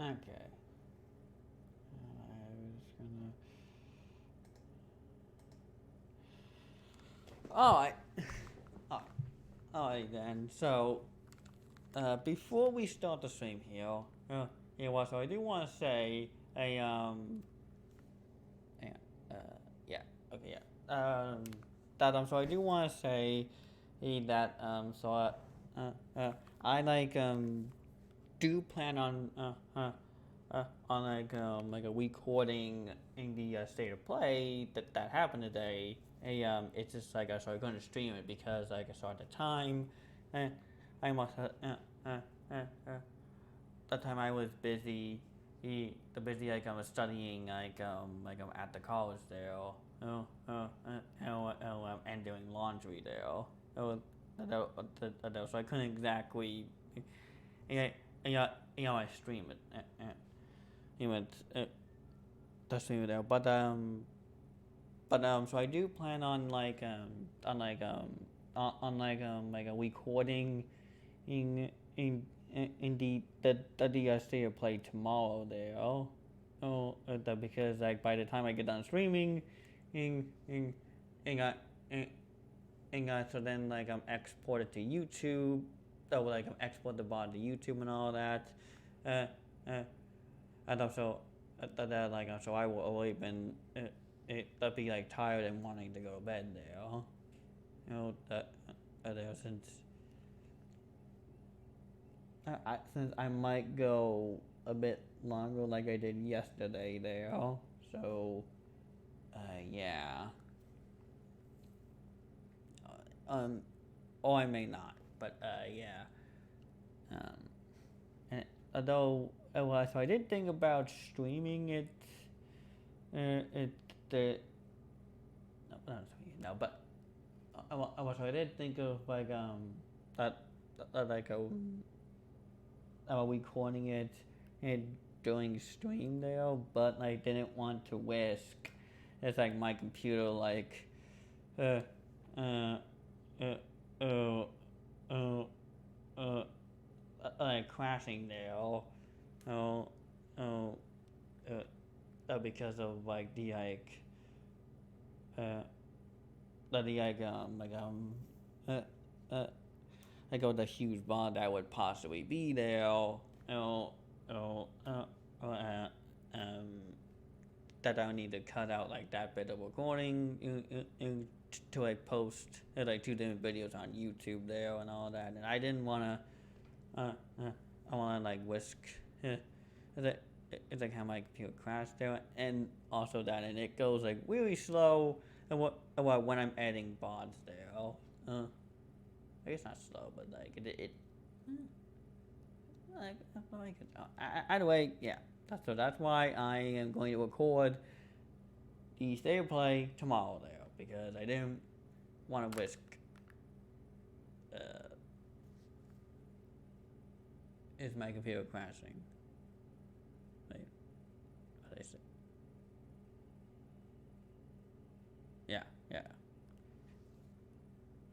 Okay. I was gonna. Alright. Alright then. So, before we start the stream here, so I do want to say hang on, yeah, okay, yeah. So I do want to say that I do plan on like a recording in the state of play that happened today. It's just like I started going to stream it because like I saw at the time, and I must that time I was busy. The busy like I was studying like I'm at the college there, and doing laundry there. So I couldn't exactly, yeah, I stream it, you know, the stream it there. So I do plan on like a recording in the state of play tomorrow there. Because like by the time I get done streaming, in in in in, so then like I'm exported to YouTube. So like I'm exported the bot to YouTube and all that. Uh, uh, and also so I will already been that be like tired and wanting to go to bed there. That there since I might go a bit longer like I did yesterday there. So yeah. Um, or I may not, but yeah. Um, and although so I did think about streaming it. It the no, not streaming, no, but so I did think of like that, like recording it and doing stream there, but I didn't want to risk. It's like my computer uh uh uh uh uh, uh like crashing there. Oh, oh, because of like the uh uh, uh like the huge bond that would possibly be there. Oh, oh, um, that I need to cut out like that bit of recording to like post like two different videos on YouTube there and all that. And I didn't want to, I want to like risk, it, it's like how my computer crashed there, and also that, and it goes like really slow. And what when I'm adding bots there. I guess not slow, but like it like either way, yeah. That's why I am going to record the state of play tomorrow there because I didn't want to risk uh, is my computer crashing. Like, what say? Yeah, yeah.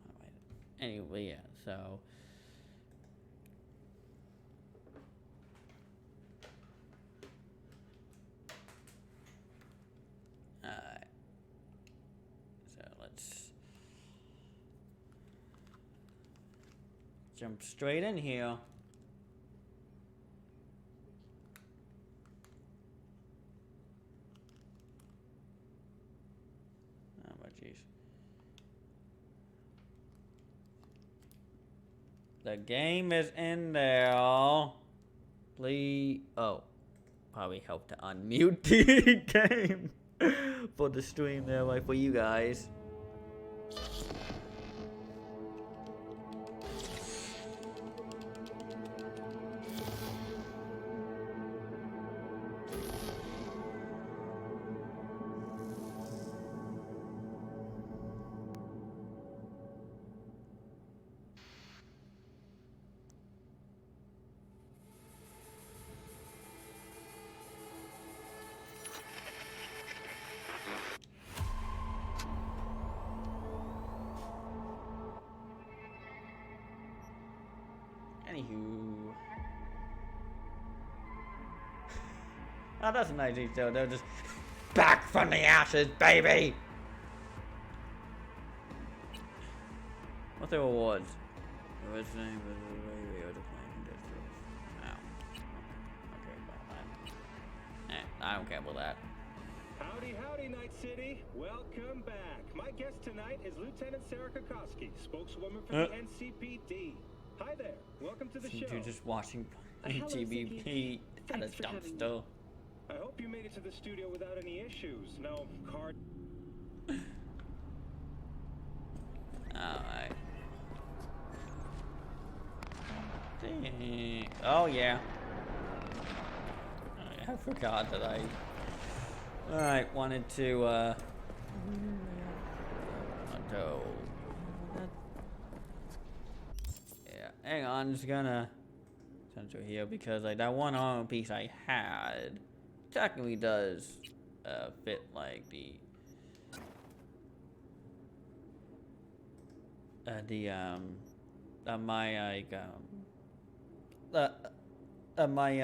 Alright. Anyway, yeah. So. Alright. So let's jump straight in here. Oh, but jeez. The game is in there. Please. Oh, probably help to unmute the game for the stream there, like for you guys. Anywho. Oh, that's a nice detail. They're just back from the ashes, baby. What's the rewards? What's the name of the radio to playing districts? Oh. Okay, well, I don't care about that. Howdy, howdy, Night City. Welcome back. My guest tonight is Lieutenant Sarah Kokoski, spokeswoman for the NCPD. Hi there. Welcome to the show. You're just watching Hello, GBP at a Thanks for having me. dumpster. I hope you made it to the studio without any issues. No card. Alright. Oh, yeah. I forgot that Alright, wanted to, go. Yeah, hang on, I'm just gonna censor here because, like, that one armor piece I had technically does, fit, like, my, like, my,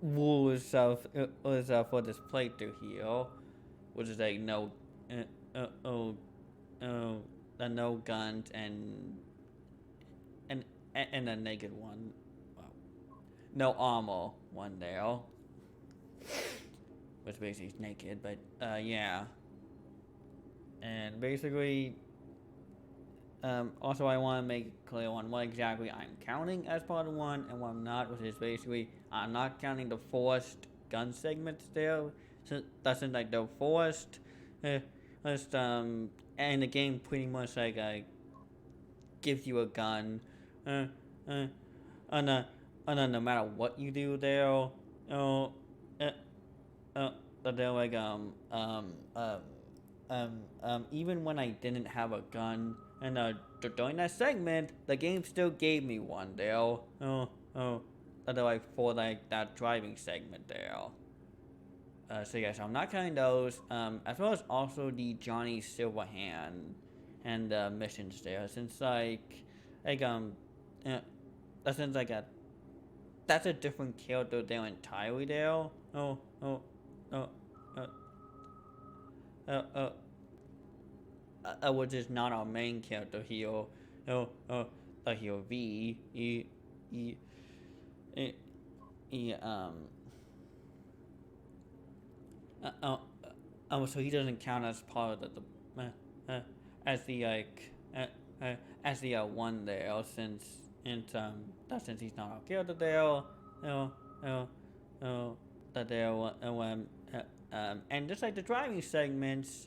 rules of for this playthrough here, which is like no guns and a naked one, well, no armor one there, which basically is naked, but yeah, and basically. Also, I want to make it clear on what exactly I'm counting as part of one and what I'm not, which is basically I'm not counting the forced gun segments there. So that's in like the forced, and the game pretty much like gives you a gun, and then no matter what you do there, they're like even when I didn't have a gun. And during that segment, the game still gave me one there. Like for like that driving segment there. So yes, I'm not counting those. As well as also the Johnny Silverhand and missions there, since that's a different character there entirely there. Which is not our main character here. Here V. So he doesn't count as part of as the one there since he's not our character there. That there and just like the driving segments,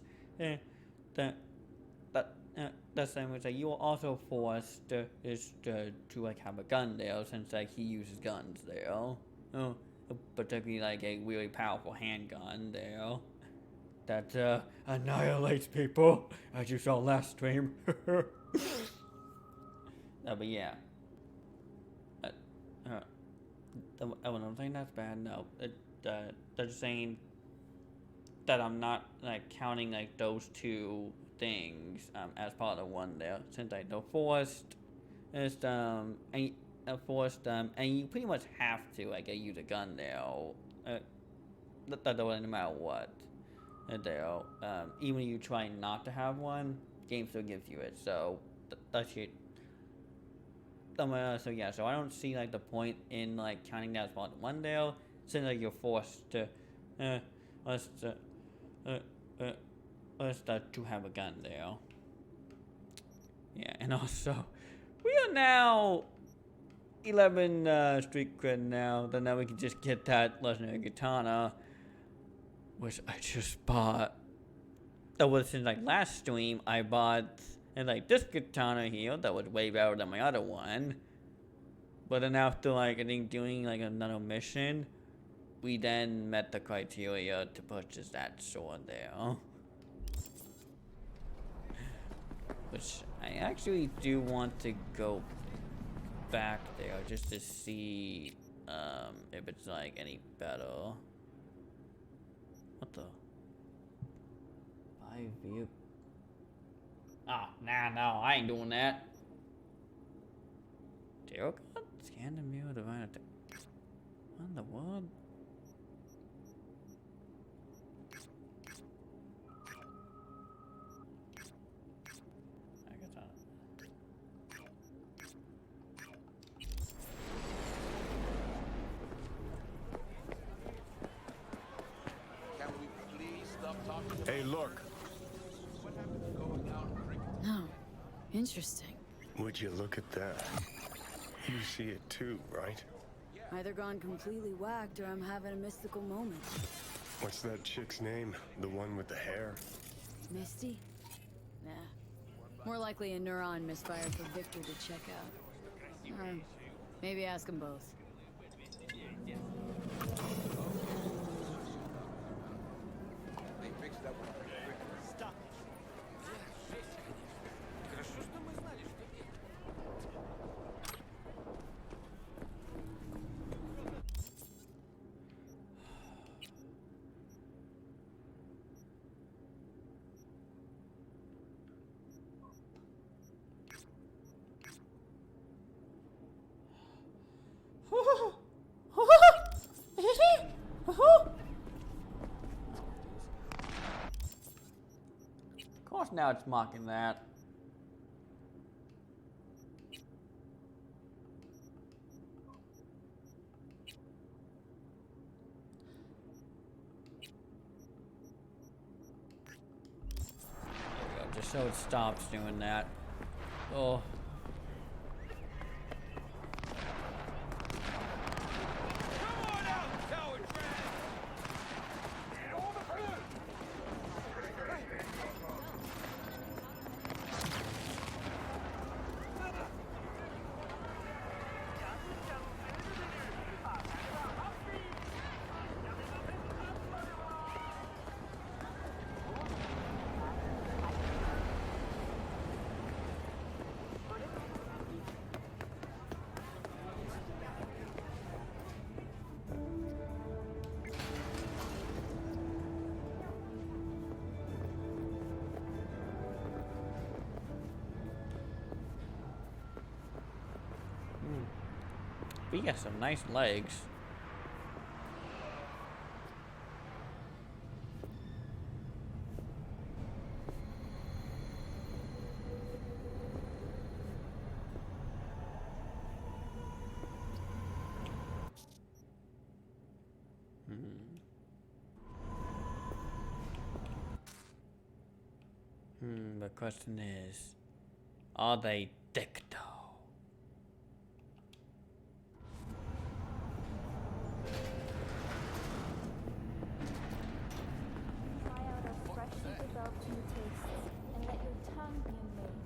that same way, like you are also forced to like have a gun there, since like he uses guns there. Particularly like a really powerful handgun there that annihilates people, as you saw last stream. But yeah. I don't think that's bad. No, they're just saying that I'm not like counting like those two things as part of one there, since like the forced is and you pretty much have to like use a gun there, no matter what there, even if you try not to have one, game still gives you it. So that's it. So yeah, so I don't see like the point in like counting that as part of one there, since like you're forced to to have a gun there. Yeah, and also, we are now 11 street cred now. Then now we can just get that legendary katana, which I just bought. That was since like last stream I bought, and like this katana here that was way better than my other one. But then after like I think doing like another mission, we then met the criteria to purchase that sword there. Which I actually do want to go back there just to see if it's like any better. What the? Buy vehicle. Ah, no, I ain't doing that. Tarot card? Scan the mirror to find a what in the world? Hey, look. Oh, interesting. Would you look at that? You see it too, right? Either gone completely whacked or I'm having a mystical moment. What's that chick's name? The one with the hair? Misty? Nah. More likely a neuron misfire for Victor to check out. Maybe ask them both. Of course, now it's mocking that. Just so it stops doing that. Oh. He got some nice legs. The question is, are they thick though? Try out our freshly developed new tastes and let your tongue be amazed.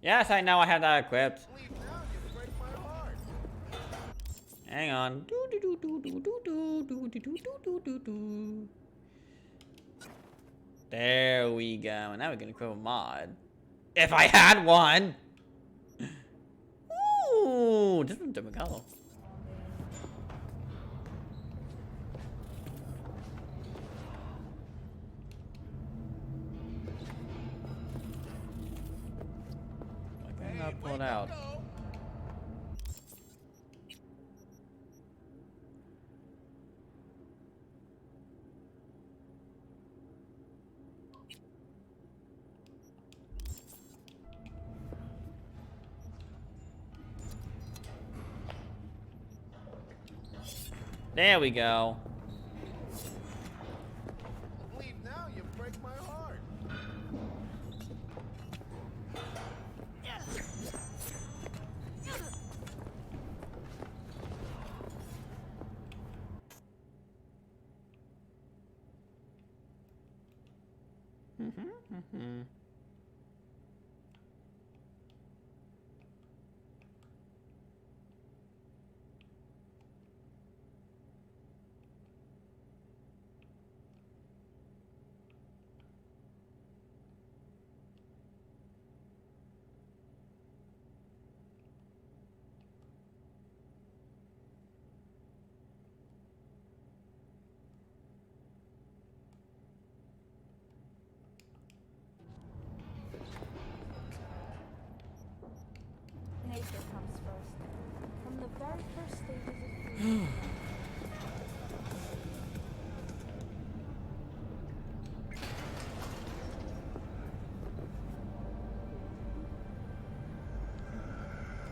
Yes, I know I have that equipped. Hang on. There we go. And now we can equip a mod. If I had one! Ooh, this one's different color. Why can't I pull it out? There we go. Leave now, you break my heart.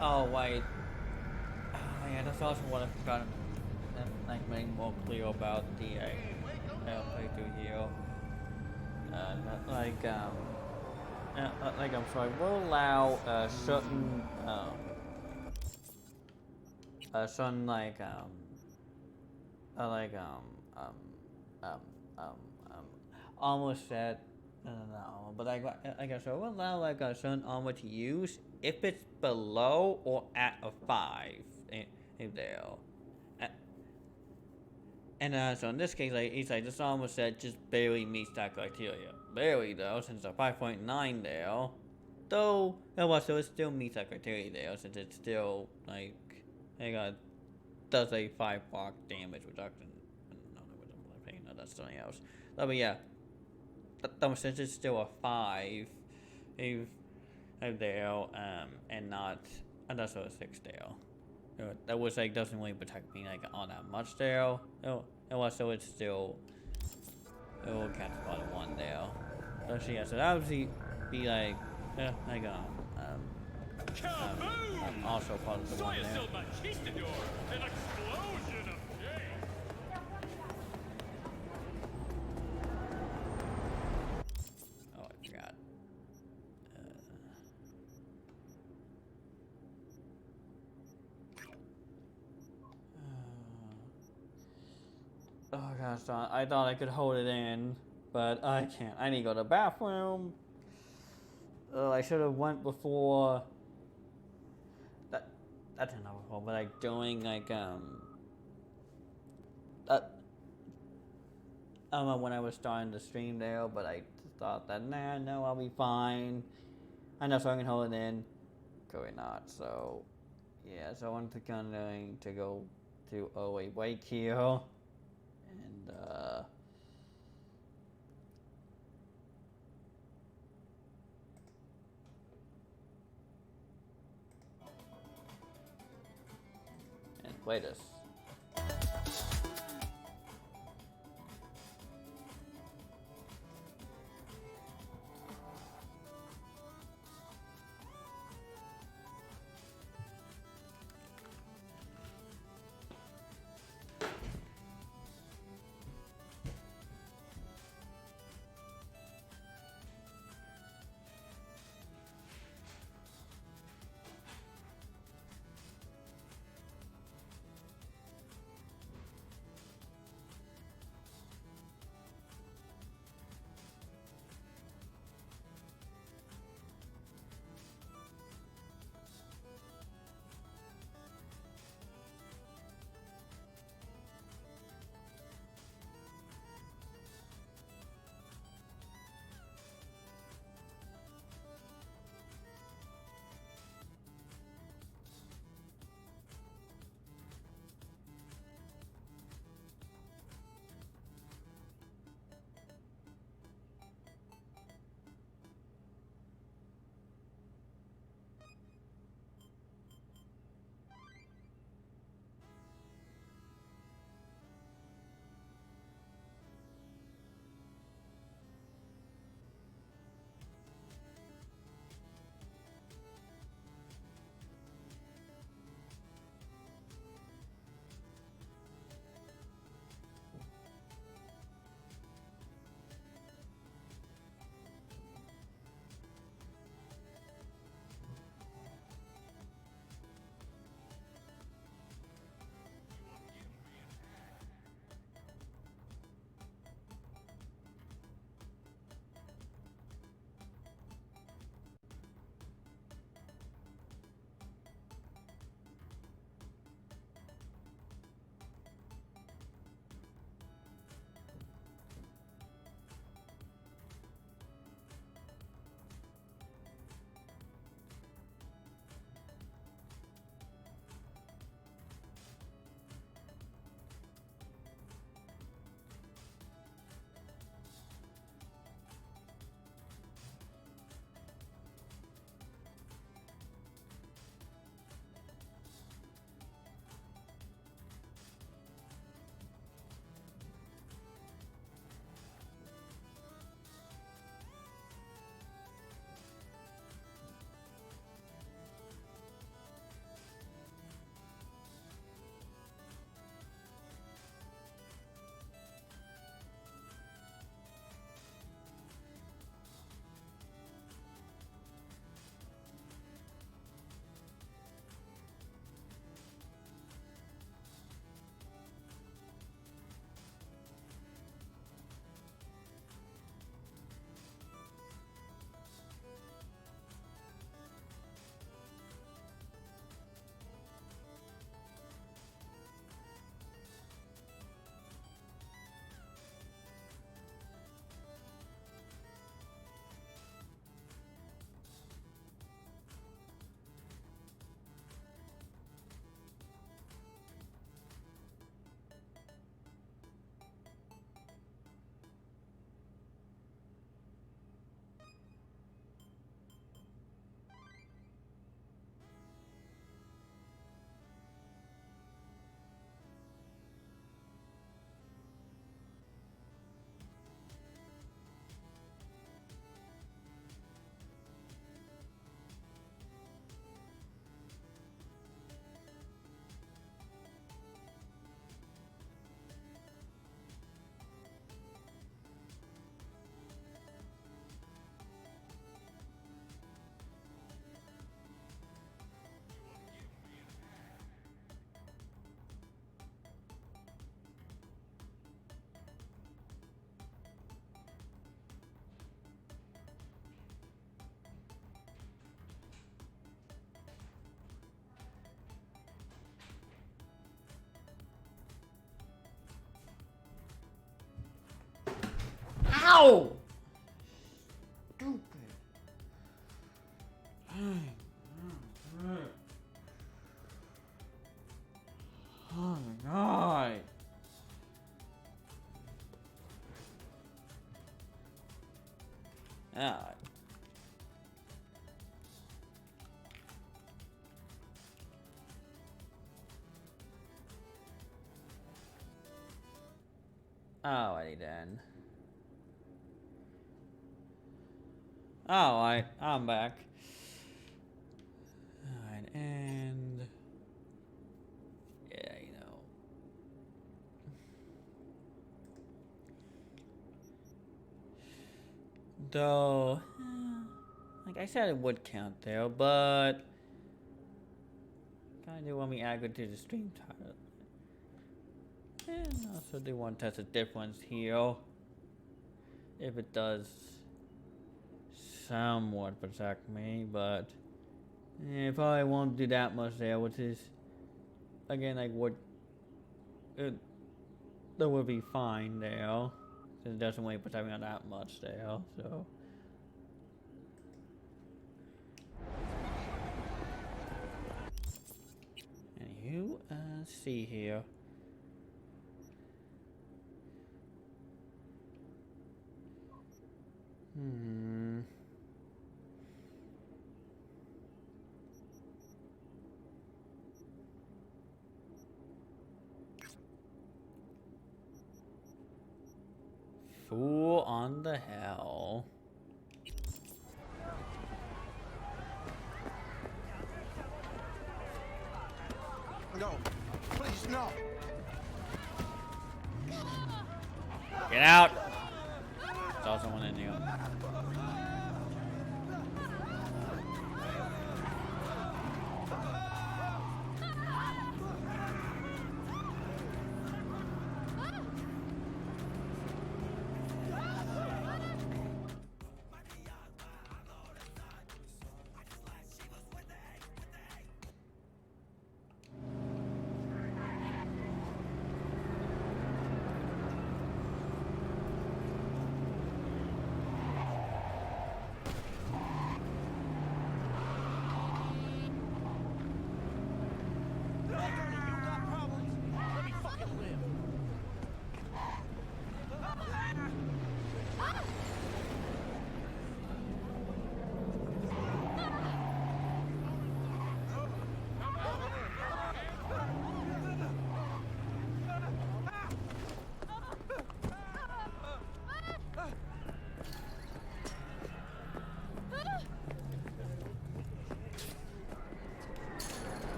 Oh wait. Yeah, that's also what I forgot. Like make more clear about the playthrough here. Like like I'm sorry, we'll allow certain like um um um um almost said no, but I guess I will allow like a certain armor to use if it's below or at a 5 in there. Uh, And so in this case, like he's like this armor set just barely meets that criteria. Barely though, since a 5.9 there. Though, well, so it still meets that criteria there, since it's still like does a 5 block damage reduction. No, that wasn't what I'm paying. No, that's something else. But yeah, since it's still a 5, if there, and not, and that's a 6 there. That was like doesn't really protect me like all that much there. And also it's still it will catch about a 1 there. So yeah, so that would be like like also part of the 1 there. An explosion of change. Oh, I forgot. Oh gosh, I thought I could hold it in, but I can't. I need to go to the bathroom. I should have went before. That's enough before, but like doing like I don't know when I was starting the stream there, but I thought that no, I'll be fine. I know, so I can hold it in. Clearly not. So yeah, so I'm going to go to a wake here, and play this. Ow! Stupid. Oh my god. Alright. Alrighty then. Alright, I'm back. Alright, and yeah, you know. Though, like I said, it would count there, but kind of want me added to the stream title. And also do want to test the difference here. If it does somewhat protect me, but probably won't do that much there, which is, again, like what, that would be fine there. Since it doesn't really protect me on that much there, so. Anywho, let's see here. Fool on the hell. No, please, no. Get out! Saw someone in here.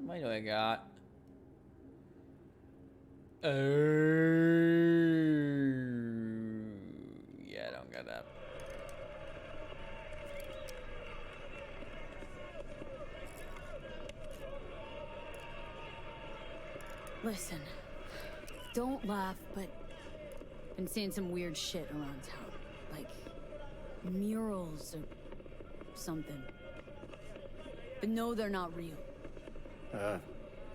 What do I got? Oh, yeah, I don't got that. Listen, don't laugh, but been seeing some weird shit around town. Like murals or something. But no, they're not real.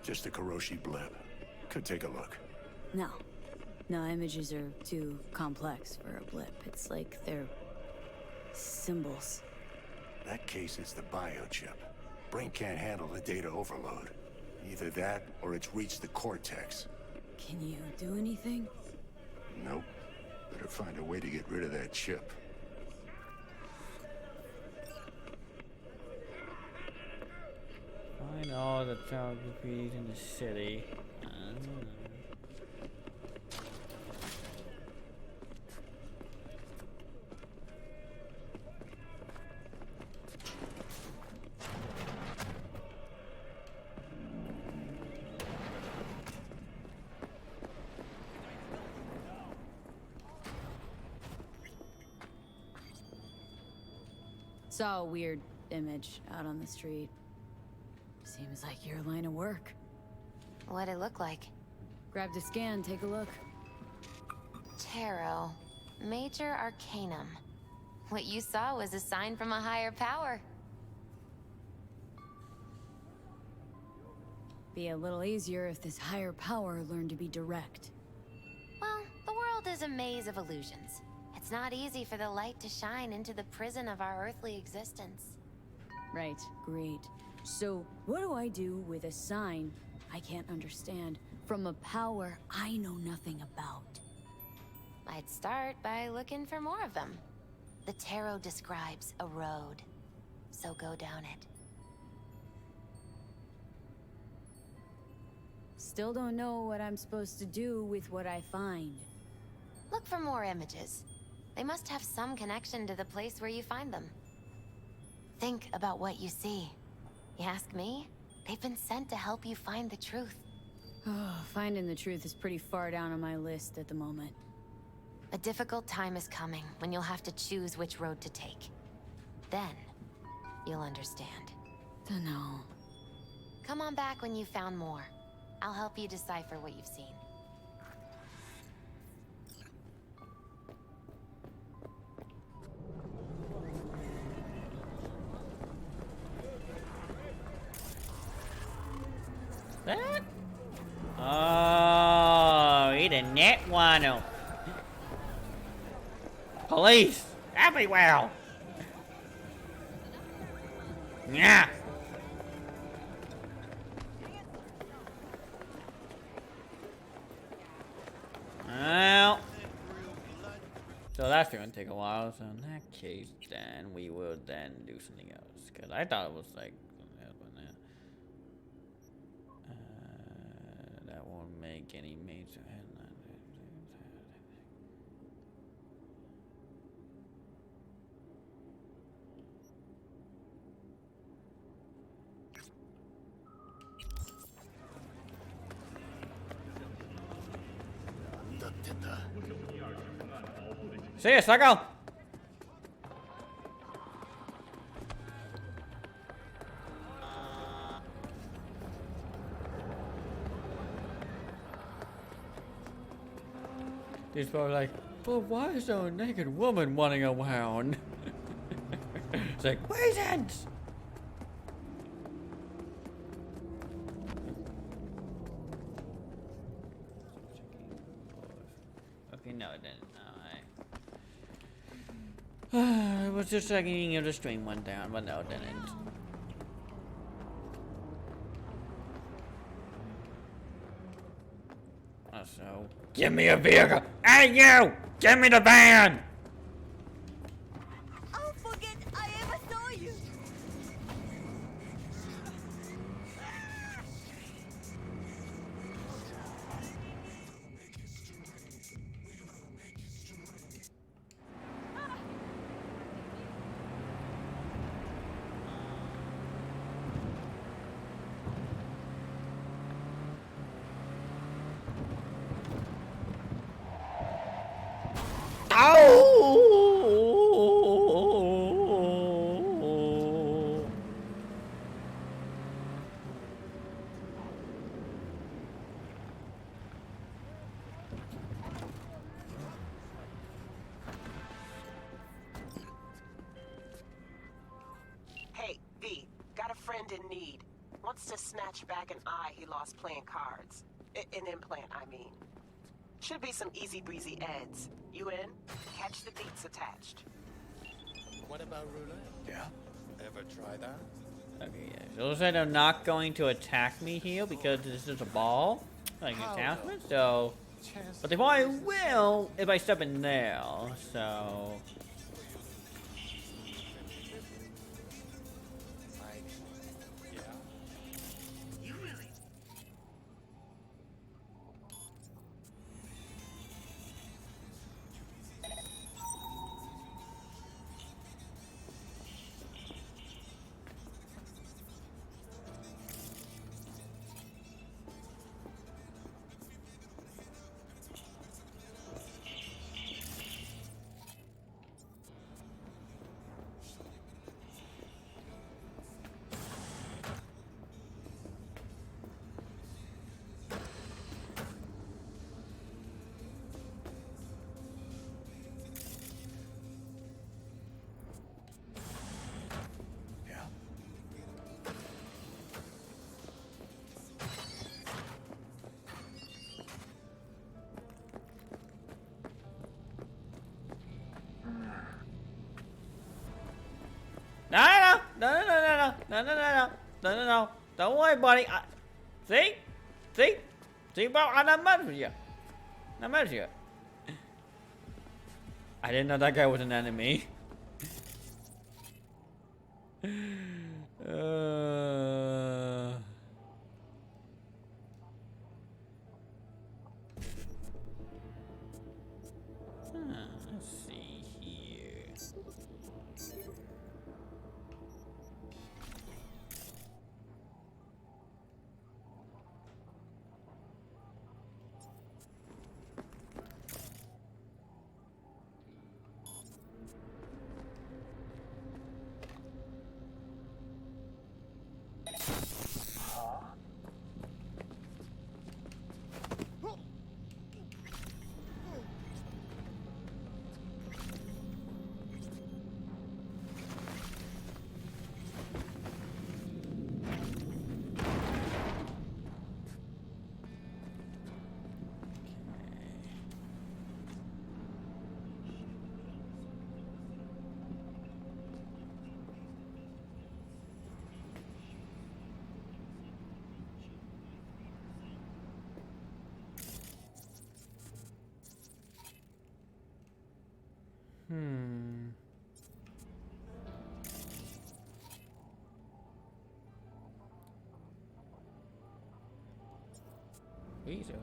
Just a Karoshi blip. Could take a look. No. No, images are too complex for a blip. It's like they're symbols. That case is the biochip. Brain can't handle the data overload. Either that, or it's reached the cortex. Can you do anything? Nope. Better find a way to get rid of that chip. Find all the geographies in the city. Saw a weird image out on the street. Seems like your line of work. What'd it look like? Grabbed a scan, take a look. Tarot. Major Arcanum. What you saw was a sign from a higher power. Be a little easier if this higher power learned to be direct. Well, the world is a maze of illusions. It's not easy for the light to shine into the prison of our earthly existence. Right, great. So, what do I do with a sign I can't understand from a power I know nothing about? I'd start by looking for more of them. The tarot describes a road, so go down it. Still don't know what I'm supposed to do with what I find. Look for more images. They must have some connection to the place where you find them. Think about what you see. You ask me? They've been sent to help you find the truth. Oh, finding the truth is pretty far down on my list at the moment. A difficult time is coming when you'll have to choose which road to take. Then, you'll understand. Dunno. Come on back when you've found more. I'll help you decipher what you've seen. That? Oh, he did not want to. Police everywhere. Yeah. Well, so that's gonna take a while. So in that case, then we will then do something else. Cause I thought it was like that won't make any major headline. See ya, sucker! He's probably like, but why is there a naked woman running around? It's like, reasons! Okay, no, it didn't. I was just checking if the stream went down, but no, it didn't. So, give me a vehicle! Hey, you! Give me the van! I'll forget I ever saw you. Oh! Hey, V, got a friend in need. Wants to snatch back an eye he lost playing cards. An implant, I mean. Should be some easy breezy eds. You in? Catch the beats attached. What about roulette? Yeah? Ever try that? Okay, yeah. So looks like they're not going to attack me here because this is a ball, like an attachment. So, but they probably will if I step in there. So. No. Don't worry, buddy. See? See, bro? I'm not mad with you. Not mad with you. I didn't know that guy was an enemy. Let's see here. Weasel, eh?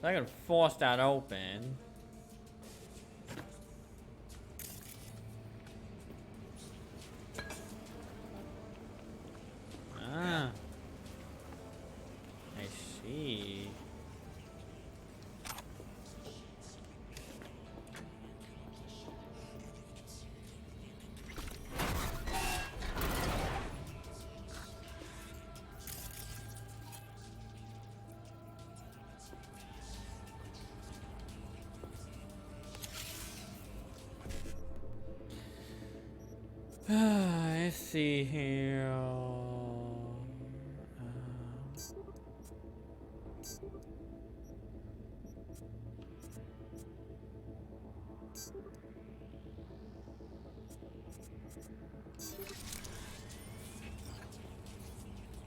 I can force that open. Ah. I see. Let's see here.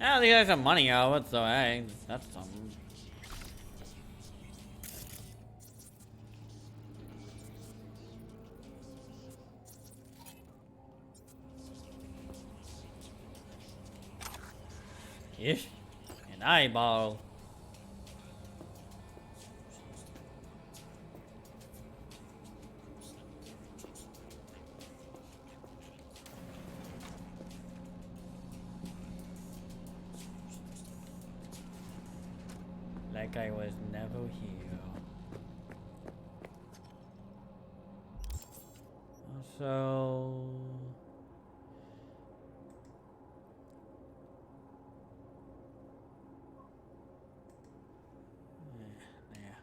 Oh, these guys have money out, so hey, that's something. Ish, an eyeball. Like I was never here. So... yeah.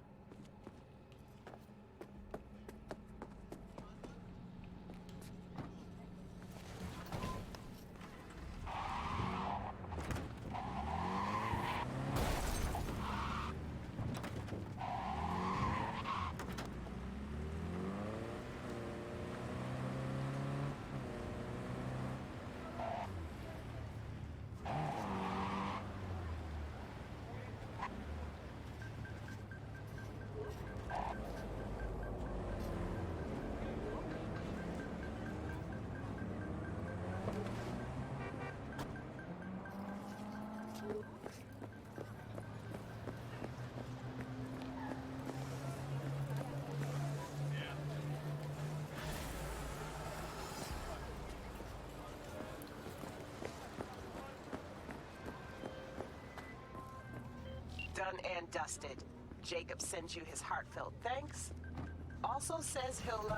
Done and dusted. Jacob sends you his heartfelt thanks. Also says he'll,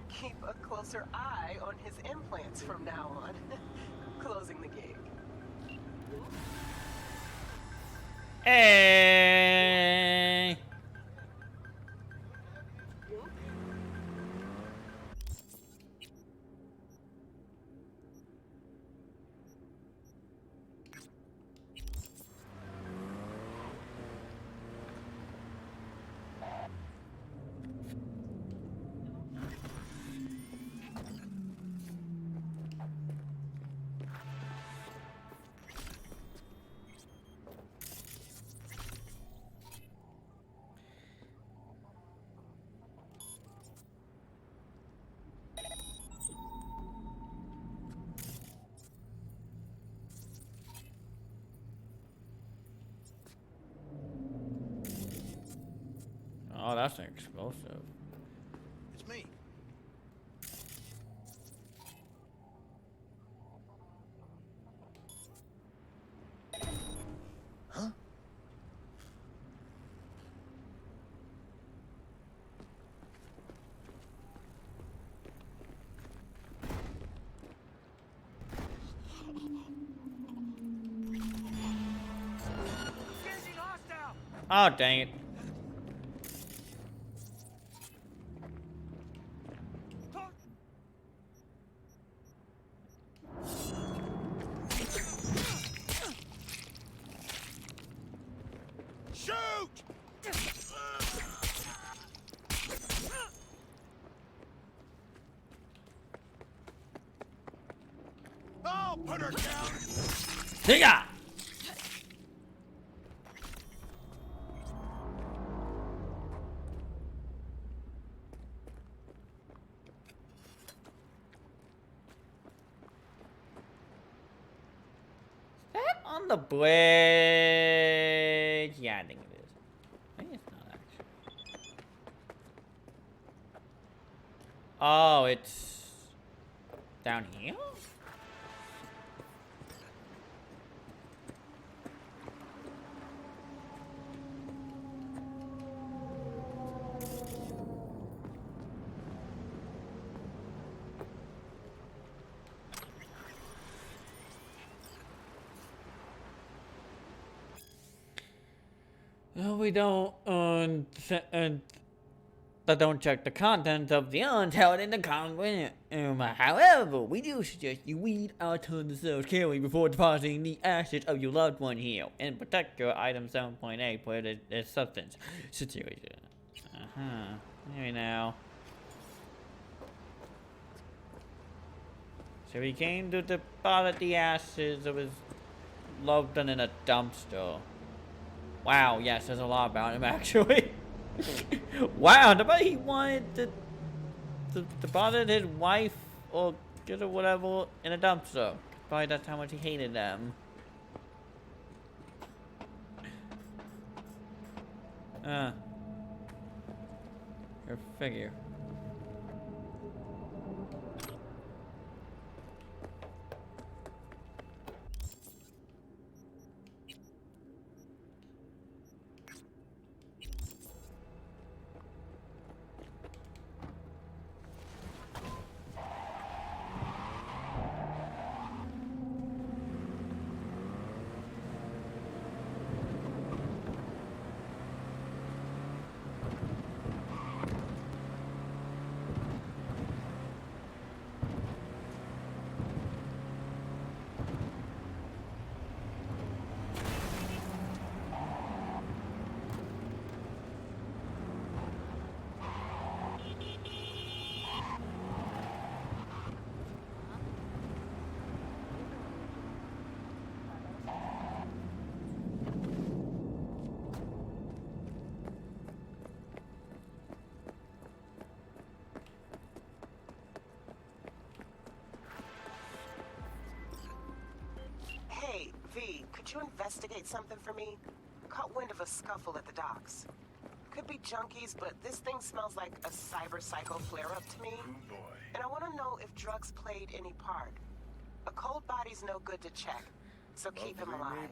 keep a closer eye on his implants from now on. Closing the gig. And Oh, that's an explosive. It's me. Huh? Oh, dang it. Shoot! I'll put her down. Yeah. That on the bridge? Yeah, I think it is. Maybe it's not actually. Oh, it's down here? Well, we don't don't check the contents of the urns held in the convent. However, we do suggest you weed out the cells carefully before depositing the ashes of your loved one here, and protect your item 7.8 for its substance situation. Maybe now. So he came to deposit the ashes of his loved one in a dumpster. Wow, yes, there's a lot about him actually. Wow, I bet he wanted to deposit his wife or kid or whatever in a dumpster. Probably that's how much he hated them. Your figure. Hey, V, could you investigate something for me? Caught wind of a scuffle at the docks. Could be junkies, but this thing smells like a cyber psycho flare-up to me. Oh boy. And I want to know if drugs played any part. A cold body's no good to check, so keep him Lovely alive.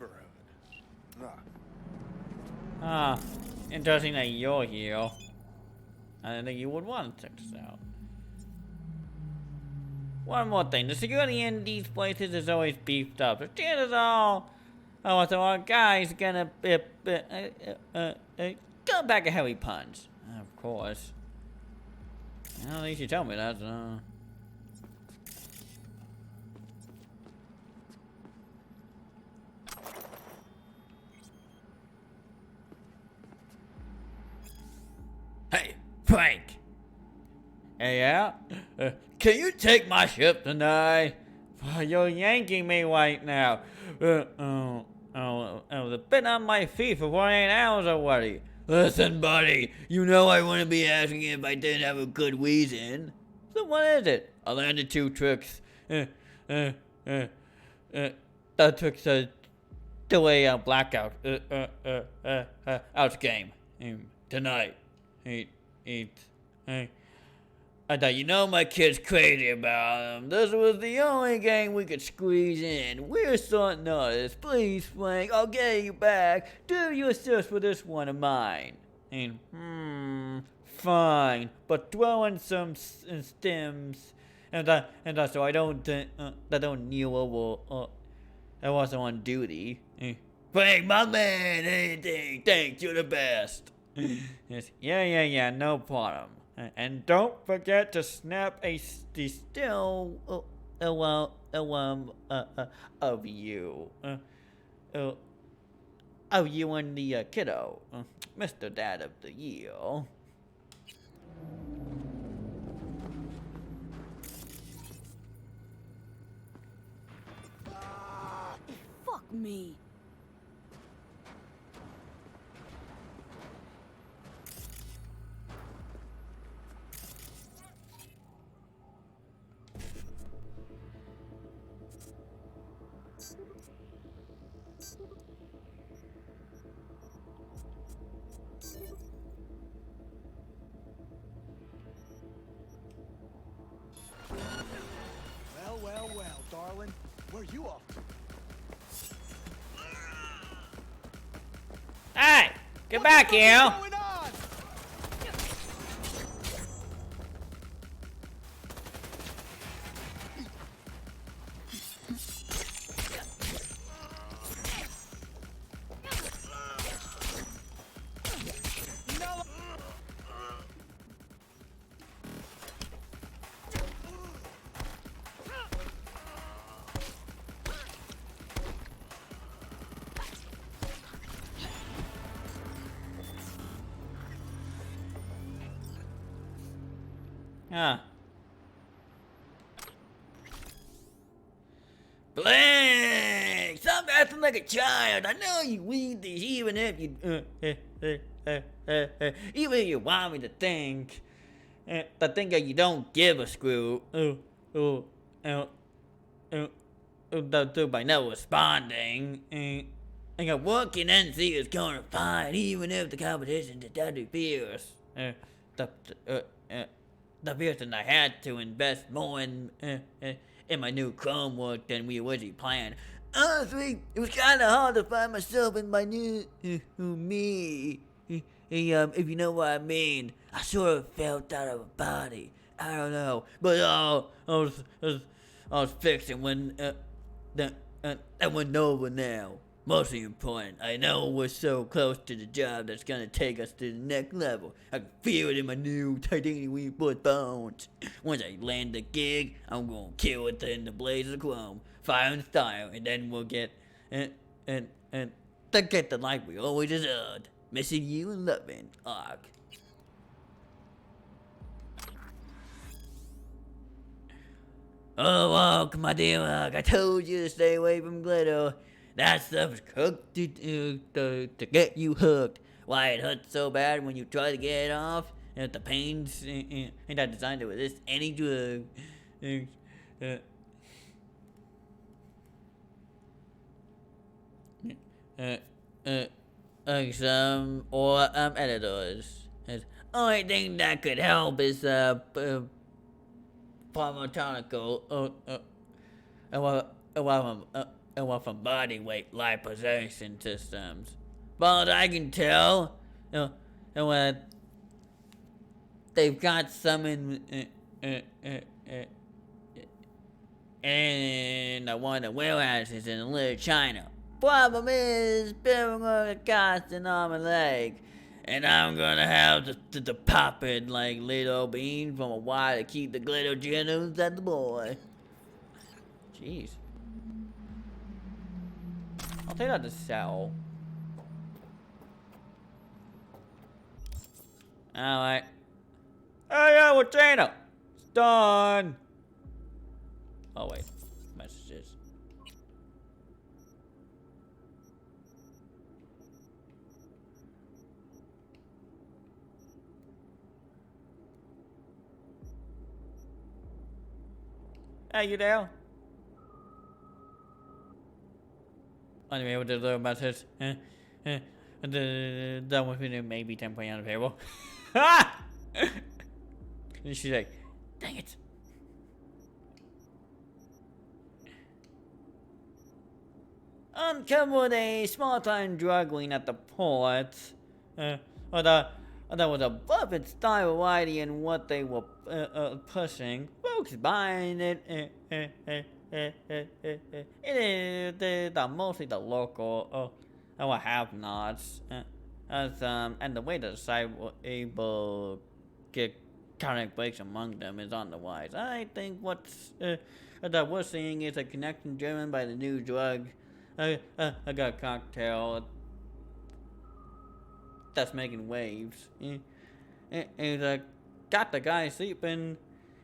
neighborhood. Interesting that you're here. I don't think you would want to check this out. One more thing, the security in these places is always beefed up. So chances are, so our guy's gonna go back a heavy punch. Of course. Well, at least you tell me that, so. Hey, Frank! Hey, yeah? Can you take my ship tonight? You're yanking me right now. I've been on my feet for 48 hours already. Listen, buddy, you know I wouldn't be asking if I didn't have a good reason. So what is it? I landed 2 tricks. That took a delay on blackout. Out game. Tonight. Hey, I thought, you know, my kid's crazy about him. This was the only game we could squeeze in. We're sorting others. Please, Frank, I'll get you back. Do you assist with this one of mine? And, fine. But throw in some stems. And that so I don't, kneel over, I wasn't on duty. Frank, my man, anything. Thanks, you're the best. Yes, yeah, no problem. And don't forget to snap the still of you. Of you and the kiddo. Mr. Dad of the Year. Fuck me. Well, darling. Where you off to? Hey! Get back here! What's going on? Blank! Stop acting like a child. I know you read these even if you even if you want me to think that you don't give a screw. By not responding. And your work in NC is going fine, even if the competition is that fierce. The reason I had to invest more in my new Chrome work than we originally planned. Honestly, it was kind of hard to find myself in my new me. If you know what I mean. I sort of felt out of body. I don't know, but I was fixing when that went over now. Mostly important, I know we're so close to the job that's gonna take us to the next level. I can feel it in my new titanium reinforced bones. Once I land the gig, I'm gonna kill it in the blaze of chrome, fire and style, and then we'll get the life we always deserved. Missing you and loving, Ark. Oh, my dear Ark, I told you to stay away from glitter. That stuff's cooked to get you hooked. Why it hurts so bad when you try to get it off? And the pains ain't not designed to resist any drug. Some or editors. Only thing that could help is pharmacological from body weight liposuction systems. But I can tell, they've got some in one of the warehouses in Little China. Problem is, people gonna cost an arm and leg. And I'm gonna have to pop it like little beans from a wire to keep the glitter gems at the boy. Jeez. I'll take that to sell. Alright. Hey, yeah, with Dana. It's done. Oh, wait. Messages. Hey, you there? Anyway, with the little message. That was maybe 10 point unfavorable. Ha! And she's like, dang it. Uncovered a small-time drug ring at the port. Although that was above its variety in what they were pushing. Folks buying it. It is mostly the local or have-nots. And the way the site were able get current breaks among them is on the rise. I think what's that we're seeing is a connection driven by the new drug. I got a cocktail that's making waves. And got the guy sleeping,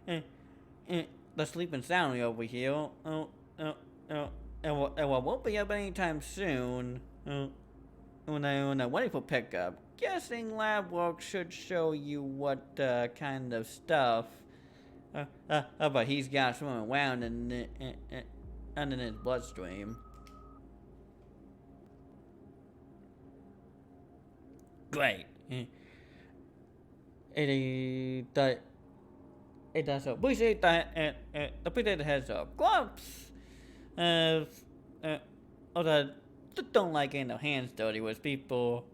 the sleeping soundly over here. And we won't be up anytime soon. When I'm waiting for pickup, guessing lab work should show you what kind of stuff. But he's got swimming around in his bloodstream. Great. It does appreciate that. Appreciate the heads up. Gloves. Although don't like getting their hands dirty with people.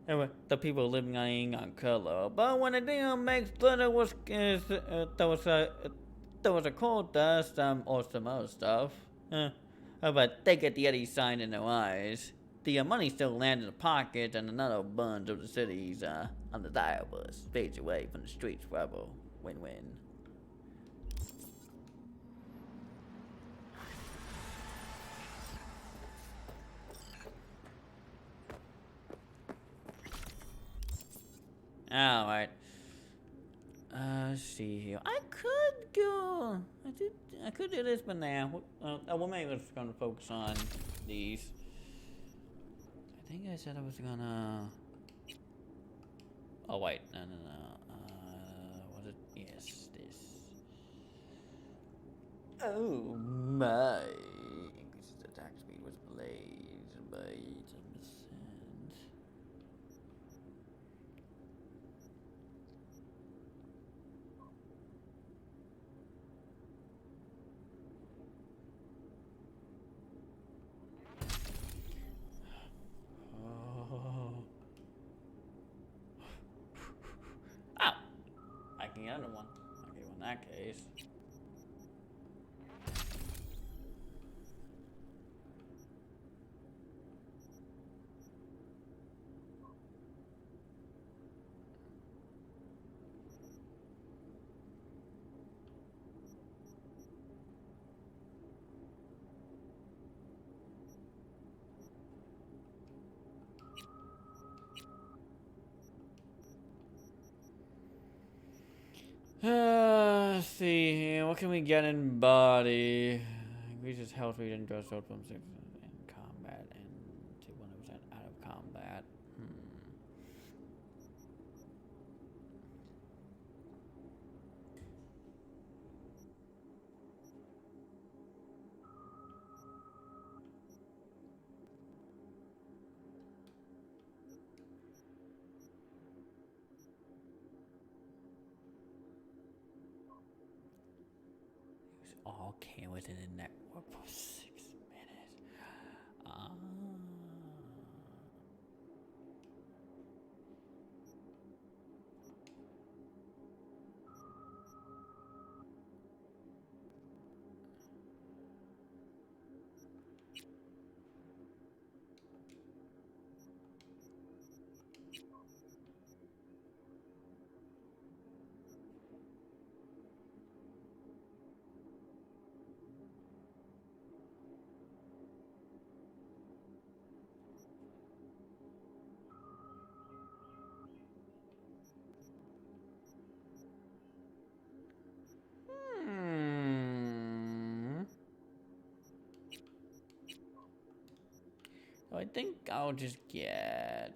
The people living on color. But when the deal makes glitter was there was a cold dust or some other stuff. But they get the Eddie sign in their eyes. The money still lands in the pocket, and another bunch of the cities on the dial bus fades away from the streets forever. Win-win. Alright. Let's see here. I could go. I could do this, but now. Well, maybe we're just gonna focus on these. I think I said I was gonna. Oh wait, no. Was it? Yes, this. Oh my! Increases attack speed with blades by 10%. The other one. Okay, well, in that case. Let's see here. What can we get in body? Increases health rate and draws out from 6 in combat and to 100% out of combat. All came within the network for 6 minutes. I think I'll just get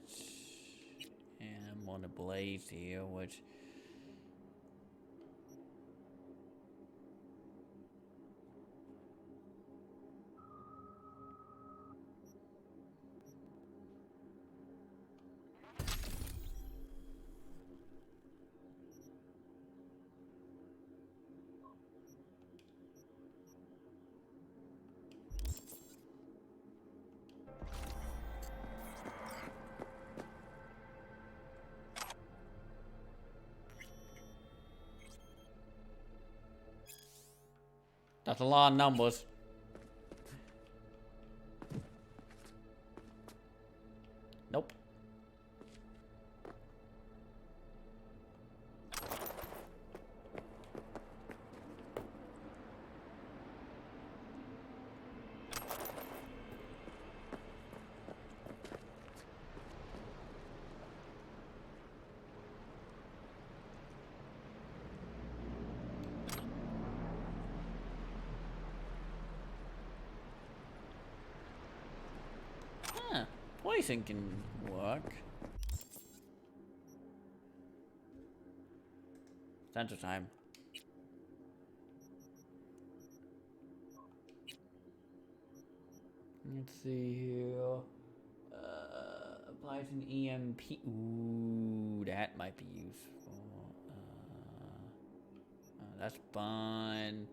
I'm on the blaze here, which That's a lot of numbers. Nope. Huh. Poison can work. Central time. Let's see here. Applies an EMP. Ooh, that might be useful. That's fun.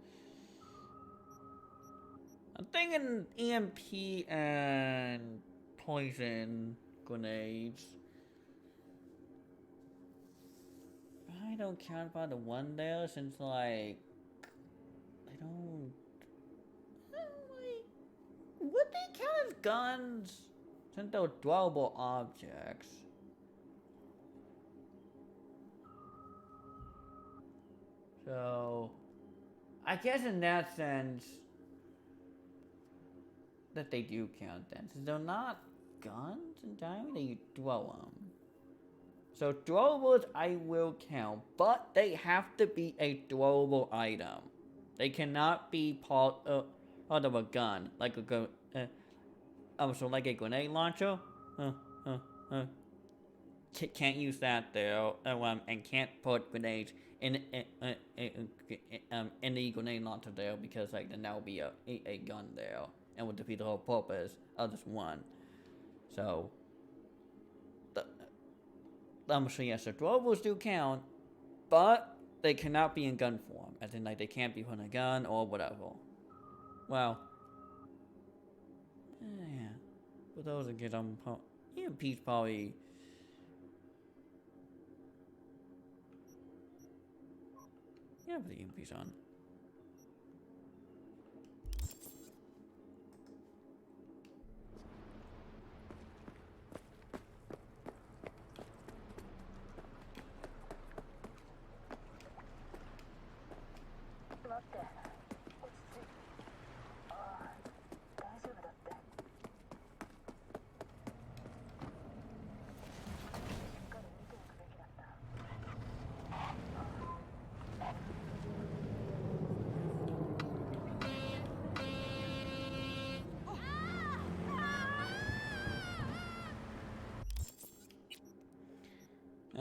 I'm thinking EMP and poison grenades. I don't care about the one there since like I don't like would they count as guns since they're dwellable objects? So I guess in that sense that they do count then. Since they're not guns entirely, they dwell them. So throwables I will count, but they have to be a throwable item. They cannot be part of a gun, like a so like a grenade launcher. Can't use that there, and can't put grenades in the grenade launcher there because like then that would be a gun there, and would defeat the whole purpose of this one. So. So yes, the throwables do count, but they cannot be in gun form. As in, like, they can't be put in a gun or whatever. Well, yeah. For those that get EMP's probably. Yeah, but the EMP's on.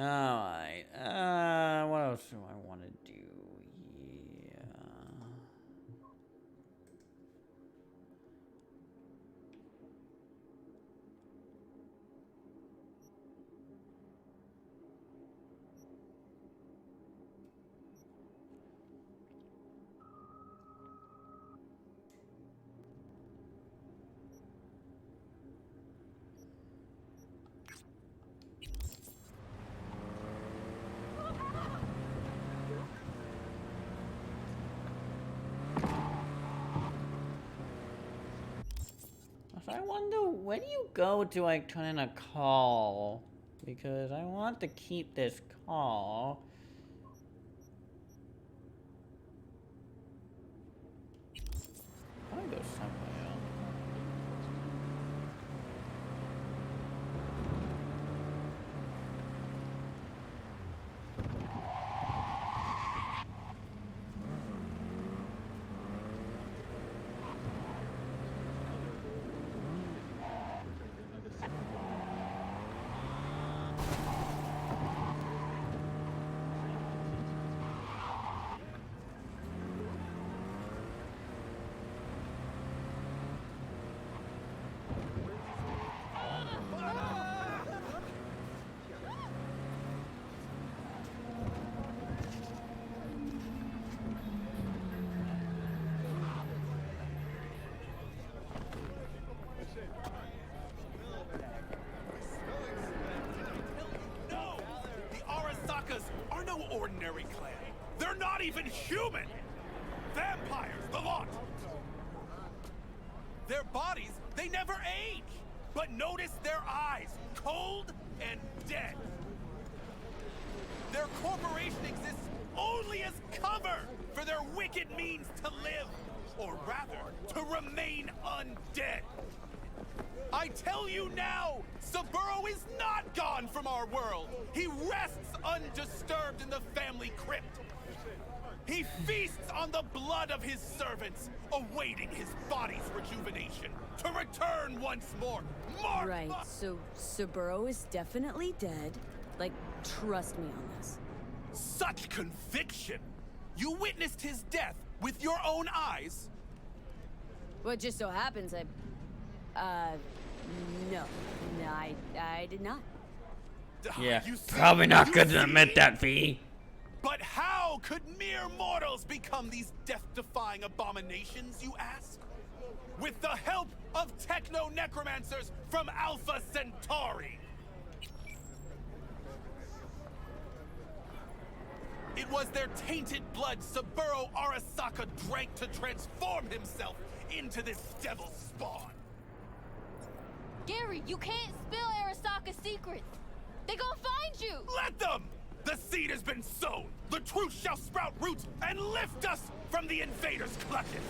Alright, what else do I want to do here? So I wonder, where do you go to like turn in a call? Because I want to keep this call. I want to go somewhere else. Are no ordinary clan. They're not even human! Vampires, the lot! Their bodies, they never age! But notice their eyes, cold and dead. Their corporation exists only as cover for their wicked means to live, or rather, to remain undead. I tell you now, Saburo is not gone from our world. He rests undisturbed in the family crypt. He feasts on the blood of his servants, awaiting his body's rejuvenation to return once more. Mark Right, so Saburo is definitely dead. Like, trust me on this. Such conviction! You witnessed his death with your own eyes? Well, it just so happens no, I did not. Yeah, You see- probably not you good to see? admit that, V. But how could mere mortals become these death-defying abominations, you ask? With the help of techno-necromancers from Alpha Centauri! It was their tainted blood Saburo Arasaka drank to transform himself into this devil spawn. Gary, you can't spill Arasaka's secrets. They gonna find you. Let them! The seed has been sown. The truth shall sprout roots and lift us from the invaders' clutches.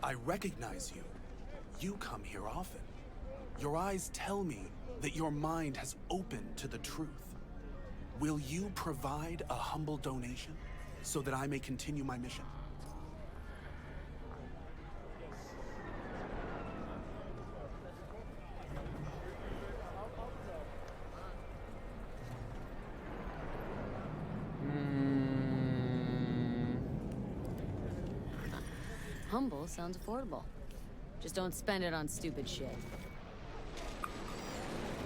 I recognize you. You come here often. Your eyes tell me that your mind has opened to the truth. Will you provide a humble donation so that I may continue my mission? Humble sounds affordable. Just don't spend it on stupid shit.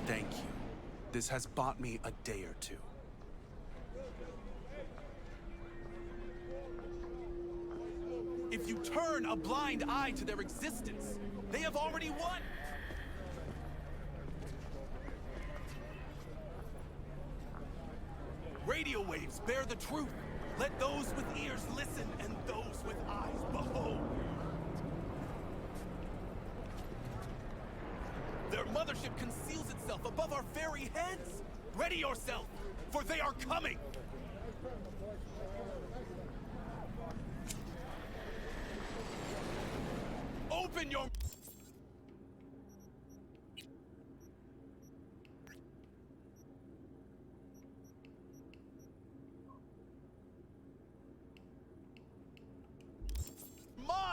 Thank you. This has bought me a day or two. If you turn a blind eye to their existence, they have already won. Radio waves bear the truth. Let those with ears listen and those with eyes behold. Their mothership conceals itself above our very heads. Ready yourself, for they are coming. Open your...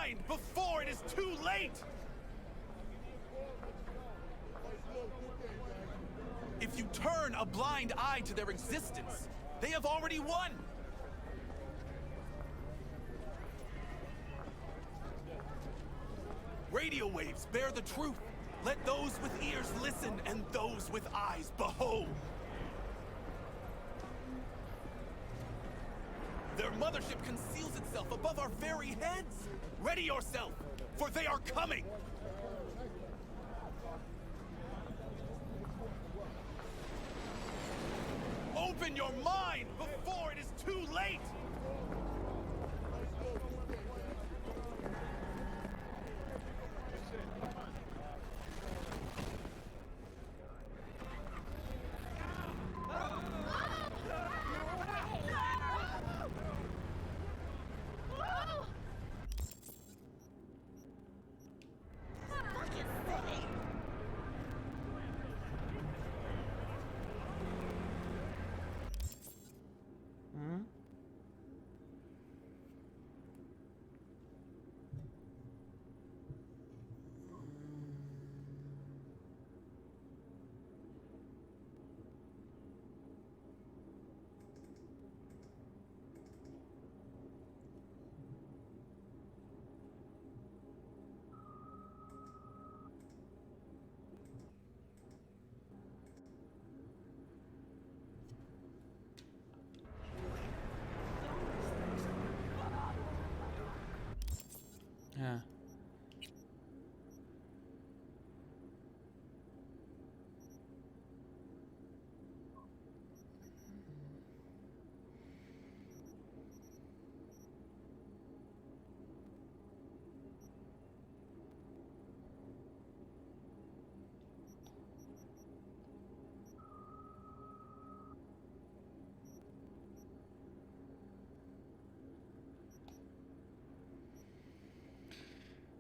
mind before it is too late! If you turn a blind eye to their existence, they have already won! Radio waves bear the truth. Let those with ears listen and those with eyes behold. Their mothership conceals itself above our very heads. Ready yourself, for they are coming. Open your mind before it is too late!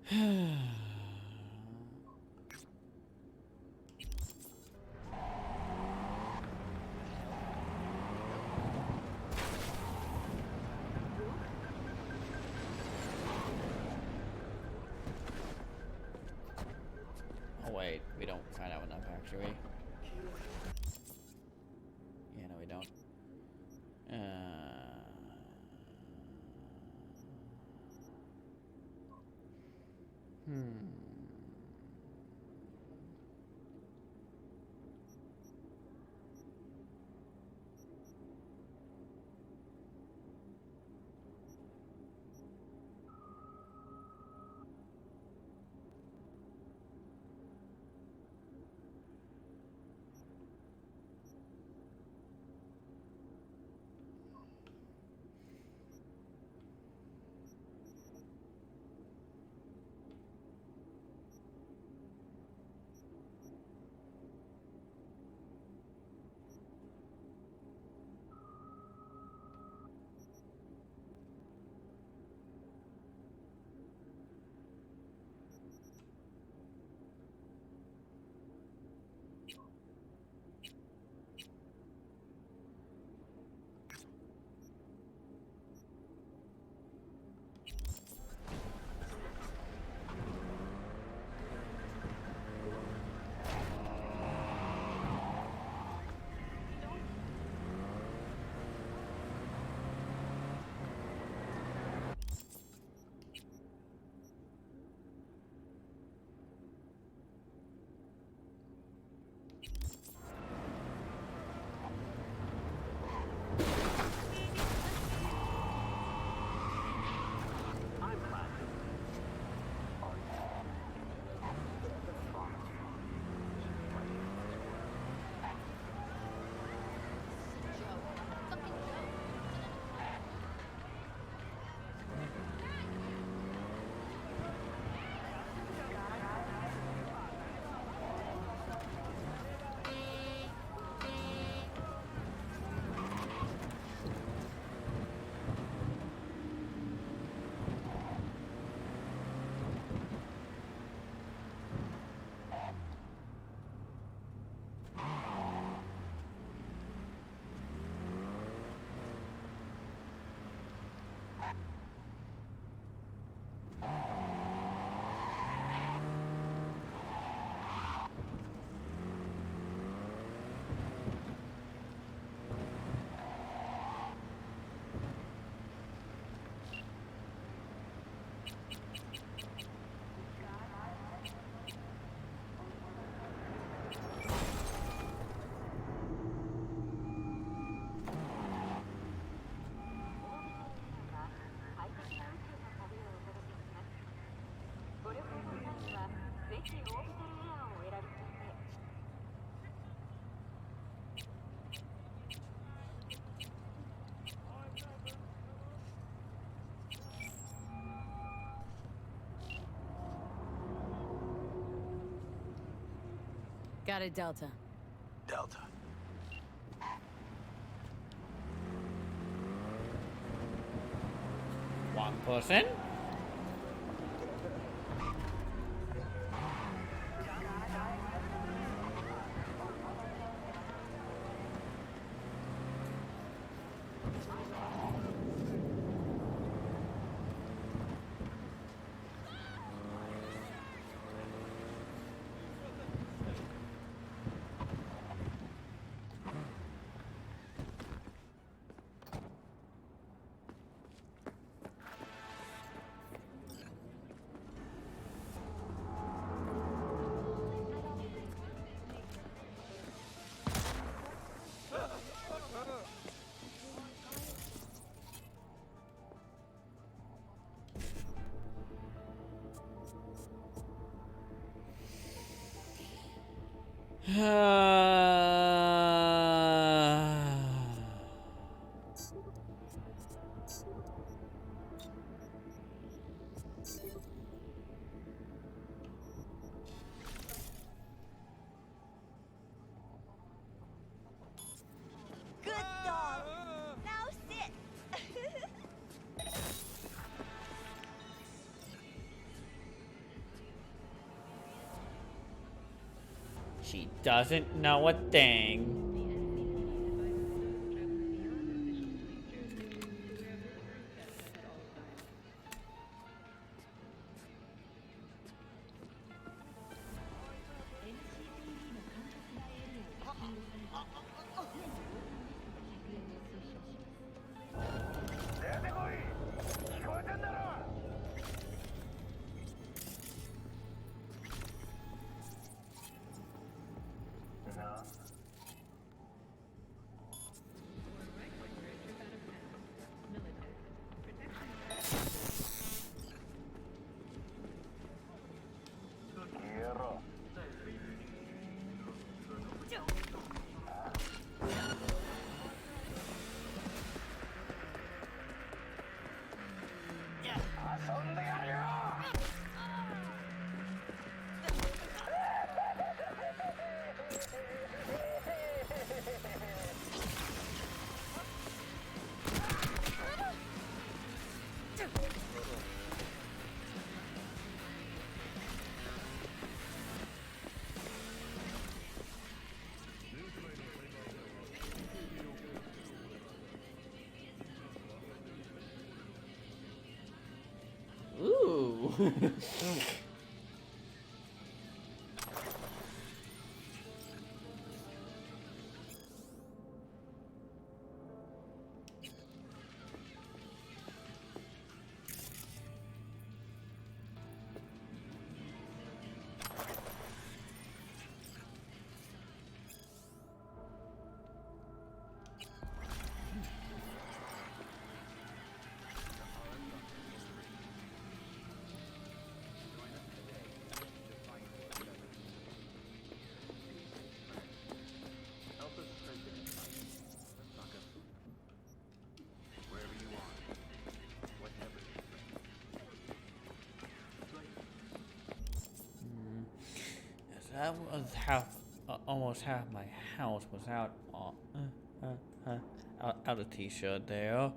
Oh wait, we don't find out enough actually. Yeah, no, we don't. Hmm. Got it, Delta. Delta. One person. Good dog. Now sit. She doesn't know a thing. Ooh. That was almost half my house was out out a t-shirt there.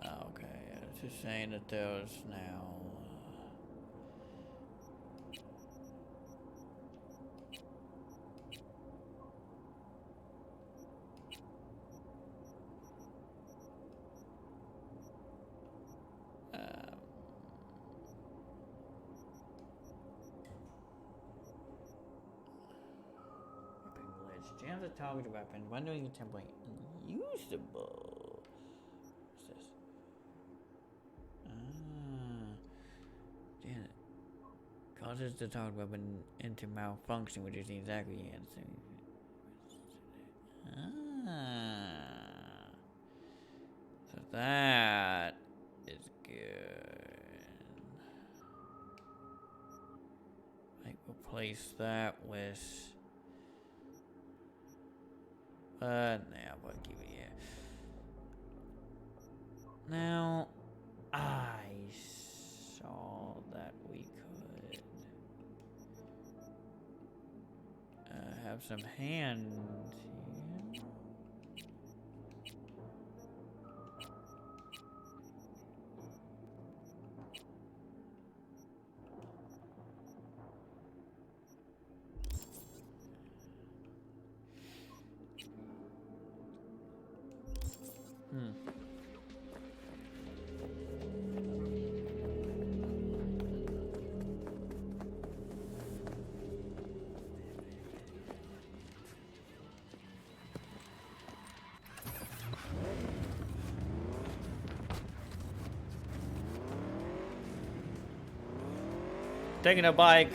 Okay, it's just saying that there's now. Jams a target weapon, rendering a template unusable. What's this? Damn it. Causes the target weapon into malfunction, which is exactly the answer. So that is good. Like, replace that with. Now, but keep it here. Now, I saw that we could have some hands here. Taking a bike.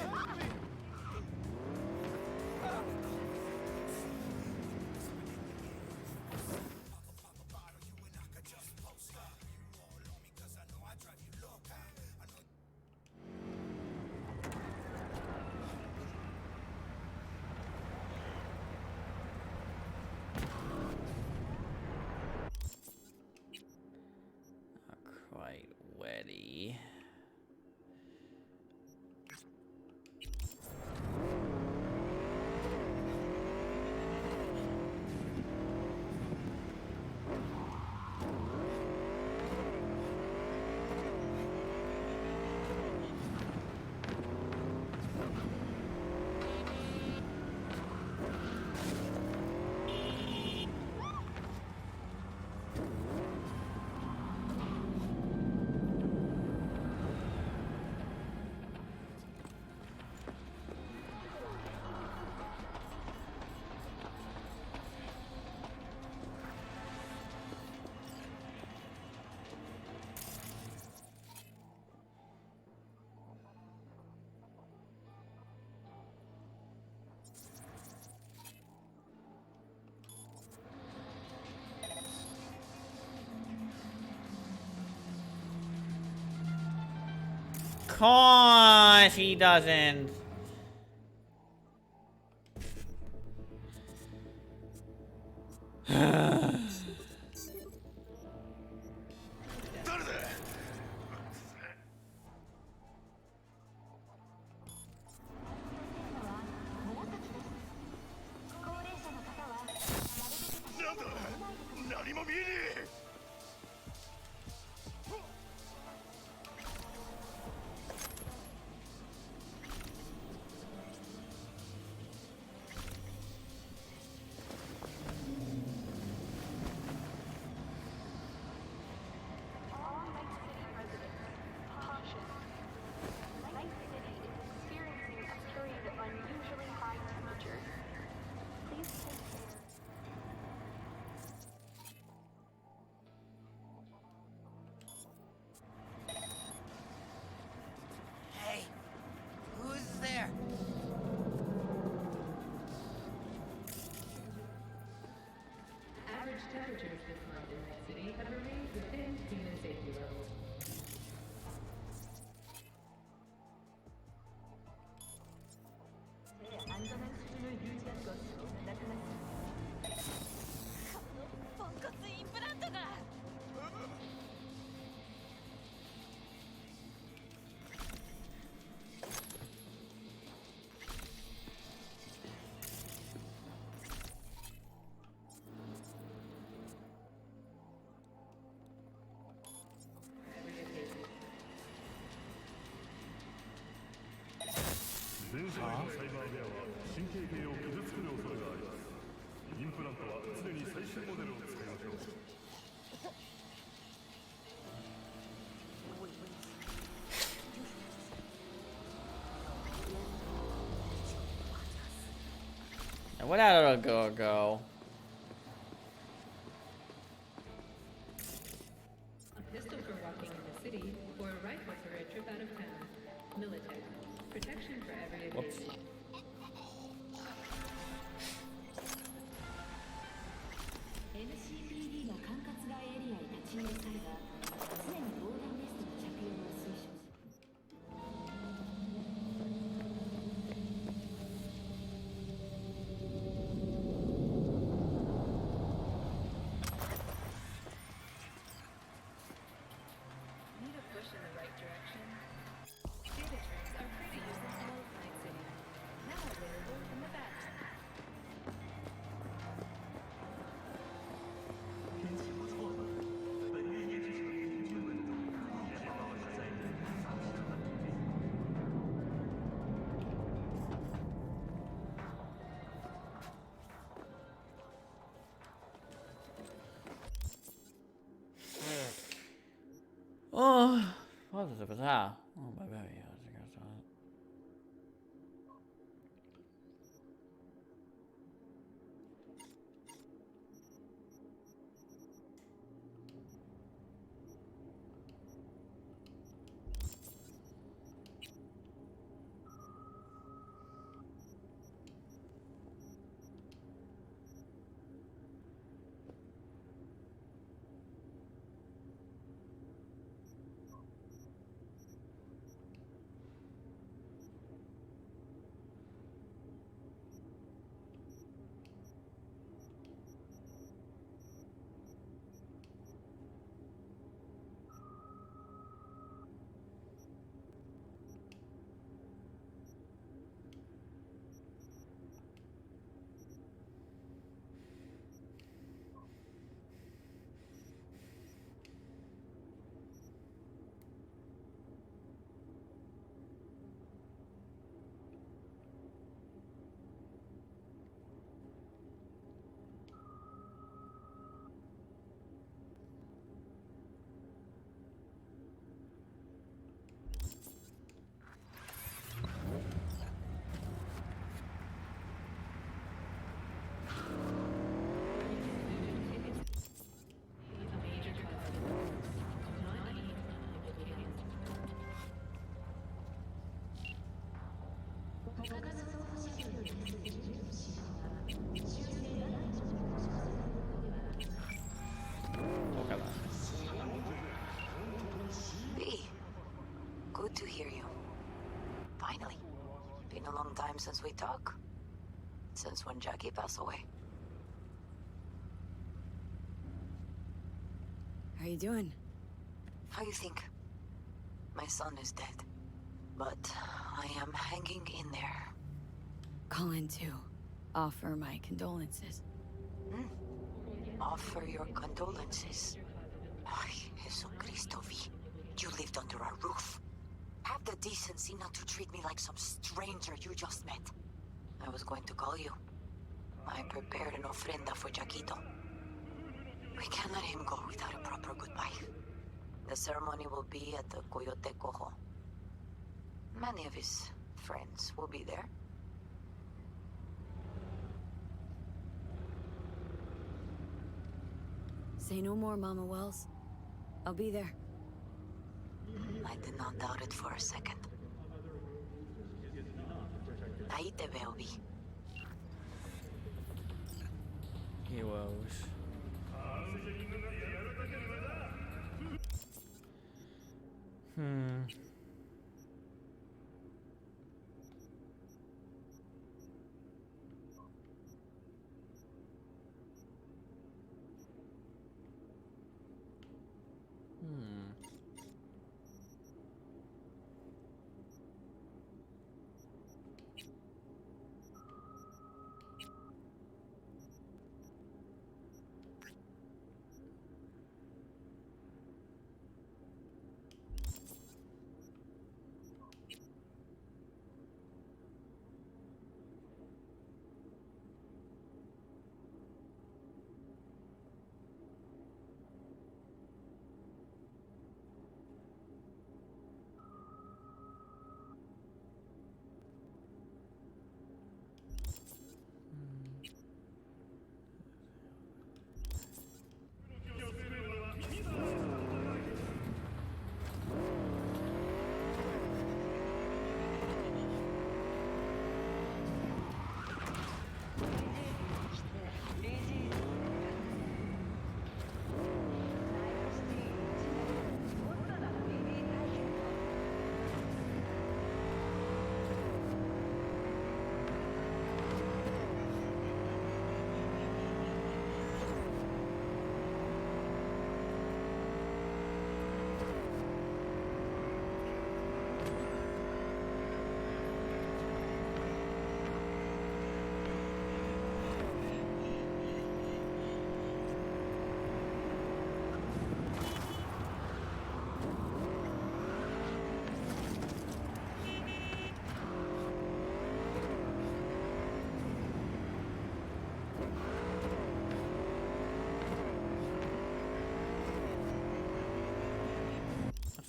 Not quite wetty. course he doesn't. Hey, who's there? Average temperatures this month in Night City have remained within human safety levels. And where that little girl go? A pistol for walking in the city, or a rifle for a trip out of town. Military. Protection for every occasion. NCPD が管轄外エリアに立ち入る際は、常に防弾ベストの着用を推奨します。Need a push in the right direction? Data trains are free to use in all of Night City. Now available in the back. Oh, what is it with that? Oh, my baby. Been a long time since we talk. Since when Jackie passed away. How you doing? How you think? My son is dead. But I am hanging in there. Calling to offer my condolences. Offer your condolences. Ay, Jesucristo, V. You lived under our roof. Have the decency not to treat me like some stranger you just met. I was going to call you. I prepared an ofrenda for Jaquito. We can't let him go without a proper goodbye. The ceremony will be at the Coyote Cojo. Many of his friends will be there. Say no more, Mama Wells. I'll be there. I did not doubt it for a second. Ahí te veo, Vi. Heroes.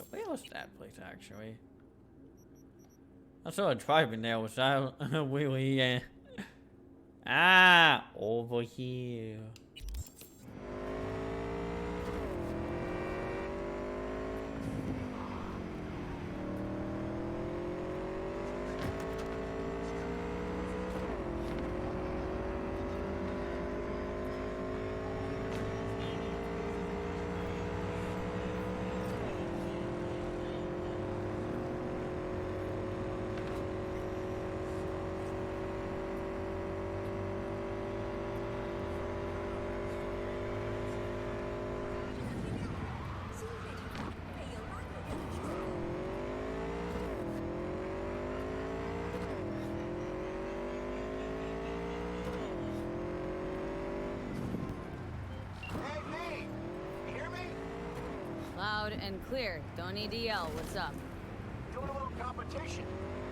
Where was that place actually? I saw a driving there without really. Ah, over here. Loud and clear. Don't need to yell. What's up? Doing a little competition.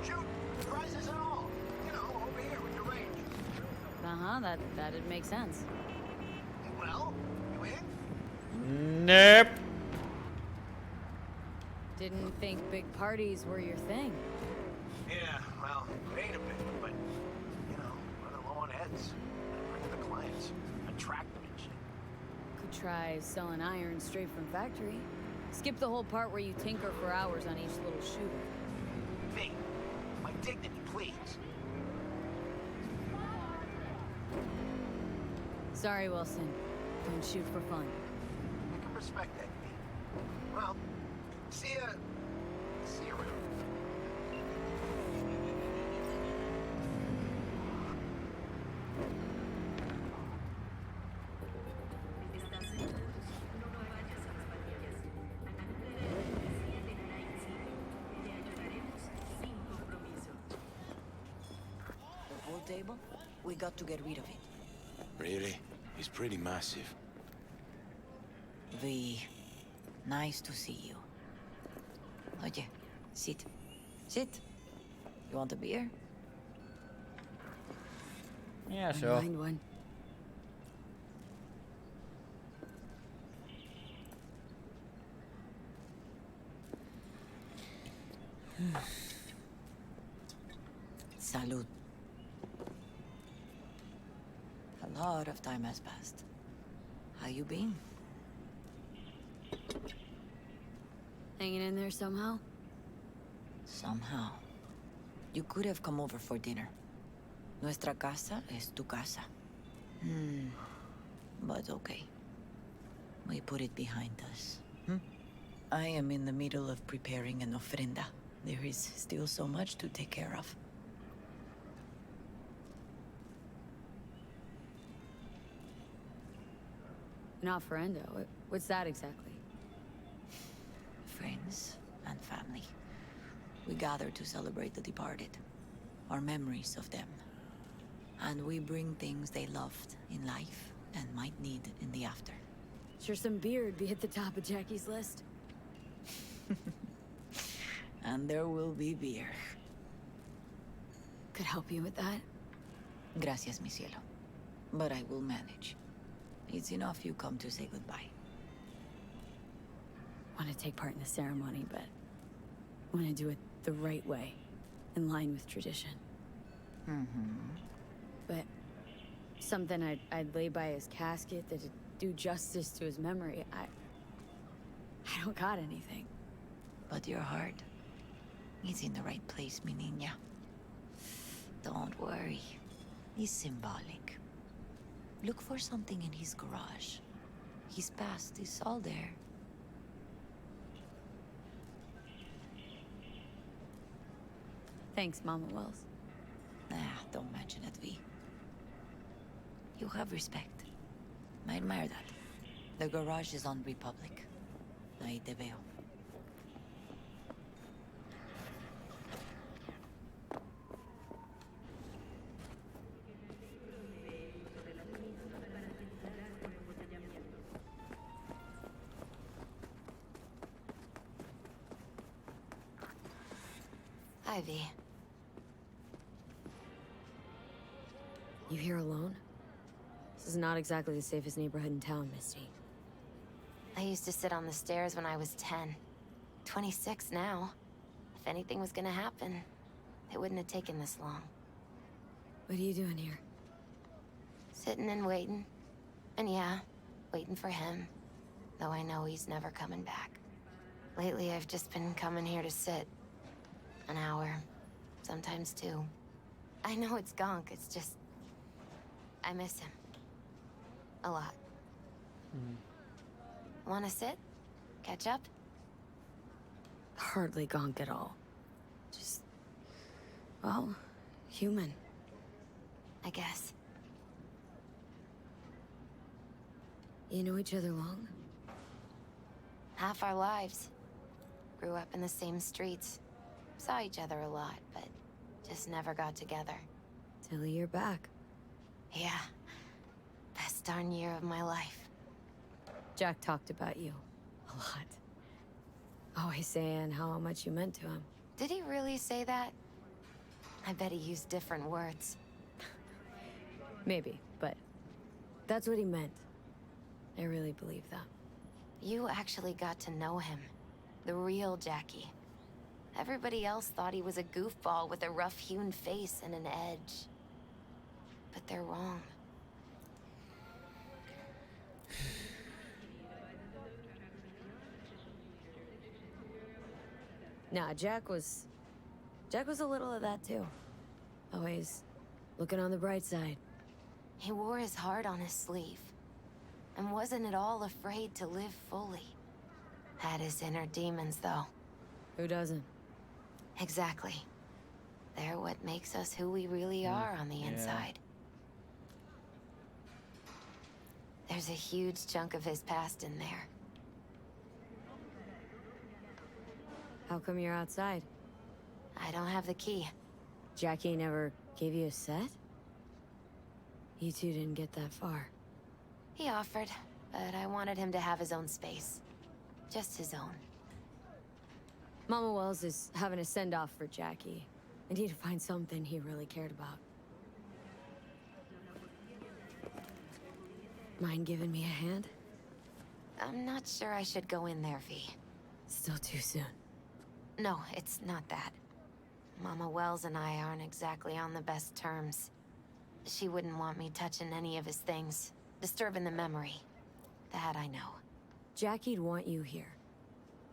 Shoot, prizes and all. You know, over here with the range. That'd make sense. Well, you in? Nope. Didn't think big parties were your thing. Yeah, well, it ain't a big, but, you know, running low on heads. Bring the clients. Attract them and shit. Could try selling iron straight from factory. Skip the whole part where you tinker for hours on each little shooter. Me, my dignity, please. Sorry, Wilson. Don't shoot for fun. I can respect that, V. Well, see ya around. table? We got to get rid of it. Really? He's pretty massive. V, nice to see you. Oye, sit. Sit. You want a beer? Yeah, I sure. mind one. Salud. A lot of time has passed. How you been? Hanging in there somehow? Somehow. You could have come over for dinner. Nuestra casa es tu casa. But okay. We put it behind us. I am in the middle of preparing an ofrenda. There is still so much to take care of. An offerenda? What's that exactly? Friends and family. We gather to celebrate the departed. Our memories of them. And we bring things they loved in life and might need in the after. Sure some beer would be at the top of Jackie's list. And there will be beer. Could help you with that. Gracias, mi cielo. But I will manage. It's enough you come to say goodbye. Want to take part in the ceremony, but want to do it the right way, in line with tradition. But something I'd lay by his casket that'd do justice to his memory. I don't got anything. But your heart is in the right place, mi niña. Don't worry. It's symbolic. Look for something in his garage. His past is all there. Thanks, Mama Wells. Don't mention it, V. You have respect. I admire that. The garage is on Republic. Ahí te veo. Ivy. You here alone? This is not exactly the safest neighborhood in town, Misty. I used to sit on the stairs when I was 10. 26 now. If anything was gonna happen, it wouldn't have taken this long. What are you doing here? Sitting and waiting. And yeah, waiting for him. Though I know he's never coming back. Lately, I've just been coming here to sit. An hour. Sometimes 2. I know it's gunk, it's just... I miss him. A lot. Wanna sit? Catch up? Hardly gonk at all. Just... well, human. I guess. You know each other long? Half our lives. Grew up in the same streets. Saw each other a lot, but just never got together. Till you're back. Yeah. Best darn year of my life. Jack talked about you. A lot. Always saying how much you meant to him. Did he really say that? I bet he used different words. Maybe, but that's what he meant. I really believe that. You actually got to know him. The real Jackie. Everybody else thought he was a goofball with a rough-hewn face and an edge. But they're wrong. Nah, Jack was a little of that too. Always looking on the bright side. He wore his heart on his sleeve. And wasn't at all afraid to live fully. Had his inner demons, though. Who doesn't? Exactly. They're what makes us who we really are on the inside. There's a huge chunk of his past in there. How come you're outside? I don't have the key. Jackie never gave you a set? You two didn't get that far. He offered, but I wanted him to have his own space. Just his own. Mama Wells is having a send-off for Jackie. I need to find something he really cared about. Mind giving me a hand? I'm not sure I should go in there, V. Still too soon. No, it's not that. Mama Wells and I aren't exactly on the best terms. She wouldn't want me touching any of his things, disturbing the memory. That I know. Jackie'd want you here.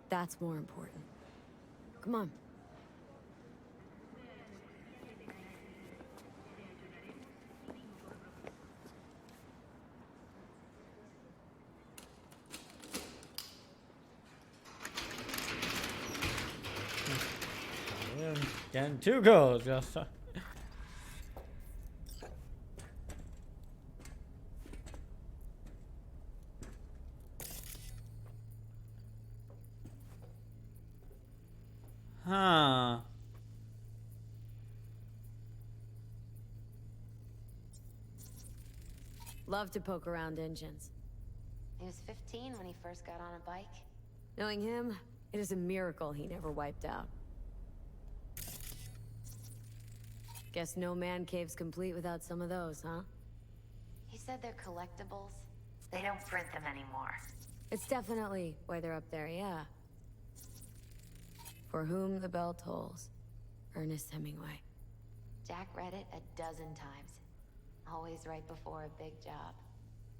That's more important. Come on. Getting 2 goals, just. Huh. Love to poke around engines. He was 15 when he first got on a bike. Knowing him, it is a miracle he never wiped out. Guess no man cave's complete without some of those, huh? He said they're collectibles. They don't print them anymore. It's definitely why they're up there, yeah. For whom the bell tolls. Ernest Hemingway. Jack read it a dozen times. Always right before a big job.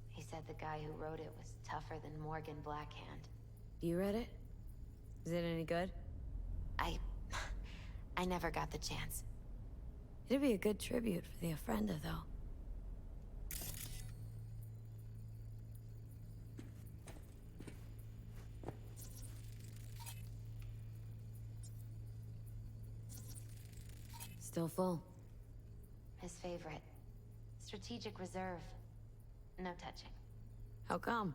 He said the guy who wrote it was tougher than Morgan Blackhand. You read it? Is it any good? I never got the chance. It'd be a good tribute for the Ofrenda, though. Still full. His favorite. Strategic reserve. No touching. How come?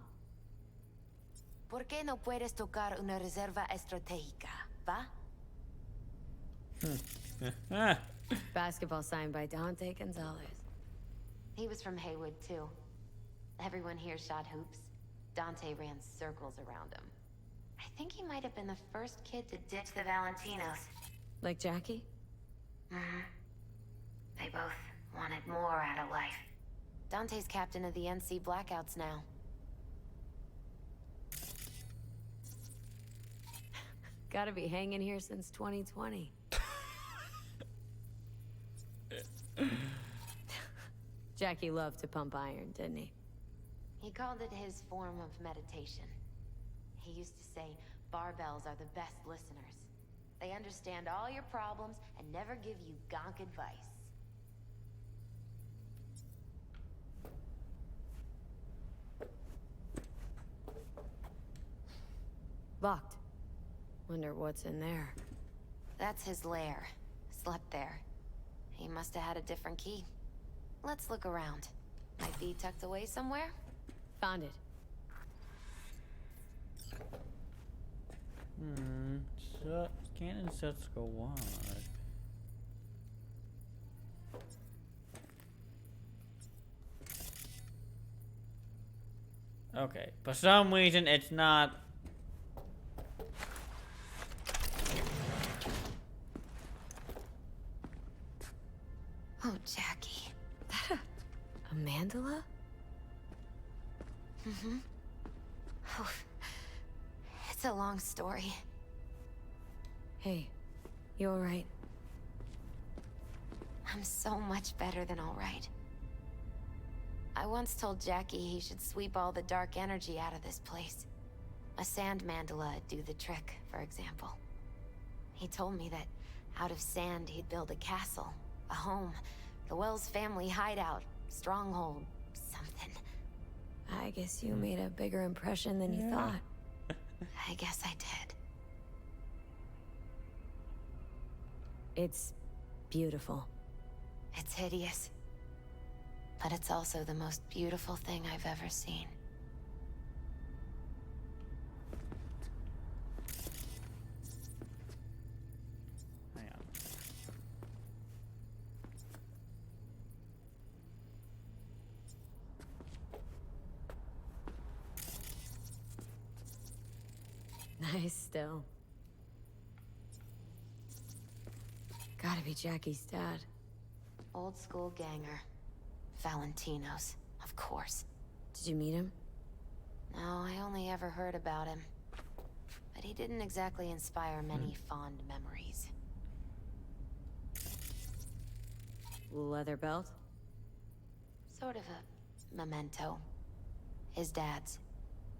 ¿Por qué no puedes tocar una reserva estratégica, va? Basketball signed by Dante Gonzalez. He was from Haywood, too. Everyone here shot hoops. Dante ran circles around him. I think he might have been the first kid to ditch the Valentinos. Like Jackie? Mm-hmm. They both wanted more out of life. Dante's captain of the NC Blackouts now. Gotta be hanging here since 2020. Jackie loved to pump iron, didn't he? He called it his form of meditation. He used to say, barbells are the best listeners. They understand all your problems and never give you gonk advice. Locked. Wonder what's in there. That's his lair. Slept there. He must have had a different key. Let's look around. Might be tucked away somewhere? Found it. Cannon sets go wide. Okay, for some reason it's not. Oh, Jackie. That a mandala? Mm-hmm. Oh, it's a long story. Hey, you alright? I'm so much better than alright. I once told Jackie he should sweep all the dark energy out of this place. A sand mandala'd do the trick, for example. He told me that out of sand he'd build a castle, a home, the Wells family hideout, stronghold, something. I guess you made a bigger impression than you thought. I guess I did. It's beautiful. It's hideous. But it's also the most beautiful thing I've ever seen. Hang on. Nice still. Gotta be Jackie's dad. Old school ganger. Valentino's, of course. Did you meet him? No, I only ever heard about him. But he didn't exactly inspire many fond memories. Leather belt? Sort of a memento. His dad's.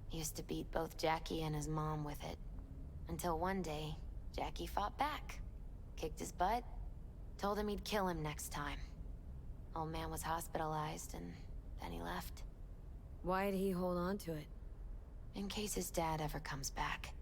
He used to beat both Jackie and his mom with it. Until one day, Jackie fought back. Kicked his butt. Told him he'd kill him next time. Old man was hospitalized, and then he left. Why'd he hold on to it? In case his dad ever comes back.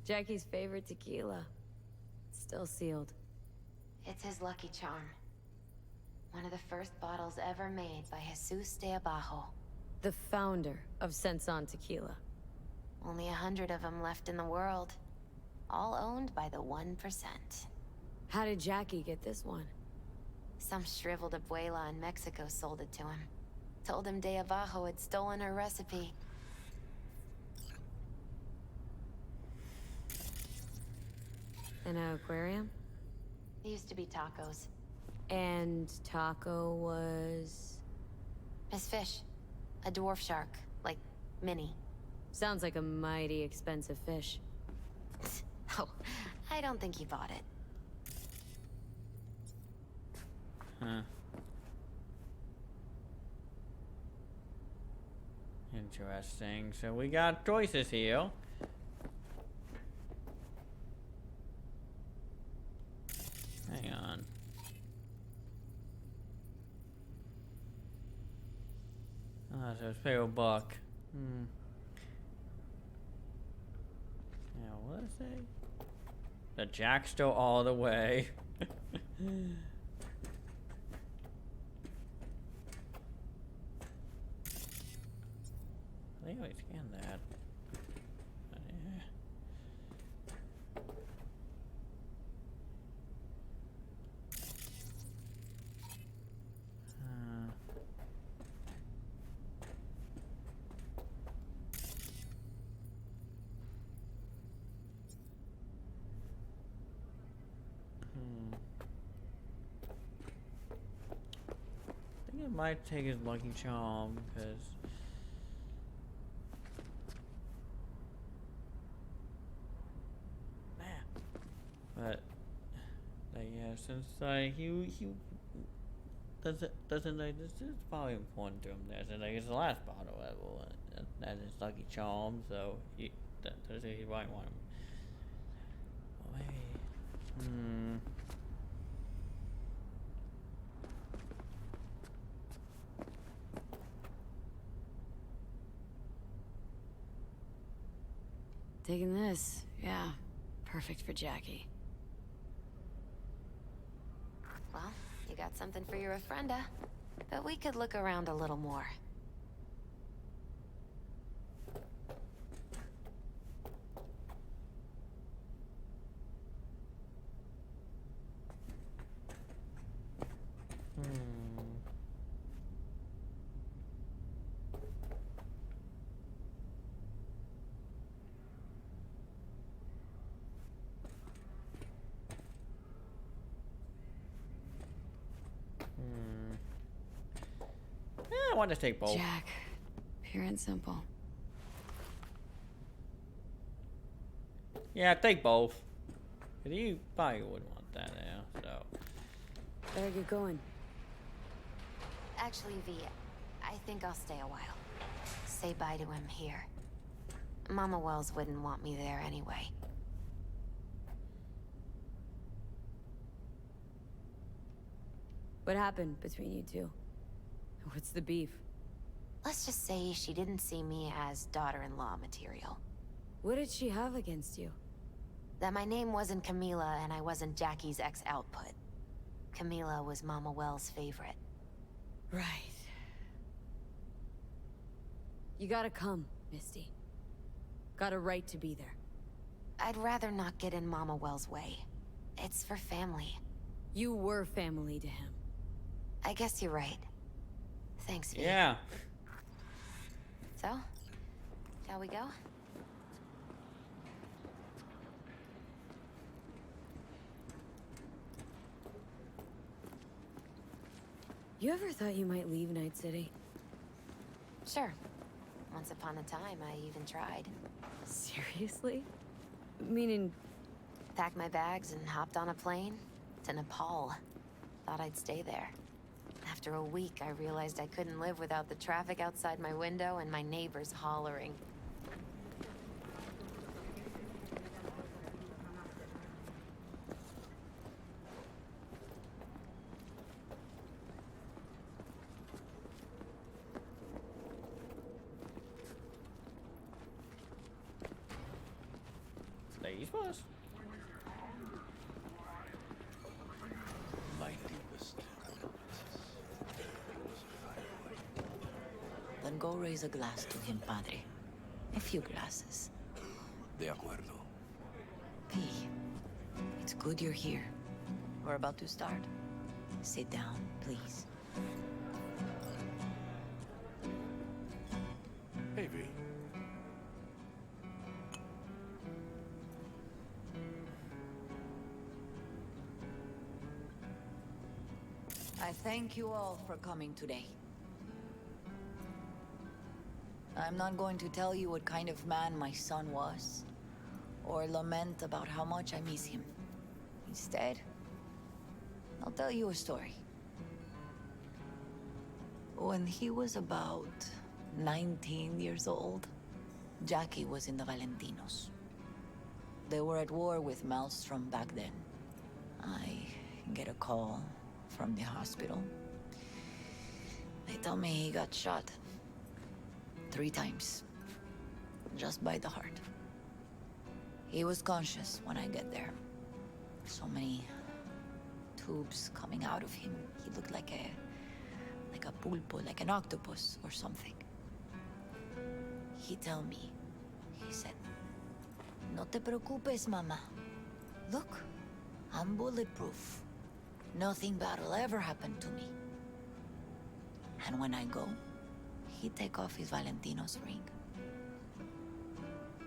Jackie's favorite tequila. Still sealed. It's his lucky charm. One of the first bottles ever made by Jesus de Abajo. The founder of Senson Tequila. Only 100 of them left in the world. All owned by the 1%. How did Jackie get this one? Some shriveled abuela in Mexico sold it to him. Told him de Abajo had stolen her recipe. An aquarium? It used to be Taco's. And Taco was... His fish. A dwarf shark. Like, mini. Sounds like a mighty expensive fish. Oh, I don't think he bought it. Huh. Interesting. So we got choices here. Hang on. Ah, so it's pay a buck. Yeah, what did I say? The jack's still all the way. I think I scanned that. But yeah. I think it might take his lucky charm because but yeah, since he doesn't like this is probably important to him there. So like it's the last bottle level that is lucky charm, so he might want him. Oh, hey. Taking this, yeah. Perfect for Jackie. Well, you got something for your ofrenda. But we could look around a little more. want to take both. Jack, pure and simple. Yeah, take both. You probably wouldn't want that now, so. Better get going. Actually, V, I think I'll stay a while. Say bye to him here. Mama Wells wouldn't want me there anyway. What happened between you two? What's the beef? Let's just say she didn't see me as daughter-in-law material. What did she have against you? That my name wasn't Camila and I wasn't Jackie's ex-output. Camila was Mama Wells' favorite. Right. You gotta come, Misty. Got a right to be there. I'd rather not get in Mama Wells' way. It's for family. You were family to him. I guess you're right. Thanks, V. Yeah. So, shall we go? You ever thought you might leave Night City? Sure. Once upon a time, I even tried. Seriously? Meaning... Packed my bags and hopped on a plane to Nepal. Thought I'd stay there. After a week, I realized I couldn't live without the traffic outside my window and my neighbors hollering. Ladies first. My deepest Then go raise a glass to him, Padre. A few glasses. De acuerdo. P, it's good you're here. We're about to start. Sit down, please. Hey, V. I thank you all for coming today. I'm not going to tell you what kind of man my son was, or lament about how much I miss him. Instead, I'll tell you a story. When he was about 19 years old, Jackie was in the Valentinos. They were at war with Maelstrom back then. I get a call from the hospital. They tell me he got shot 3 times, just by the heart. He was conscious when I get there. So many tubes coming out of him. He looked like a pulpo, like an octopus or something. He tell me, he said, "No te preocupes, mama. Look, I'm bulletproof. Nothing bad will ever happen to me." And when I go, he take off his Valentino's ring.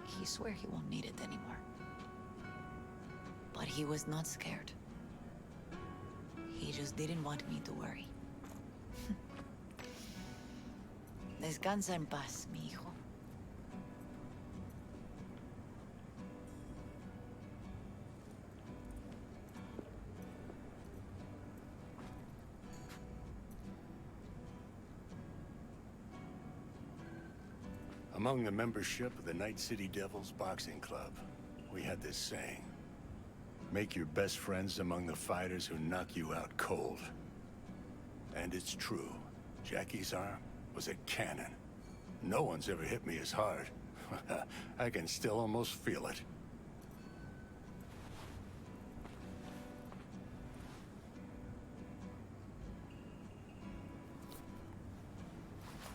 He swear he won't need it anymore. But he was not scared. He just didn't want me to worry. Descansa en paz, mi hijo. Among the membership of the Night City Devils Boxing Club, we had this saying. Make your best friends among the fighters who knock you out cold. And it's true. Jackie's arm was a cannon. No one's ever hit me as hard. I can still almost feel it.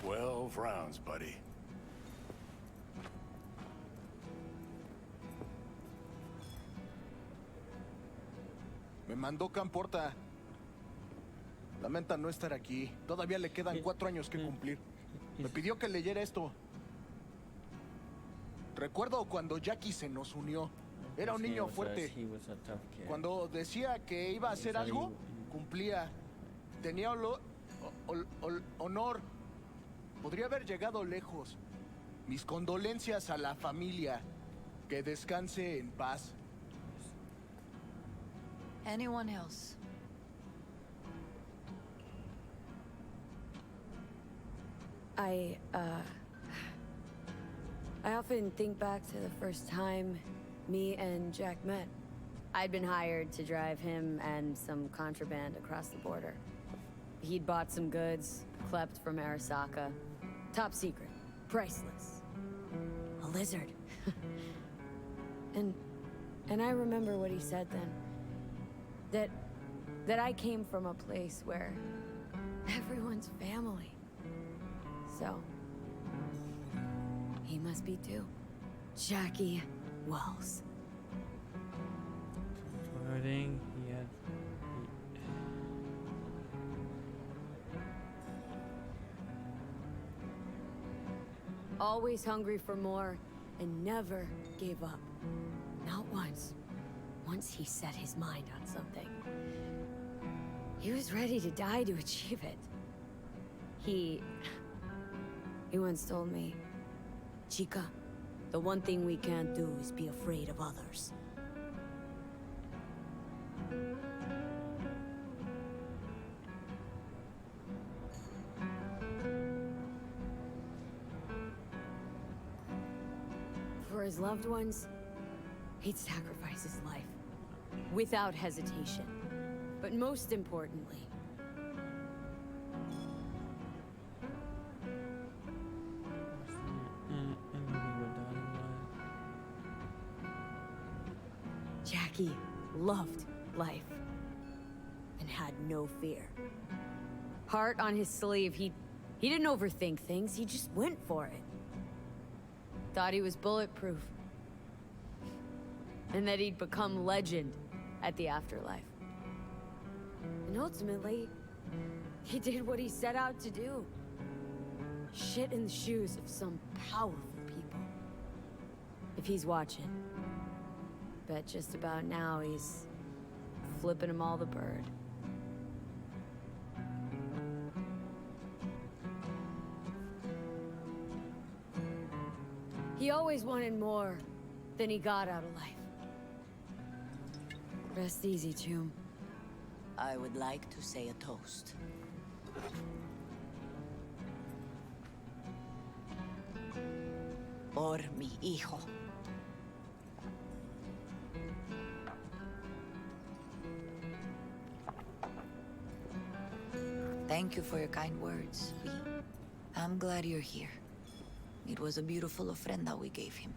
"12 rounds, buddy." Me mandó Camporta. Lamenta no estar aquí. Todavía le quedan 4 años que cumplir. Me pidió que leyera esto. Recuerdo cuando Jackie se nos unió. Era un niño fuerte. Cuando decía que iba a hacer algo, cumplía. Tenía honor. Podría haber llegado lejos. Mis condolencias a la familia. Que descanse en paz. Anyone else? I often think back to the first time me and Jack met. I'd been hired to drive him and some contraband across the border. He'd bought some goods, klept from Arasaka. Top secret. Priceless. A lizard. And I remember what he said then. That I came from a place where everyone's family. So, he must be too. Jackie Wells. Wording, yeah. Always hungry for more, and never gave up. Not once. Once he set his mind on something. He was ready to die to achieve it. He once told me, Chica, the one thing we can't do is be afraid of others. For his loved ones, he'd sacrifice his life. Without hesitation. But most importantly, Jackie loved life and had no fear. Heart on his sleeve, he didn't overthink things, he just went for it. Thought he was bulletproof. And that he'd become legend at the afterlife. And ultimately, he did what he set out to do. Shit in the shoes of some powerful people. If he's watching, bet just about now he's flipping them all the bird. He always wanted more than he got out of life. Rest easy, Tomb. I would like to say a toast. Por mi hijo. Thank you for your kind words, V. I'm glad you're here. It was a beautiful ofrenda we gave him.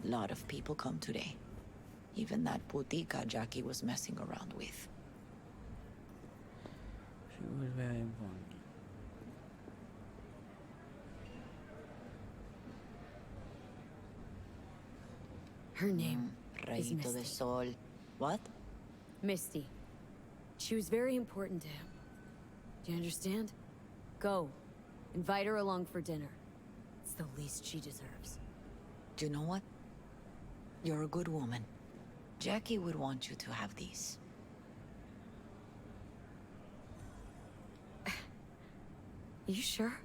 A lot of people come today. Even that putica Jackie was messing around with. She was very important. Her name is Rayito Misty. de Sol. What? Misty. She was very important to him. Do you understand? Go. Invite her along for dinner. It's the least she deserves. Do you know what? You're a good woman. Jackie would want you to have these. You sure?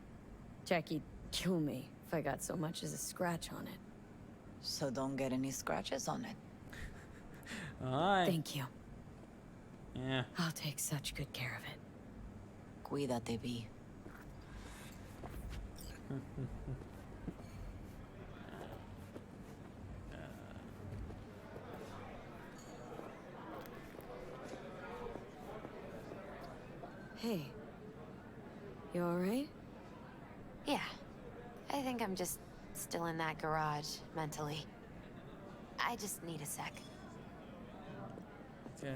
Jackie'd kill me if I got so much as a scratch on it. So don't get any scratches on it. Alright. Thank you. Yeah. I'll take such good care of it. Cuídate, V. Hey. You alright? Yeah. I think I'm just still in that garage, mentally. I just need a sec. Okay.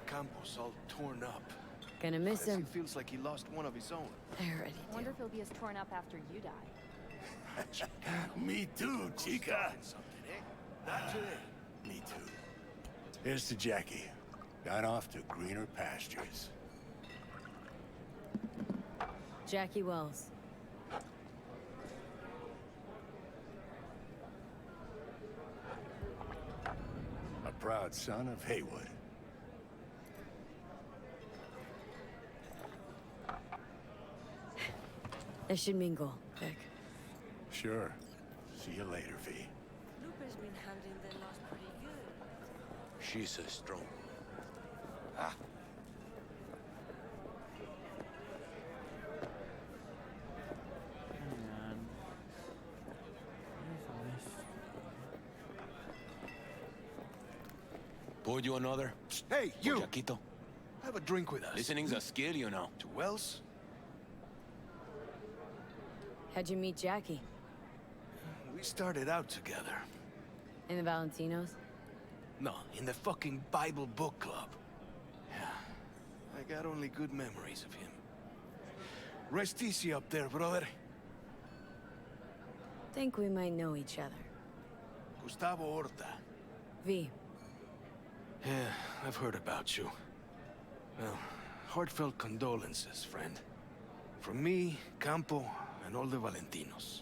Campos all torn up. Gonna miss him. He feels like he lost one of his own. I already do. Wonder if he'll be as torn up after you die. Me too, Chica. Not today. Me too. Here's to Jackie. Gone off to greener pastures. Jackie Wells. A proud son of Haywood. That should mean go, Vic. Sure. See you later, V. Lupe's been handling the loss pretty good. She's a strong. Ah. Pour you another? Hey, you! Jaquito. Have a drink with us. Listening's a skill, you know. To Wells? How'd you meet Jackie? We started out together. In the Valentinos? No, in the fucking Bible book club. Yeah, I got only good memories of him. Rest easy up there, brother. Think we might know each other. Gustavo Horta. V. Yeah, I've heard about you. Well, heartfelt condolences, friend. From me, Campo, and all the Valentinos.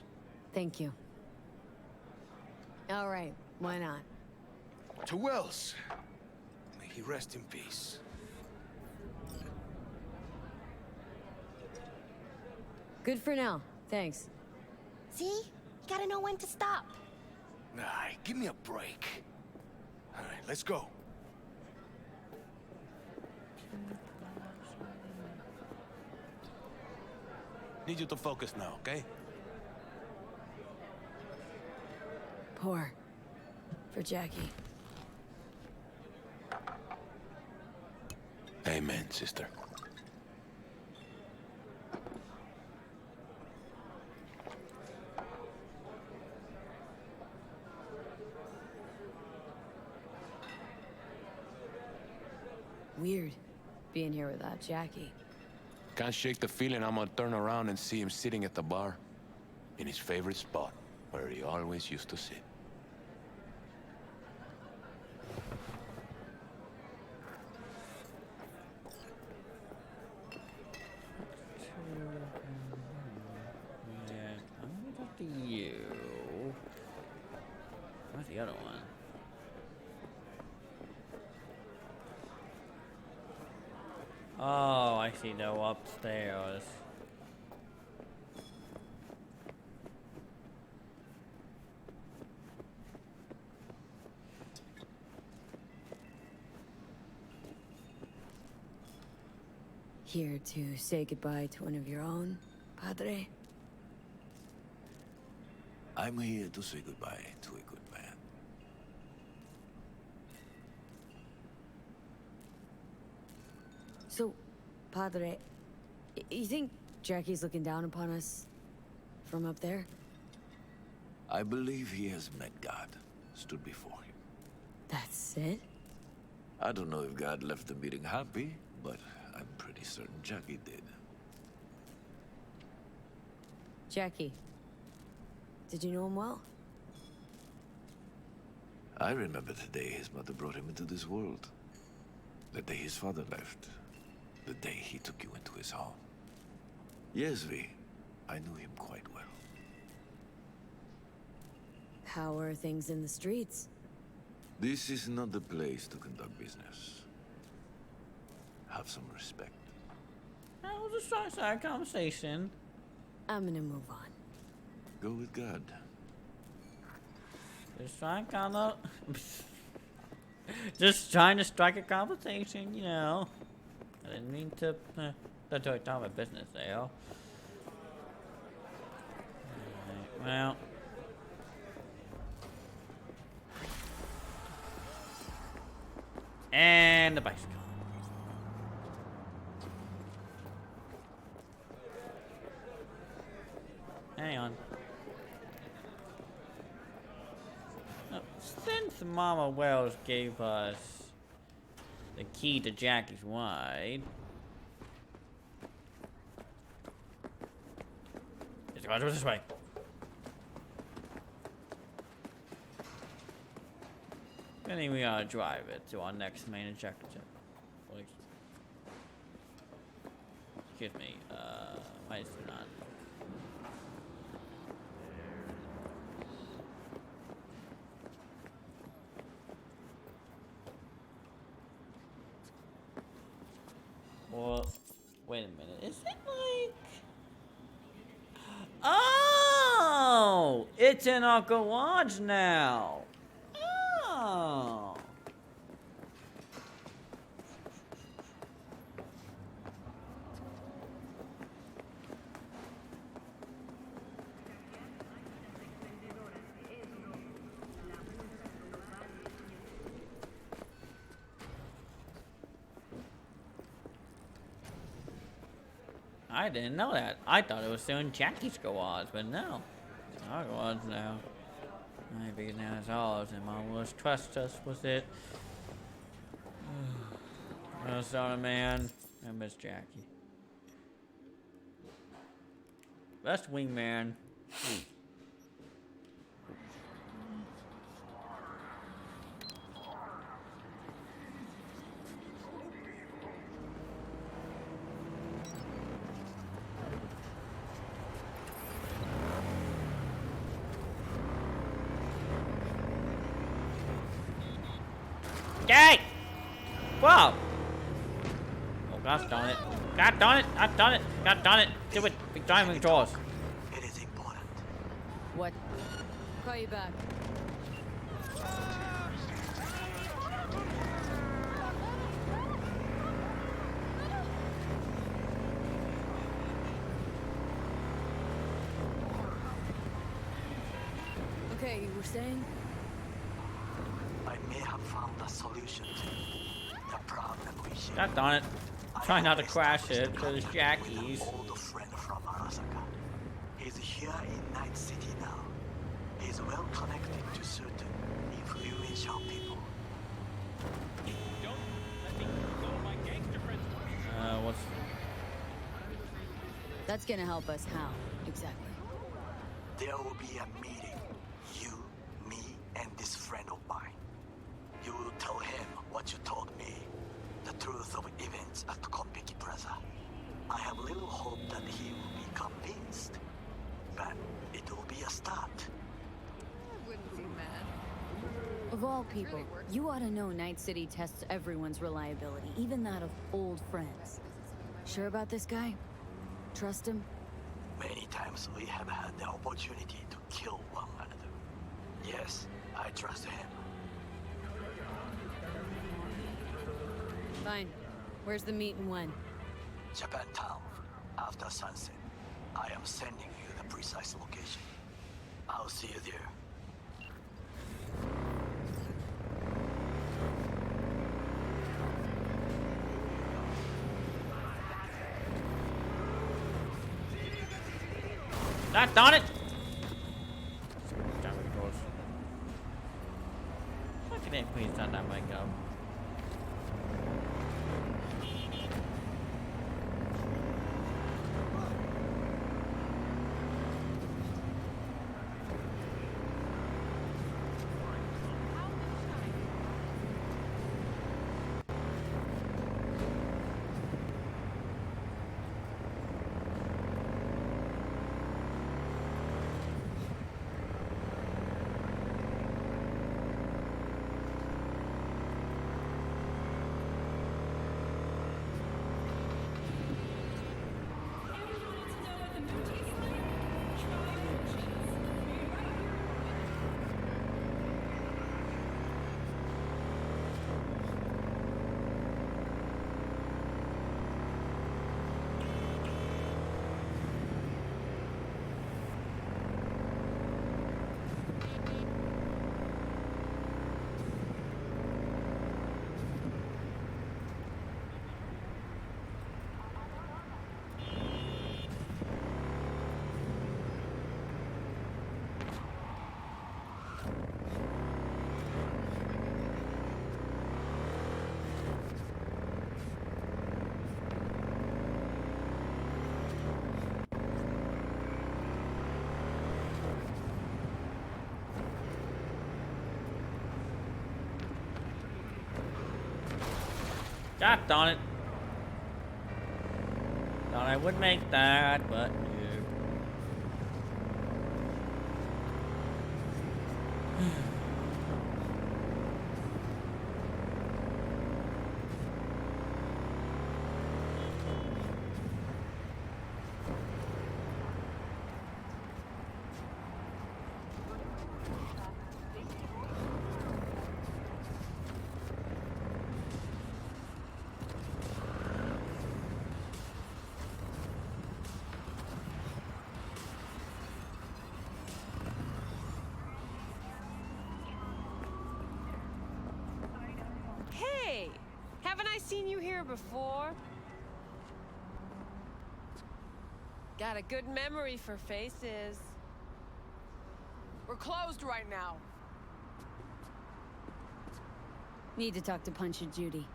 Thank you. All right, why not? To Wells. May he rest in peace. Good for now, thanks. See? You gotta know when to stop. Nah, give me a break. All right, let's go. Need you to focus now, okay? Pour. For Jackie. Amen, sister. Weird, being here without Jackie. Can't shake the feeling I'm gonna turn around and see him sitting at the bar. In his favorite spot, where he always used to sit. Yeah, I'm gonna talk to you. Where's the other one? Oh, I see. No, upstairs. Here to say goodbye to one of your own, Padre? I'm here to say goodbye to a good man. So, Padre, you think Jackie's looking down upon us from up there? I believe he has met God, stood before him. That's it? I don't know if God left the meeting happy, but I'm pretty certain Jackie did. Jackie, did you know him well? I remember the day his mother brought him into this world. The day his father left. The day he took you into his home. Yes, V. I knew him quite well. How are things in the streets? This is not the place to conduct business. Have some respect. That was a side conversation. I'm gonna move on. Go with God. Just trying just trying to strike a conversation, you know. I didn't mean to talk about business there. Alright, well. And the bicycle. Hang on. Oh, since Mama Wells gave us the key to Jackie's Wide, let's go this way. I think we gotta drive it to our next main objective. Excuse me, why is it not? Well, wait a minute. Is it like... It's in our garage now. Oh. I didn't know that. I thought it was still in Jackie's garage, but no. It's our garage now. Maybe now it's ours, and Mom will trust us with it. Oh, sorry, man. I miss Jackie. Best wingman. Yay! Whoa! Oh, gosh darn it. God darn it! God darn it! God darn it! Do it! Big driving controls. It is important. What? Call you back. Okay, you were saying? I may have found a solution to the problem we share. God darn it. Try not to crash it, because it's Jackie's. An old friend from Arasaka. He's here in Night City now. He's well connected to certain influential people. What's... That's gonna help us how, exactly? There will be a meeting. You, me, and this friend of mine. You will tell him what you told me. The truth of events at Konpeki Plaza. I have little hope that he will be convinced. But it will be a start. I wouldn't be mad. Of all people, you ought to know Night City tests everyone's reliability, even that of old friends. Sure about this guy? Trust him? Many times we have had the opportunity to kill one another. Yes, I trust him. Fine. Where's the meet and when? Japantown, after sunset. I am sending you the precise location. I'll see you there. God darn it! Look at that, please turn that mic up. God darn it. Thought I would make that, but no. seen you here before. Got a good memory for faces. We're closed right now. Need to talk to Punch Judy.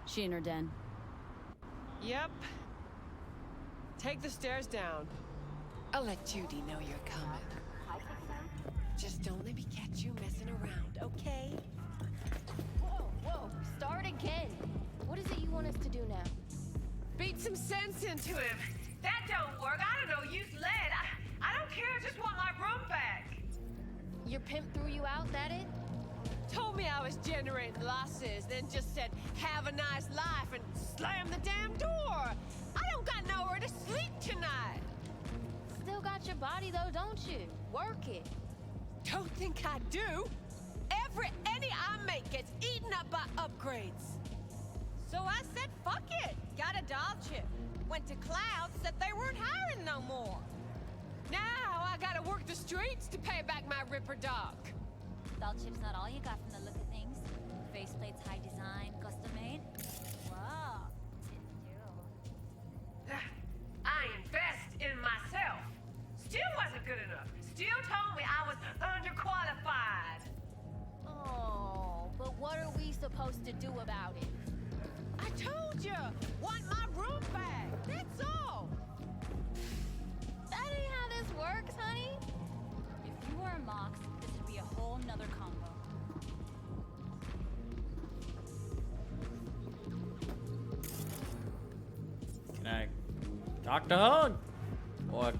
She in her den. Yep. Take the stairs down. I'll let Judy know you're coming. Just don't let me catch you messing around, okay? Whoa, start again. What is it you want us to do now? Beat some sense into him. That don't work. I don't know, use lead. I don't care, just want my room back. Your pimp threw you out, that it? Told me I was generating losses, then just said, have a nice life, and slammed the damn door. I don't got nowhere to sleep tonight. Still got your body though, don't you? Work it. Don't think I do. Every penny I make gets eaten up by upgrades. So I said, fuck it. Got a doll chip. Went to Cloud, said they weren't hiring no more. Now I gotta work the streets to pay back my Ripper dog. Doll chip's not all you got from the look of things. Faceplate's high design, custom made. Wow. I invest in myself. Still wasn't good enough. Still told me I was underqualified. Oh, but what are we supposed to do about it? I told you! Want my room back! That's all! That ain't how this works, honey. If you were a Mox, this would be a whole nother combo. Can I talk to her? Or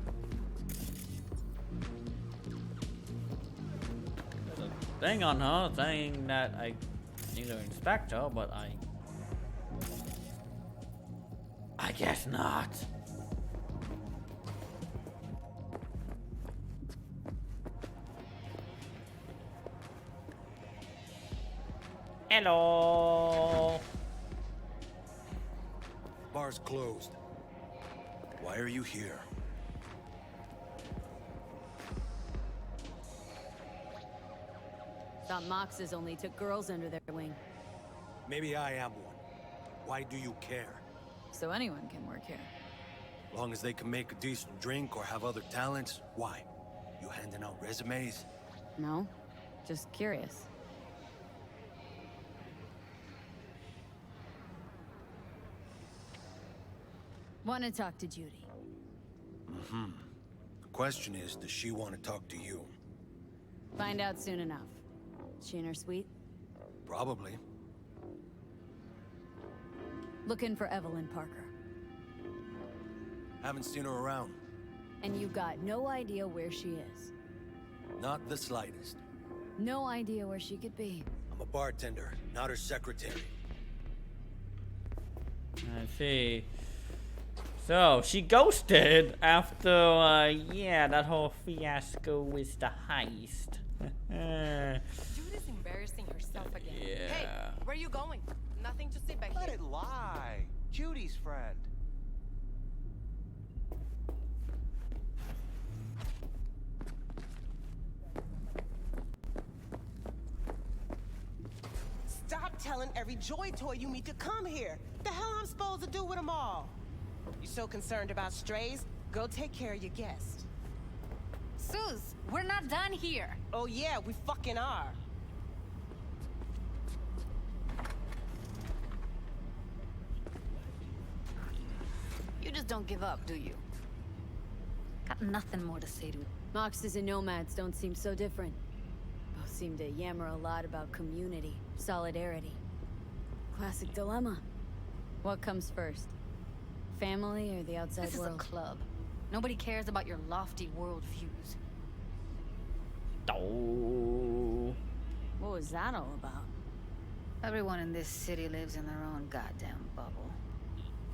there's a thing on her saying that I need to inspect her, but I guess not. Hello. Bar's closed. Why are you here? Thought Moxes only took girls under their wing. Maybe I am one. Why do you care? So anyone can work here. Long as they can make a decent drink or have other talents, why? You handing out resumes? No, just curious. Want to talk to Judy. Mm-hmm. The question is, does she want to talk to you? Find out soon enough. She in her suite? Probably. Looking for Evelyn Parker. Haven't seen her around. And you got no idea where she is? Not the slightest. No idea where she could be? I'm a bartender, not her secretary. I see. So, she ghosted after, yeah, that whole fiasco with the heist. Judy's embarrassing herself again. Yeah. Hey, where you going? Nothing to see back here. Let it lie. Judy's friend. Stop telling every Joy Toy you meet to come here. The hell I'm supposed to do with them all? You so concerned about strays? Go take care of your guest. Suze, we're not done here. Oh yeah, we fucking are. You just don't give up, do you? Got nothing more to say to it. Moxes and nomads don't seem so different. Both seem to yammer a lot about community, solidarity. Classic dilemma. What comes first? Family or the outside This world? is a club. Nobody cares about your lofty world views. Oh. What was that all about? Everyone in this city lives in their own goddamn bubble.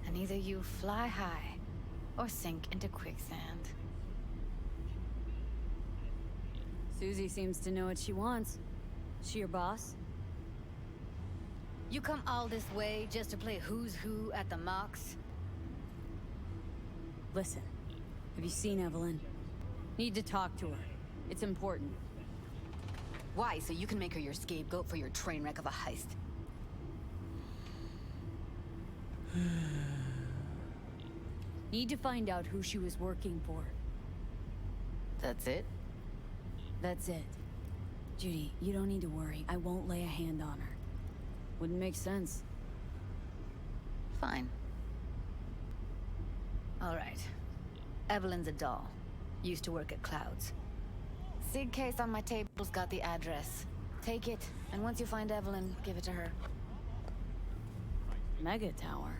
And either you fly high or sink into quicksand. Susie seems to know what she wants. She your boss? You come all this way just to play who's who at the Mox? Listen, have you seen Evelyn? Need to talk to her. It's important. Why? So you can make her your scapegoat for your train wreck of a heist? Need to find out who she was working for. That's it? That's it. Judy, you don't need to worry. I won't lay a hand on her. Wouldn't make sense. Fine. All right. Evelyn's a doll. Used to work at Clouds. Sig case on my table's got the address. Take it, and once you find Evelyn, give it to her. Mega tower.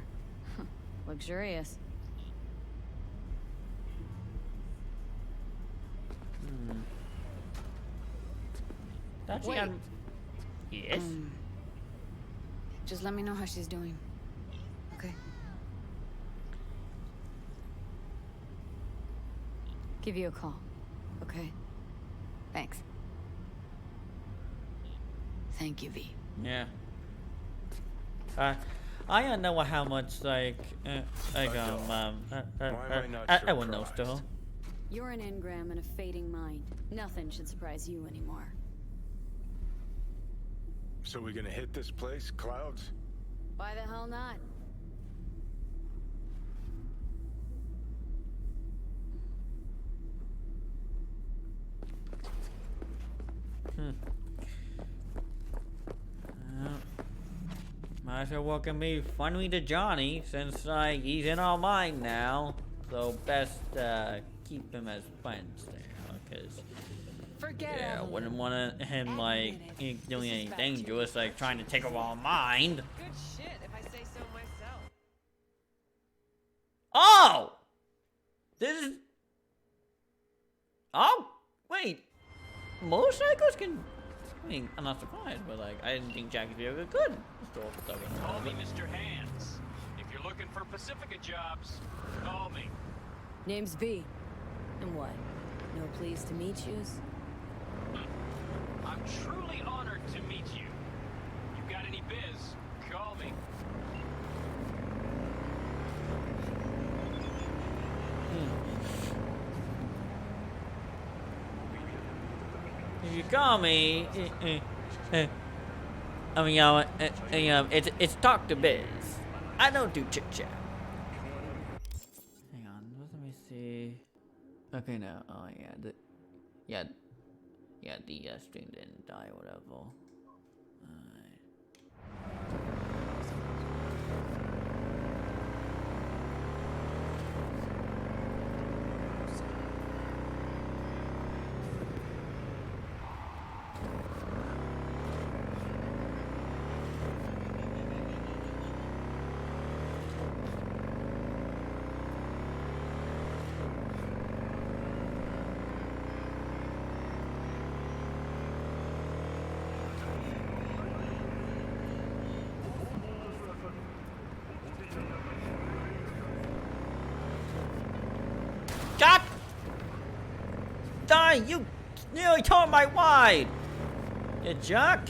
Luxurious. That's Wait. Yes. Just let me know how she's doing. Okay. Give you a call. Okay. Thanks. Thank you, V. Yeah. I don't know how much I wouldn't know still. You're an engram and a fading mind. Nothing should surprise you anymore. So we gonna hit this place, Clouds? Why the hell not? Might as well welcome me finally to Johnny, since he's in our mind now. So best keep him as friends there, because yeah, wouldn't want him doing anything dangerous, like trying to take over our mind. Good shit, if I say so myself. Oh, this is. Oh wait, motorcycles can. I mean, I'm not surprised, but like, I didn't think Jackie Veoga could. Call me Mr. Hands. If you're looking for Pacifica jobs, call me. Name's V. And what? No pleased to meet yous? I'm truly honored to meet you. You got any biz, call me. If you call me, I mean, it's talk to biz. I don't do chit chat. Hang on, let me see. Okay, no, oh yeah, the stream didn't die, or whatever. God! Die! You nearly tore my wide! You jerk!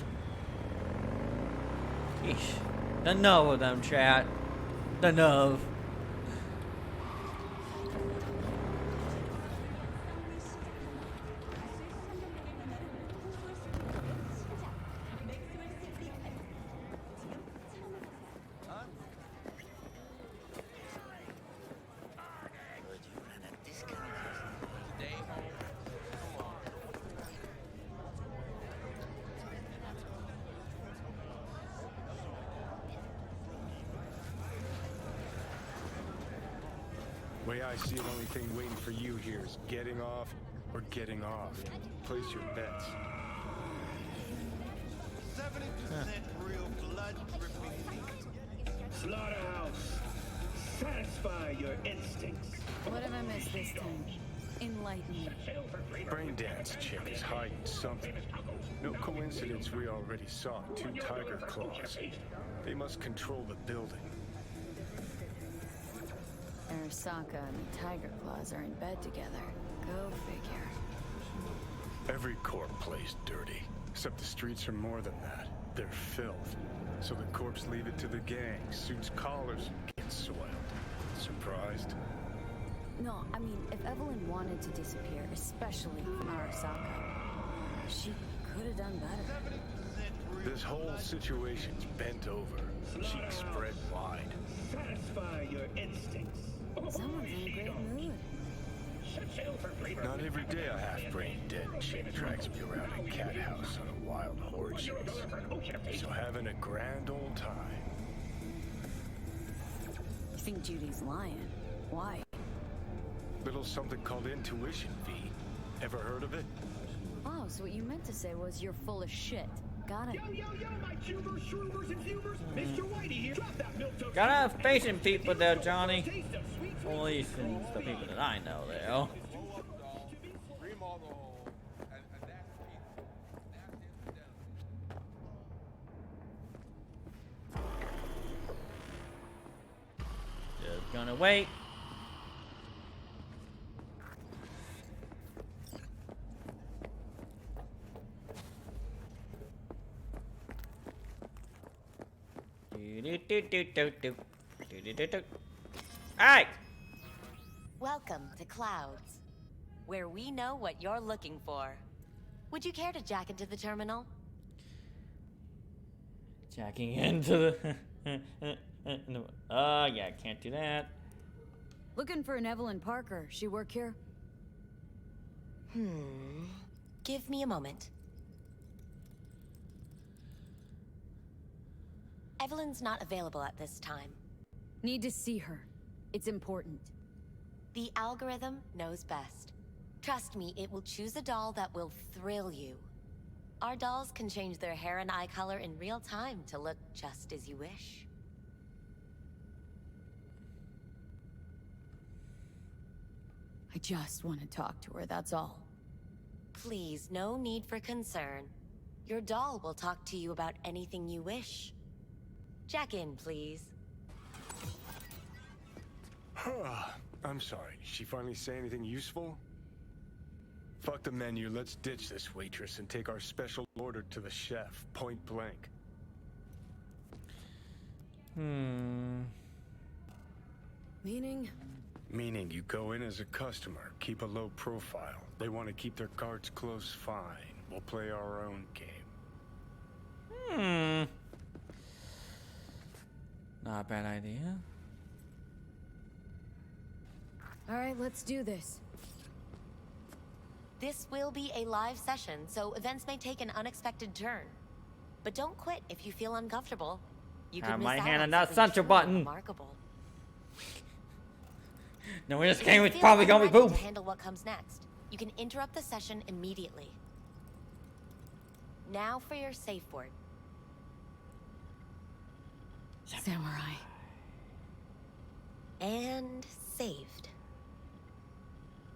Yeesh. The nerve of them, chat. The nerve. Way I see it, only thing waiting for you here is getting off or getting off. Place your bets. 70% real blood dripping meat. Slaughterhouse. Satisfy your instincts. What have I missed this time? Enlighten me. Braindance chick is hiding something. No coincidence we already saw 2 tiger claws. They must control the building. Arasaka and the Tiger Claws are in bed together. Go figure. Every corp plays dirty. Except the streets are more than that. They're filth. So the corps leave it to the gang. Suits collars and get soiled. Surprised? No, I mean, if Evelyn wanted to disappear, especially from Arasaka, she could have done better. This whole situation's bent over. Cheeks spread wide. satisfy your instincts. Someone's in a great mood. Not every day a half-brained dead chick drags me around a cat house on a wild orgy. So having a grand old time. You think Judy's lying? Why? Little something called intuition, V. Ever heard of it? Oh, so what you meant to say was you're full of shit. Got it. Yo, my tubers, shroomers, and fumers. Mr. Whitey here. Drop that milk toast. Gotta have faith in people though, Johnny. At least in the people that I know, though. Just gonna wait. Hey! Welcome to Clouds, where we know what you're looking for. Would you care to jack into the terminal? Jacking into the... yeah, can't do that. Looking for an Evelyn Parker. She work here? Give me a moment. Evelyn's not available at this time. Need to see her. It's important. The algorithm knows best. Trust me, it will choose a doll that will thrill you. Our dolls can change their hair and eye color in real time to look just as you wish. I just want to talk to her, that's all. Please, no need for concern. Your doll will talk to you about anything you wish. Jack in, please. I'm sorry. Did she finally say anything useful? Fuck the menu. Let's ditch this waitress and take our special order to the chef, point blank. Meaning? Meaning you go in as a customer, keep a low profile. They want to keep their cards close, fine. We'll play our own game. Not a bad idea. Alright, let's do this. This will be a live session, so events may take an unexpected turn. But don't quit if you feel uncomfortable. You could Have miss my out hand on on that something center truly button. Remarkable. No, in this If game you it's feel probably gonna be unready poop. to handle what comes next, you can interrupt the session immediately. Now for your safe word. Samurai. And saved.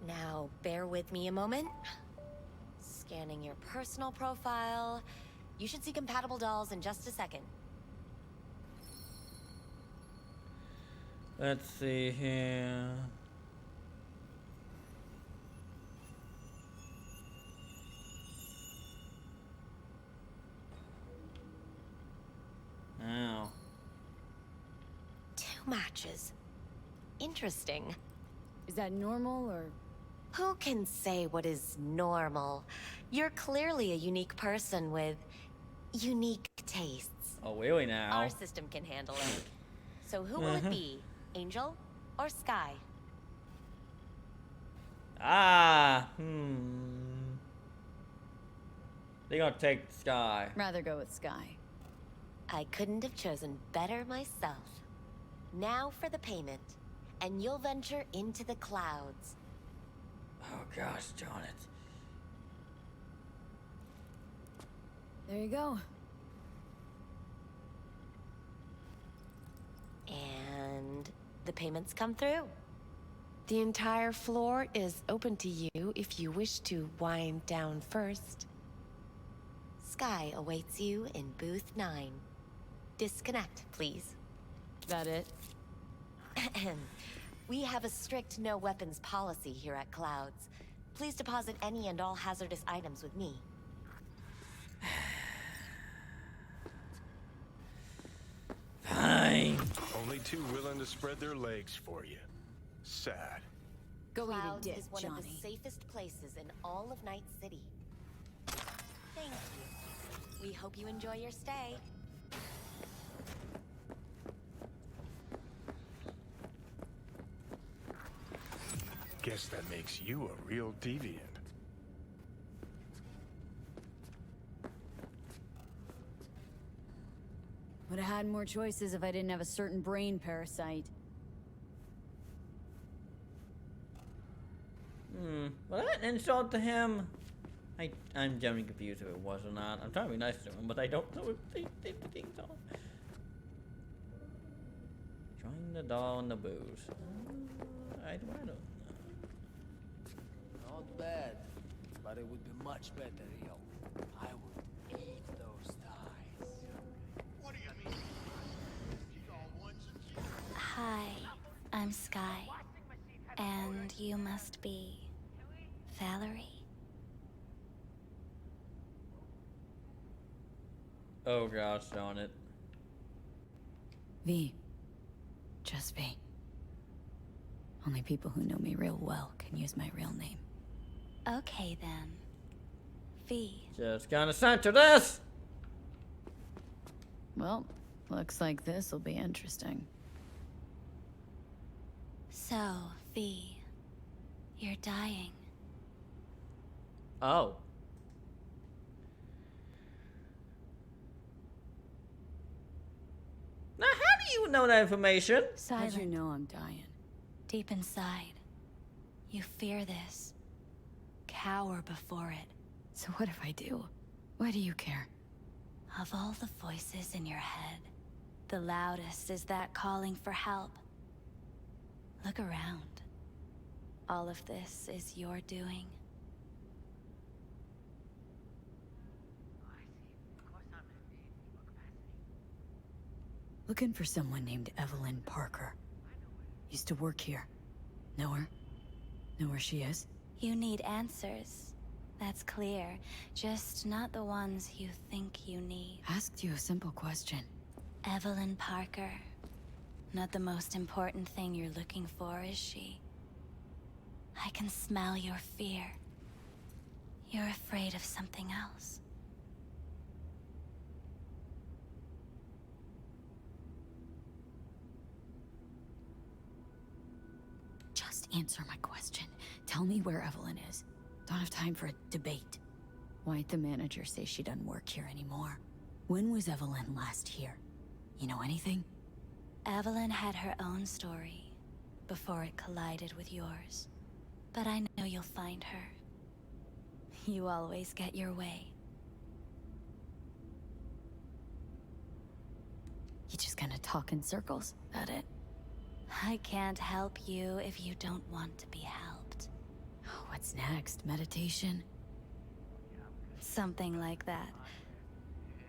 Now, bear with me a moment. Scanning your personal profile. You should see compatible dolls in just a second. Let's see here. Now. 2 matches. Interesting. Is that normal, or...? Who can say what is normal? You're clearly a unique person with unique tastes. Oh, really now? Our system can handle it. So who will it be? Angel or Sky? They gonna take Sky. Rather go with Sky. I couldn't have chosen better myself. Now for the payment, and you'll venture into the clouds. Oh gosh, darn it. There you go. And the payments come through. The entire floor is open to you if you wish to wind down first. Sky awaits you in booth 9. Disconnect, please. That it? We have a strict no weapons policy here at Clouds. Please deposit any and all hazardous items with me. Fine. Only 2 willing to spread their legs for you. Sad. Go Clouds eat a dick, is one Johnny. of the safest places in all of Night City. Thank you. We hope you enjoy your stay. Guess that makes you a real deviant. Would have had more choices if I didn't have a certain brain parasite. Was that an insult to him? I'm generally confused if it was or not. I'm trying to be nice to him, but I don't know if they did the things on. Join the doll and the booze. I don't know. Not bad, but it would be much better, yo. I would eat those thighs. What do you mean? She's all ones and zeros. Hi, I'm Sky. And you must be Valerie? Oh gosh, darn it. V. Just V. Only people who know me real well can use my real name. Okay then. V. Just gonna censor this! Well, looks like this will be interesting. So, V. You're dying. Oh. Now, how do you know that information? Silent. How'd you know I'm dying? Deep inside, you fear this. Cower before it. So what if I do? Why do you care? Of all the voices in your head, the loudest is that calling for help. Look around. All of this is your doing. Looking for someone named Evelyn Parker. Used to work here. Know her? Know where she is? You need answers. That's clear. Just not the ones you think you need. Asked you a simple question. Evelyn Parker. Not the most important thing you're looking for, is she? I can smell your fear. You're afraid of something else. Just answer my question. Tell me where Evelyn is. Don't have time for a debate. Why'd the manager say she doesn't work here anymore? When was Evelyn last here? You know anything? Evelyn had her own story before it collided with yours. But I know you'll find her. You always get your way. You just gonna talk in circles? That it? I can't help you if you don't want to be helped. What's next? Meditation? Something like that.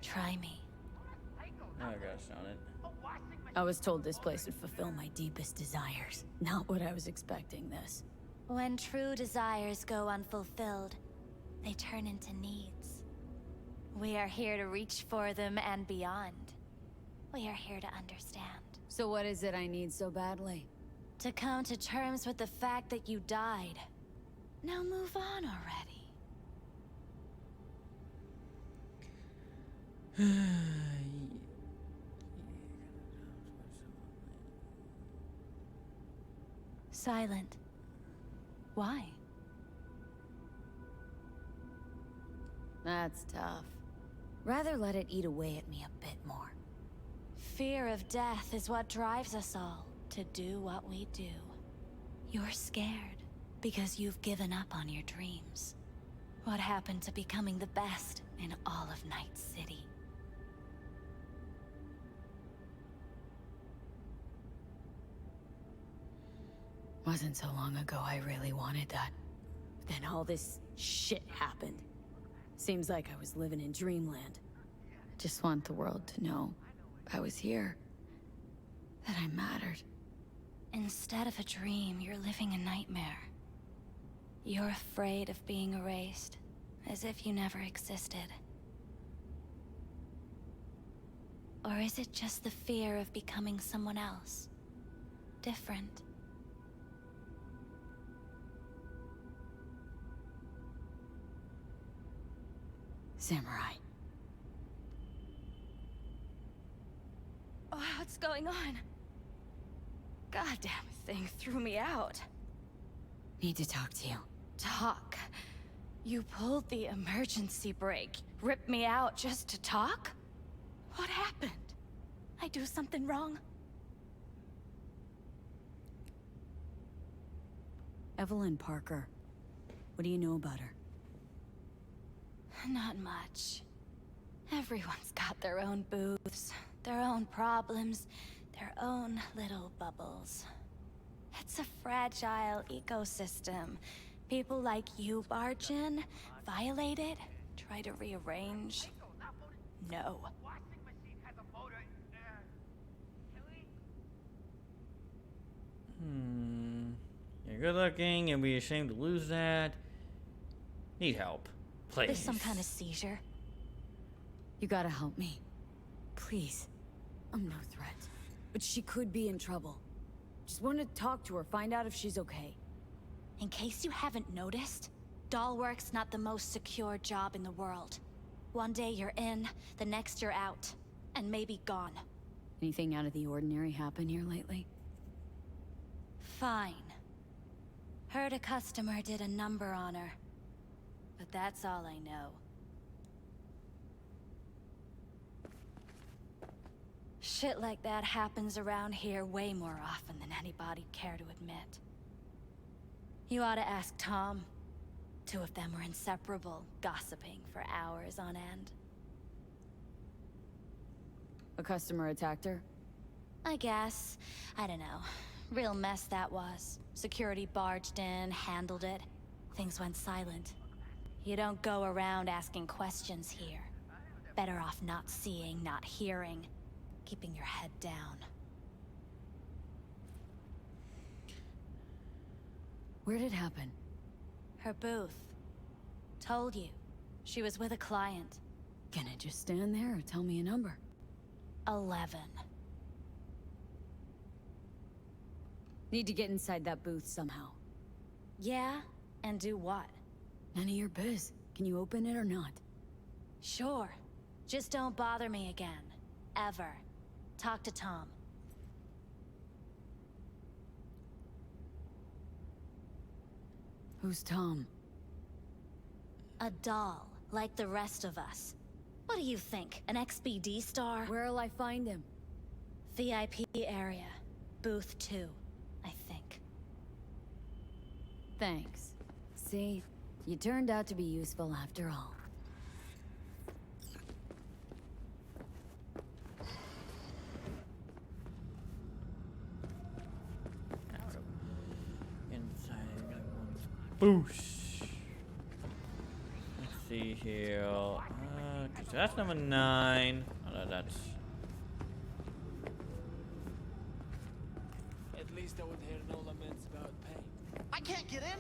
Try me. Oh gosh, darn it. I was told this place would fulfill my deepest desires. Not what I was expecting this. When true desires go unfulfilled, they turn into needs. We are here to reach for them and beyond. We are here to understand. So what is it I need so badly? To come to terms with the fact that you died. Now move on already. Silent. Why? That's tough. Rather let it eat away at me a bit more. Fear of death is what drives us all to do what we do. You're scared because you've given up on your dreams. What happened to becoming the best in all of Night City? Wasn't so long ago I really wanted that. But then all this shit happened. Seems like I was living in dreamland. I just want the world to know I was here. That I mattered. Instead of a dream, you're living a nightmare. You're afraid of being erased, as if you never existed. Or is it just the fear of becoming someone else? Different? Samurai. Oh, what's going on? Goddamn thing threw me out. Need to talk to you. Talk? You pulled the emergency brake, ripped me out just to talk? What happened? I do something wrong? Evelyn Parker. What do you know about her? Not much. Everyone's got their own booths, their own problems, their own little bubbles. It's a fragile ecosystem. People like you barge in, violate it, try to rearrange. No. You're good looking, and be ashamed to lose that. Need help. Please. There's some kind of seizure. You gotta help me. Please. I'm no threat. But she could be in trouble. Just want to talk to her, find out if she's okay. In case you haven't noticed, doll work's not the most secure job in the world. One day you're in, the next you're out, and maybe gone. Anything out of the ordinary happen here lately? Fine. Heard a customer did a number on her. But that's all I know. Shit like that happens around here way more often than anybody'd care to admit. You ought to ask Tom. Two of them were inseparable, gossiping for hours on end. A customer attacked her? I guess. I don't know. Real mess that was. Security barged in, handled it. Things went silent. You don't go around asking questions here. Better off not seeing, not hearing. Keeping your head down. Where'd it happen? Her booth. Told you. She was with a client. Can I just stand there or tell me a number? 11. Need to get inside that booth somehow. Yeah? And do what? None of your biz. Can you open it or not? Sure. Just don't bother me again. Ever. Talk to Tom. Who's Tom? A doll, like the rest of us. What do you think, an XBD star? Where'll I find him? VIP area. Booth 2, I think. Thanks. See? You turned out to be useful after all. Boosh. Let's see here. So that's number 9. Oh, that's. At least I would hear no laments about pain. I can't get in?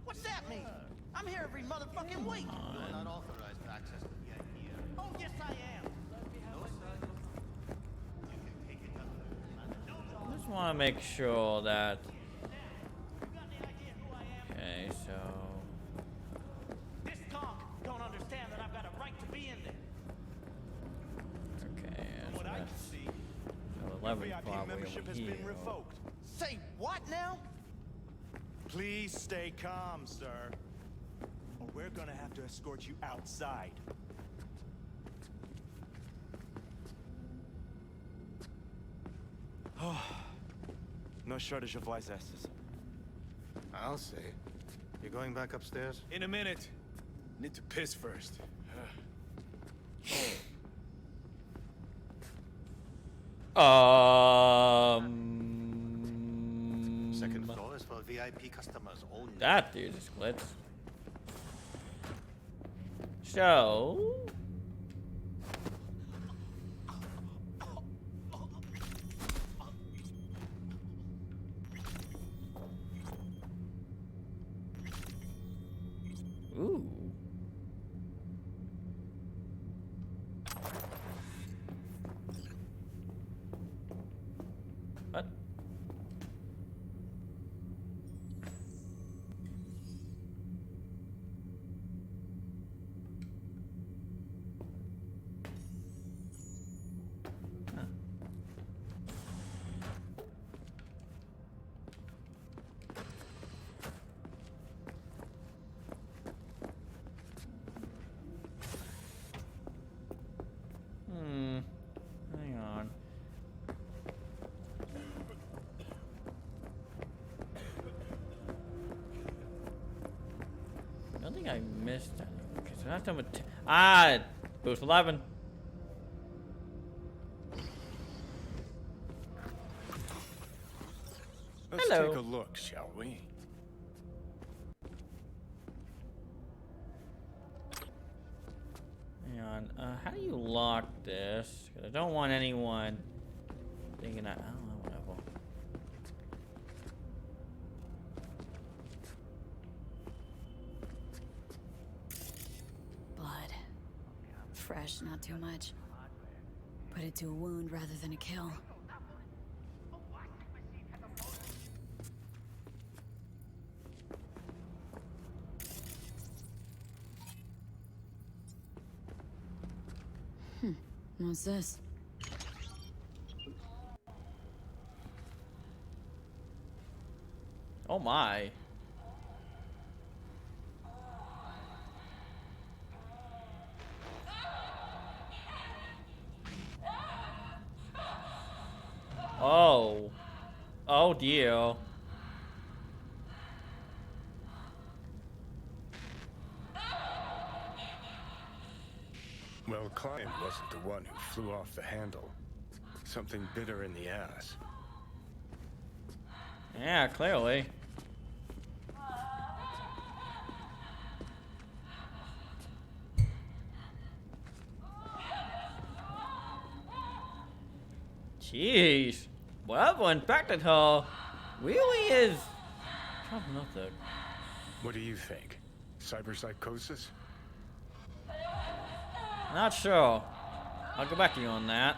What's that mean? I'm here every motherfucking week. You're not authorized to access the VIP area. Oh, yes I am. No, sir. You can take it up. I just want to make sure that. Okay, so. This conk don't understand that I've got a right to be in there. Okay, From what I can see, so 11 VIP probably membership over has here. been revoked. Say what now? Please stay calm, sir. Or we're gonna have to escort you outside. No shortage of wise asses. I'll say. You going back upstairs? In a minute. Need to piss first. Second floor is for VIP customers only. That dude is splits. So. Ooh. What? I missed anything. Okay, so not done with booth 11. Let's Hello. take a look, shall we? Hang on. How do you lock this? 'Cause I don't want anyone thinking I don't know, whatever. Blood. Fresh, not too much. Put it to a wound rather than a kill. What's this? Oh my. Oh. Oh dear. Well, Klein wasn't the one who flew off the handle. Something bitter in the ass. Yeah, clearly. Jeez. Whatever infected her really is nothing. What do you think? Cyberpsychosis? Not sure. I'll get back to you on that.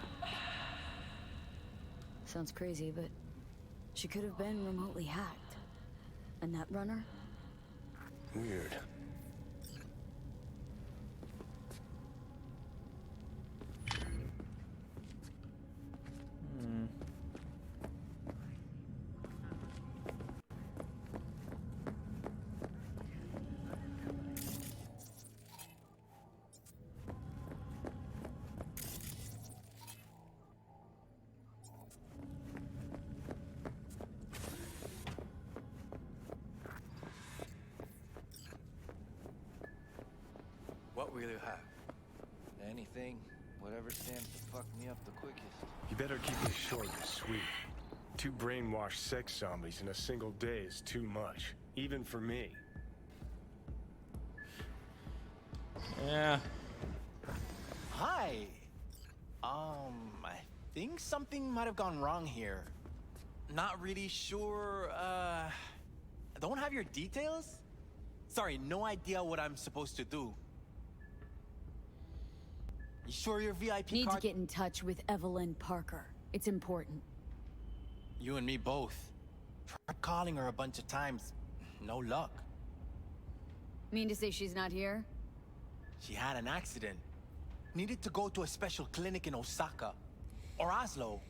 Sounds crazy, but she could have been remotely hacked. A netrunner? Weird. What will you have? Anything, whatever stands to fuck me up the quickest. You better keep it short and sweet. 2 brainwashed sex zombies in a single day is too much, even for me. Yeah. Hi. I think something might have gone wrong here. Not really sure, don't have your details? Sorry, no idea what I'm supposed to do. You sure your VIP Need card? to get in touch with Evelyn Parker. It's important. You and me both. Tried calling her a bunch of times. No luck. Mean to say she's not here? She had an accident. Needed to go to a special clinic in Osaka. Or Oslo.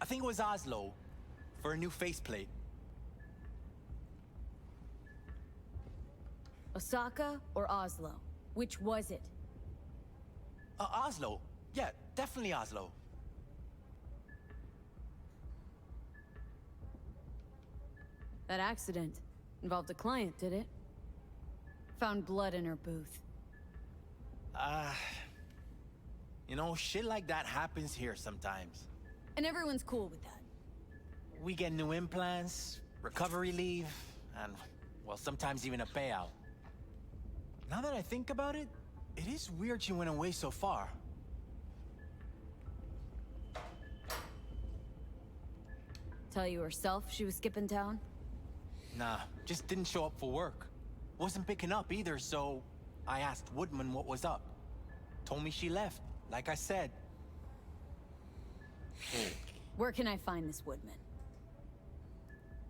I think it was Oslo. For a new faceplate. Osaka or Oslo? Which was it? Oslo. Yeah, definitely Oslo. That accident involved a client, did it? Found blood in her booth. You know, shit like that happens here sometimes. And everyone's cool with that. We get new implants, recovery leave, and, well, sometimes even a payout. Now that I think about it, it is weird she went away so far. Tell you herself she was skipping town? Nah, just didn't show up for work. Wasn't picking up either, so I asked Woodman what was up. Told me she left, like I said. Where can I find this Woodman?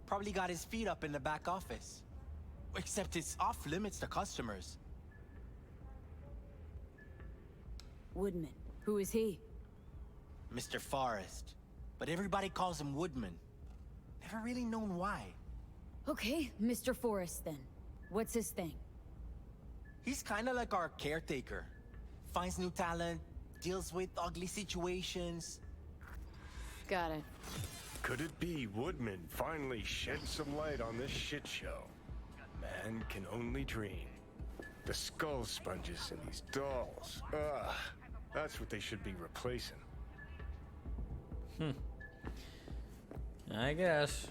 Probably got his feet up in the back office. Except it's off limits to customers. Woodman. Who is he? Mr. Forrest. But everybody calls him Woodman. Never really known why. Okay, Mr. Forrest then. What's his thing? He's kinda like our caretaker. Finds new talent, deals with ugly situations. Got it. Could it be Woodman finally shed some light on this shit show? Man can only dream. The skull sponges in these dolls. Ugh. That's what they should be replacing. I guess.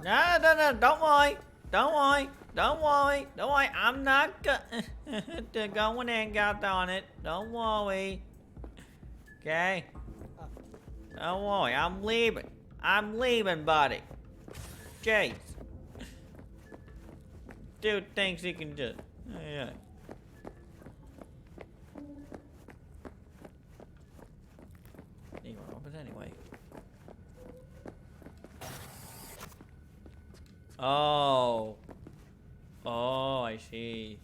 No, don't worry. Don't worry. Don't worry. Don't worry. I'm not going in, God darn it. Don't worry. Okay? Don't worry. I'm leaving. I'm leaving, buddy. Jeez. Dude thinks he can just... Yeah. But anyway. Oh. Oh, I see.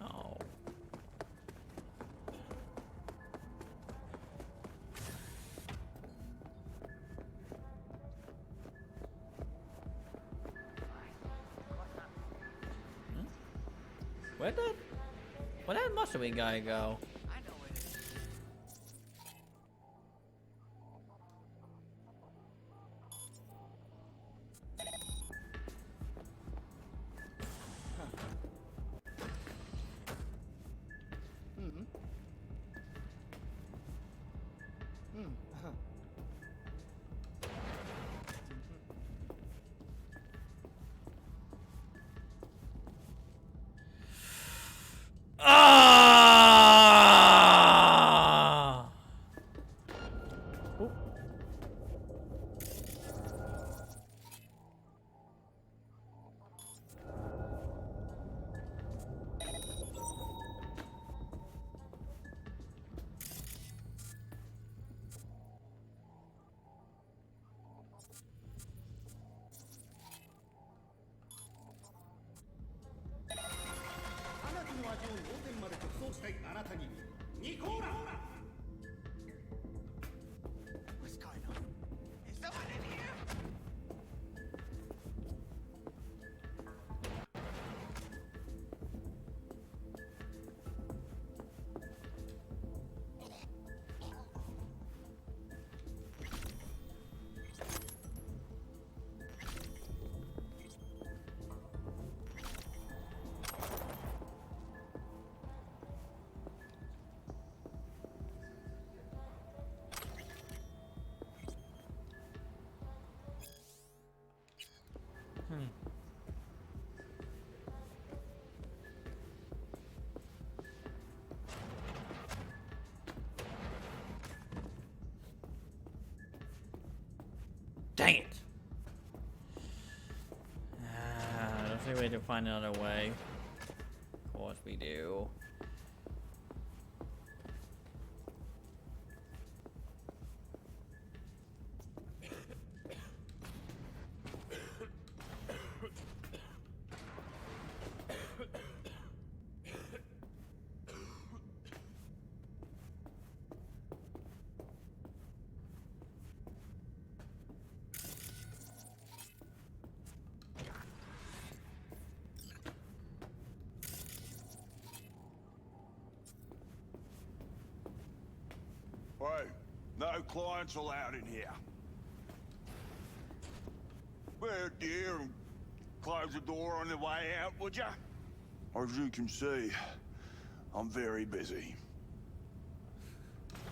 Oh. Where'd that muscle guy go? What's going on? Is someone in here? Dang it! Let's see if we can find another way. Of course we do. Hey, no clients allowed in here. Well, dear, and close the door on the way out, would ya? As you can see, I'm very busy.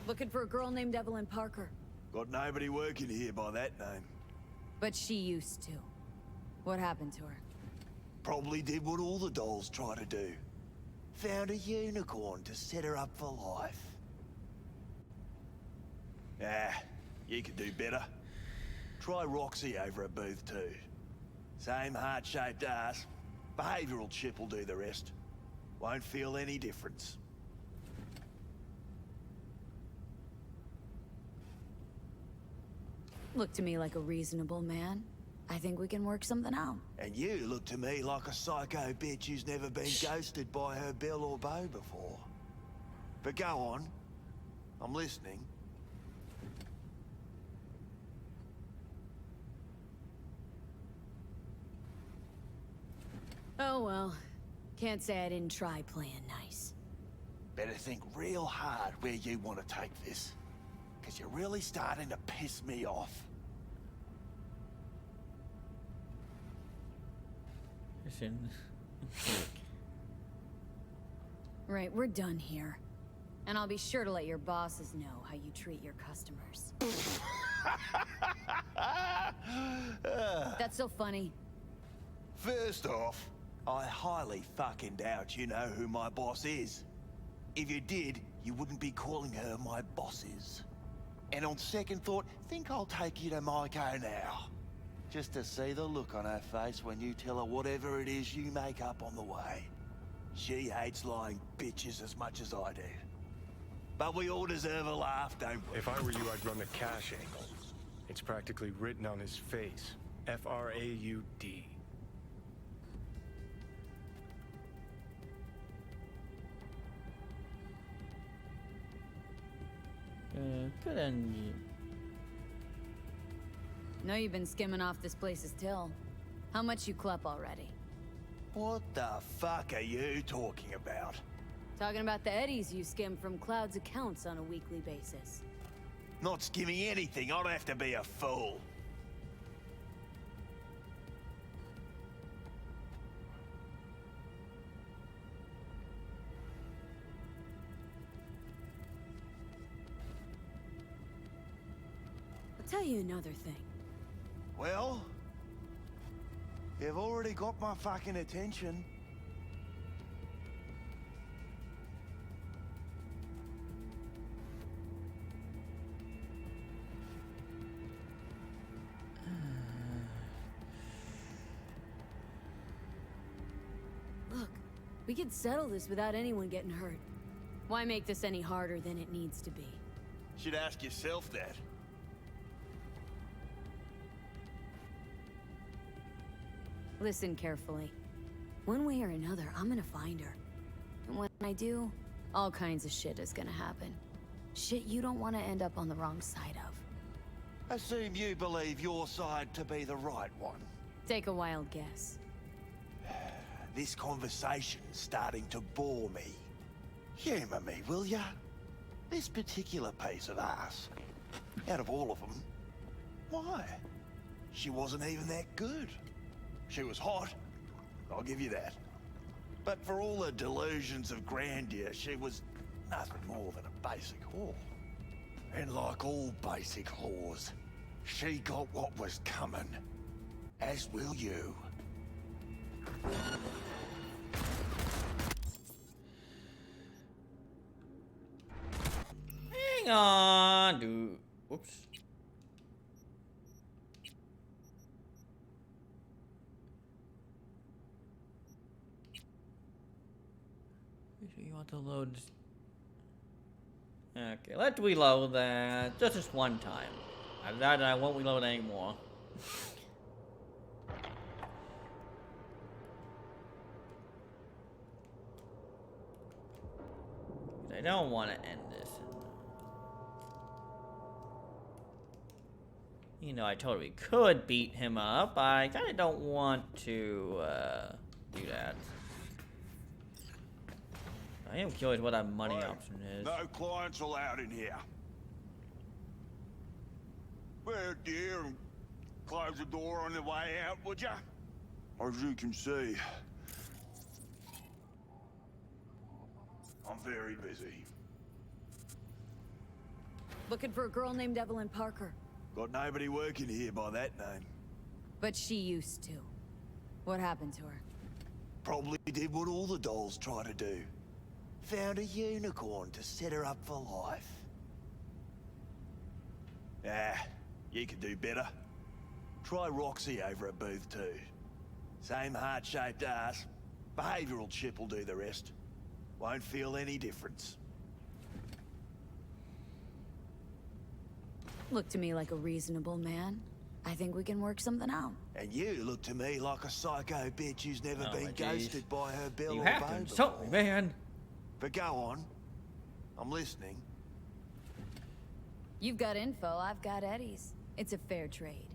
Looking for a girl named Evelyn Parker. Got nobody working here by that name. But she used to. What happened to her? Probably did what all the dolls try to do. Found a unicorn to set her up for life. Ah, you could do better. Try Roxy over at booth 2. Same heart-shaped ass. Behavioral chip will do the rest. Won't feel any difference. Looked to me like a reasonable man. I think we can work something out. And you look to me like a psycho bitch who's never been ghosted by her bill or beau before. But go on. I'm listening. Oh well. Can't say I didn't try playing nice. better think real hard where you want to take this. Because you're really starting to piss me off. Listen. Right, we're done here. And I'll be sure to let your bosses know how you treat your customers. That's so funny. First off, I highly fucking doubt you know who my boss is. If you did, you wouldn't be calling her my bosses. And on second thought, think I'll take you to Maiko now. Just to see the look on her face when you tell her whatever it is you make up on the way. She hates lying bitches as much as I do. But we all deserve a laugh, don't we? If I were you, I'd run the cash angle. It's practically written on his face. F-R-A-U-D. Good on you. Know you've been skimming off this place's till. How much you clup already? What the fuck are you talking about? Talking about the eddies you skim from Cloud's accounts on a weekly basis. Not skimming anything, I'd have to be a fool. I'll tell you another thing. Well, you've already got my fucking attention. Look, we could settle this without anyone getting hurt. Why make this any harder than it needs to be? Should ask yourself that. Listen carefully. One way or another, I'm gonna find her. And when I do, all kinds of shit is gonna happen. Shit you don't want to end up on the wrong side of. Assume you believe your side to be the right one. Take a wild guess. This conversation's starting to bore me. Humour me, will ya? This particular piece of ass, out of all of them, why? She wasn't even that good. She was hot, I'll give you that. But for all the delusions of grandeur, she was nothing more than a basic whore. And like all basic whores, she got what was coming. As will you. Hang on, dude. Whoops. You want to load? Okay, let's reload that just this one time. After that, I won't reload anymore. I don't want to end this. You know, I totally could beat him up. I kind of don't want to do that. I am curious what that money option is. No clients allowed in here. Well, dear, close the door on the way out, would ya? As you can see, I'm very busy. Looking for a girl named Evelyn Parker. Got nobody working here by that name. But she used to. What happened to her? Probably did what all the dolls try to do. Found a unicorn to set her up for life. Ah, you could do better. Try Roxy over at booth 2. Same heart-shaped ass. Behavioral chip will do the rest. Won't feel any difference. Look to me like a reasonable man. I think we can work something out. And you look to me like a psycho bitch who's never been ghosted by her bill You or have to beau insult me, before. man. But go on. I'm listening. You've got info, I've got Eddie's. It's a fair trade.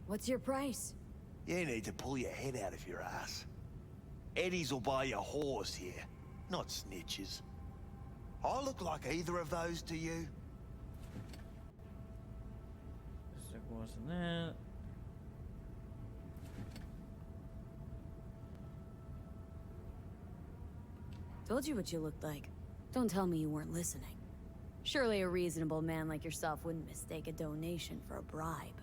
What's your price? You need to pull your head out of your ass. Eddie's will buy your horse here, not snitches. I look like either of those to you? This wasn't that. Told you what you looked like. Don't tell me you weren't listening. Surely a reasonable man like yourself wouldn't mistake a donation for a bribe.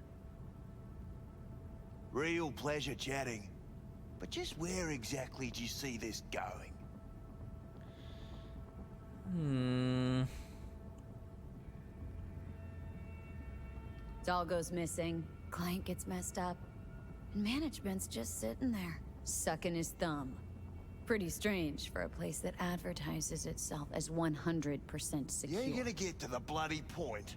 Real pleasure chatting. But just where exactly do you see this going? Doll goes missing, client gets messed up, and management's just sitting there, sucking his thumb. Pretty strange for a place that advertises itself as 100% secure. You ain't gonna get to the bloody point.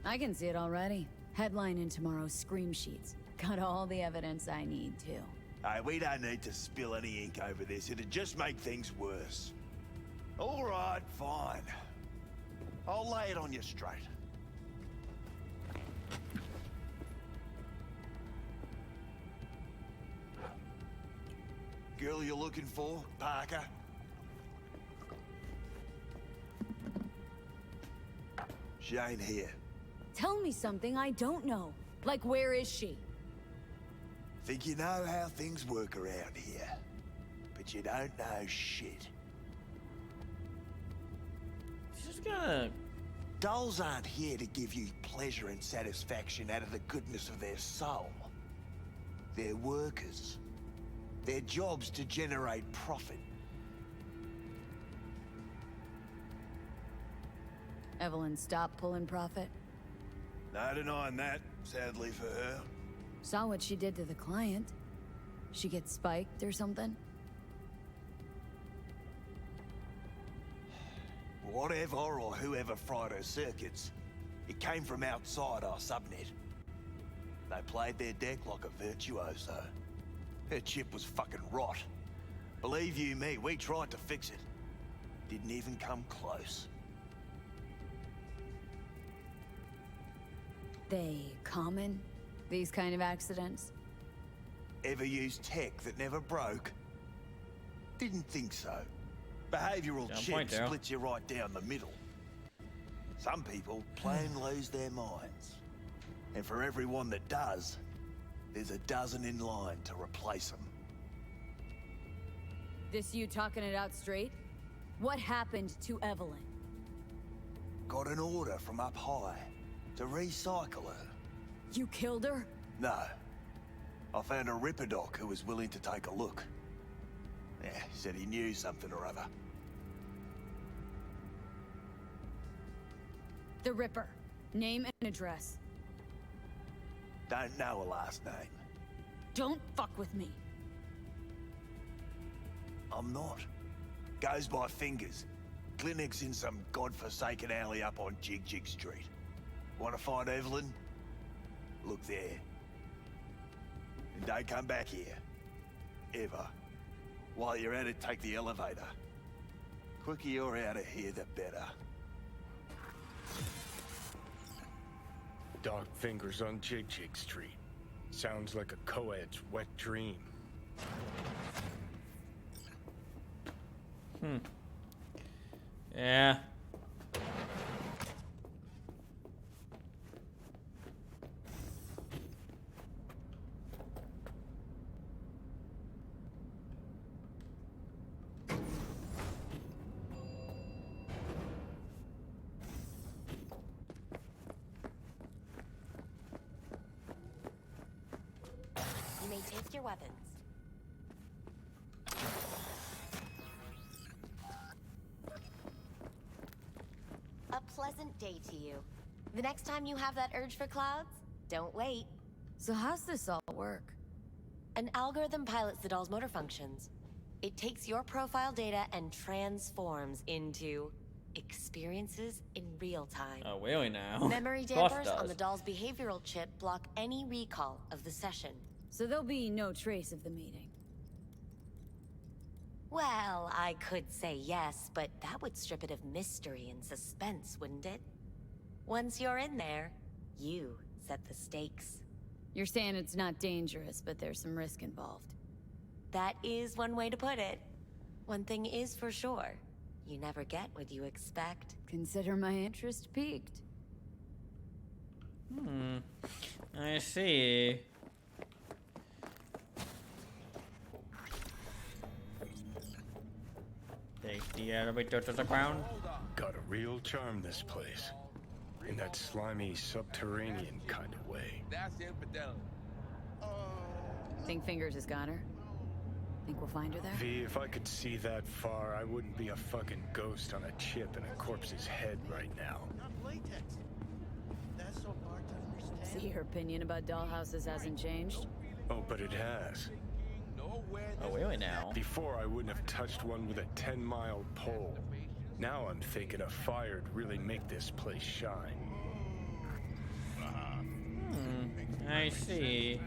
I can see it already. Headline in tomorrow's scream sheets. Got all the evidence I need to. Hey, we don't need to spill any ink over this. It'd just make things worse. All right, fine. I'll lay it on you straight. Girl you're looking for, Parker? She ain't here. Tell me something I don't know. Like, where is she? Think you know how things work around here, but you don't know shit. She's gonna... Dolls aren't here to give you pleasure and satisfaction out of the goodness of their soul. They're workers. Their job's to generate profit. Evelyn stopped pulling profit. No denying that, sadly for her. Saw what she did to the client. She gets spiked or something? Whatever or whoever fried her circuits, it came from outside our subnet. They played their deck like a virtuoso. Her chip was fucking rot. Believe you me, we tried to fix it. Didn't even come close. They common? These kind of accidents? Ever used tech that never broke? Didn't think so. Behavioral chip splits you right down the middle. Some people plain lose their minds. And for everyone that does, there's a dozen in line to replace them. This you talking it out straight? What happened to Evelyn? Got an order from up high to recycle her. You killed her? No. I found a Ripper doc who was willing to take a look. Yeah, he said he knew something or other. The Ripper. Name and address. Don't know a last name. Don't fuck with me. I'm not. Goes by fingers. Clinic's in some godforsaken alley up on Jig Jig Street. Want to find Evelyn? Look there. And don't come back here. Ever. While you're at it, take the elevator. Quicker you're out of here, the better. Dog fingers on Jig Jig Street. Sounds like a co-ed's wet dream. Yeah. You may take your weapons. A pleasant day to you. The next time you have that urge for clouds, don't wait. So how's this all work? An algorithm pilots the doll's motor functions. It takes your profile data and transforms into experiences in real time. Oh, really now? Memory dampers on the doll's behavioral chip block any recall of the session. So there'll be no trace of the meeting. Well, I could say yes, but that would strip it of mystery and suspense, wouldn't it? Once you're in there, you set the stakes. You're saying it's not dangerous, but there's some risk involved. That is one way to put it. One thing is for sure. You never get what you expect. Consider my interest piqued. I see. Take the elevator to the ground. Got a real charm, this place. In that slimy, subterranean kind of way. That's infidelity. Think Fingers has got her? Think we'll find her there? V, if I could see that far, I wouldn't be a fucking ghost on a chip in a corpse's head right now. Not latex. That's so hard to understand. See, her opinion about dollhouses hasn't changed? Oh, but it has. Oh, really now? Before, I wouldn't have touched one with a 10-mile pole. Now I'm thinking a fire'd really make this place shine. I see.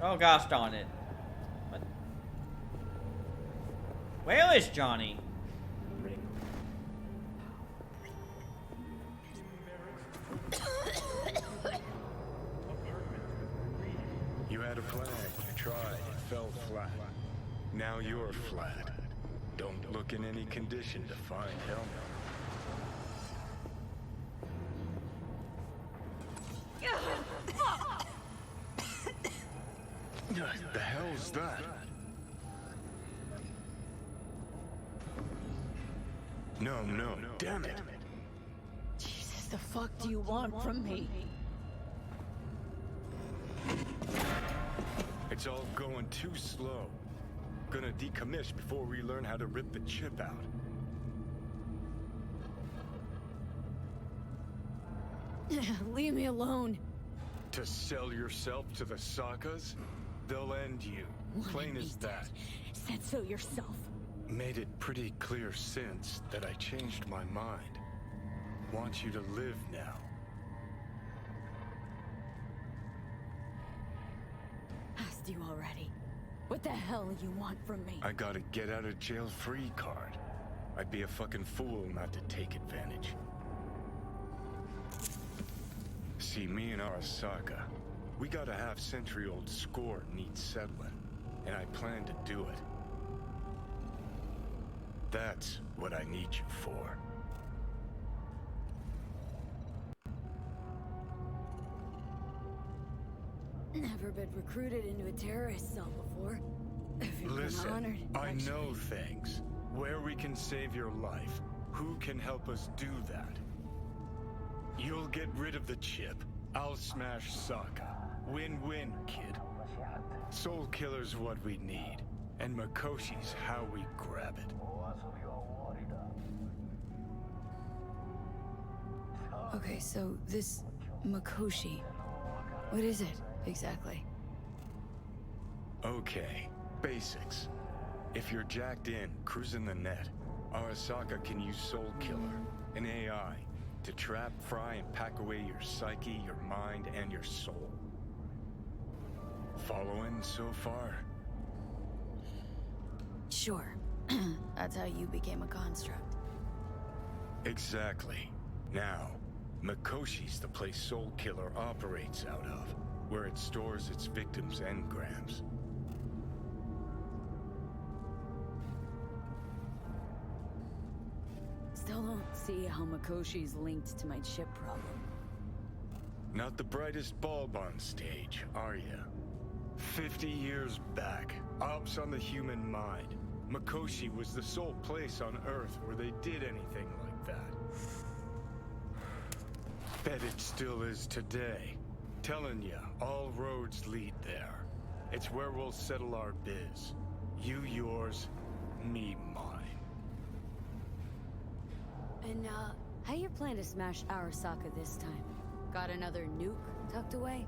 Oh gosh darn it. What? Where is Johnny? You had a plan, you tried, it fell flat. Now you're flat. Don't look in any condition to find help. The hell's that? No, damn it. Jesus, the fuck do you want from me? It's all going too slow. Gonna decommiss before we learn how to rip the chip out. Leave me alone. To sell yourself to the Sakas? They'll end you. Plain as that. Said so yourself. Made it pretty clear since that I changed my mind. Want you to live now. Asked you already. What the hell do you want from me? I got a get out of jail free card. I'd be a fucking fool not to take advantage. See, me and Arasaka, we got a half-century-old score needs settling, and I plan to do it. That's what I need you for. Never been recruited into a terrorist cell before. Listen, honored, I know things. Where we can save your life. Who can help us do that? You'll get rid of the chip. I'll smash Sokka. Win-win, kid. Soul Killer's what we need. And Makoshi's how we grab it. Okay, so this Makoshi, what is it exactly? Okay, basics. If you're jacked in, cruising the net, Arasaka can use Soul Killer, an AI, to trap, fry, and pack away your psyche, your mind, and your soul. Following so far? Sure. That's how you became a construct. Exactly. Now, Makoshi's the place Soul Killer operates out of, where it stores its victims' engrams. Still don't see how Makoshi's linked to my chip problem. Not the brightest bulb on stage, are you? 50 years back, ops on the human mind. Makoshi was the sole place on Earth where they did anything like that. Bet it still is today. Telling ya, all roads lead there. It's where we'll settle our biz. You yours, me mine. And, how you plan to smash Arasaka this time? Got another nuke tucked away?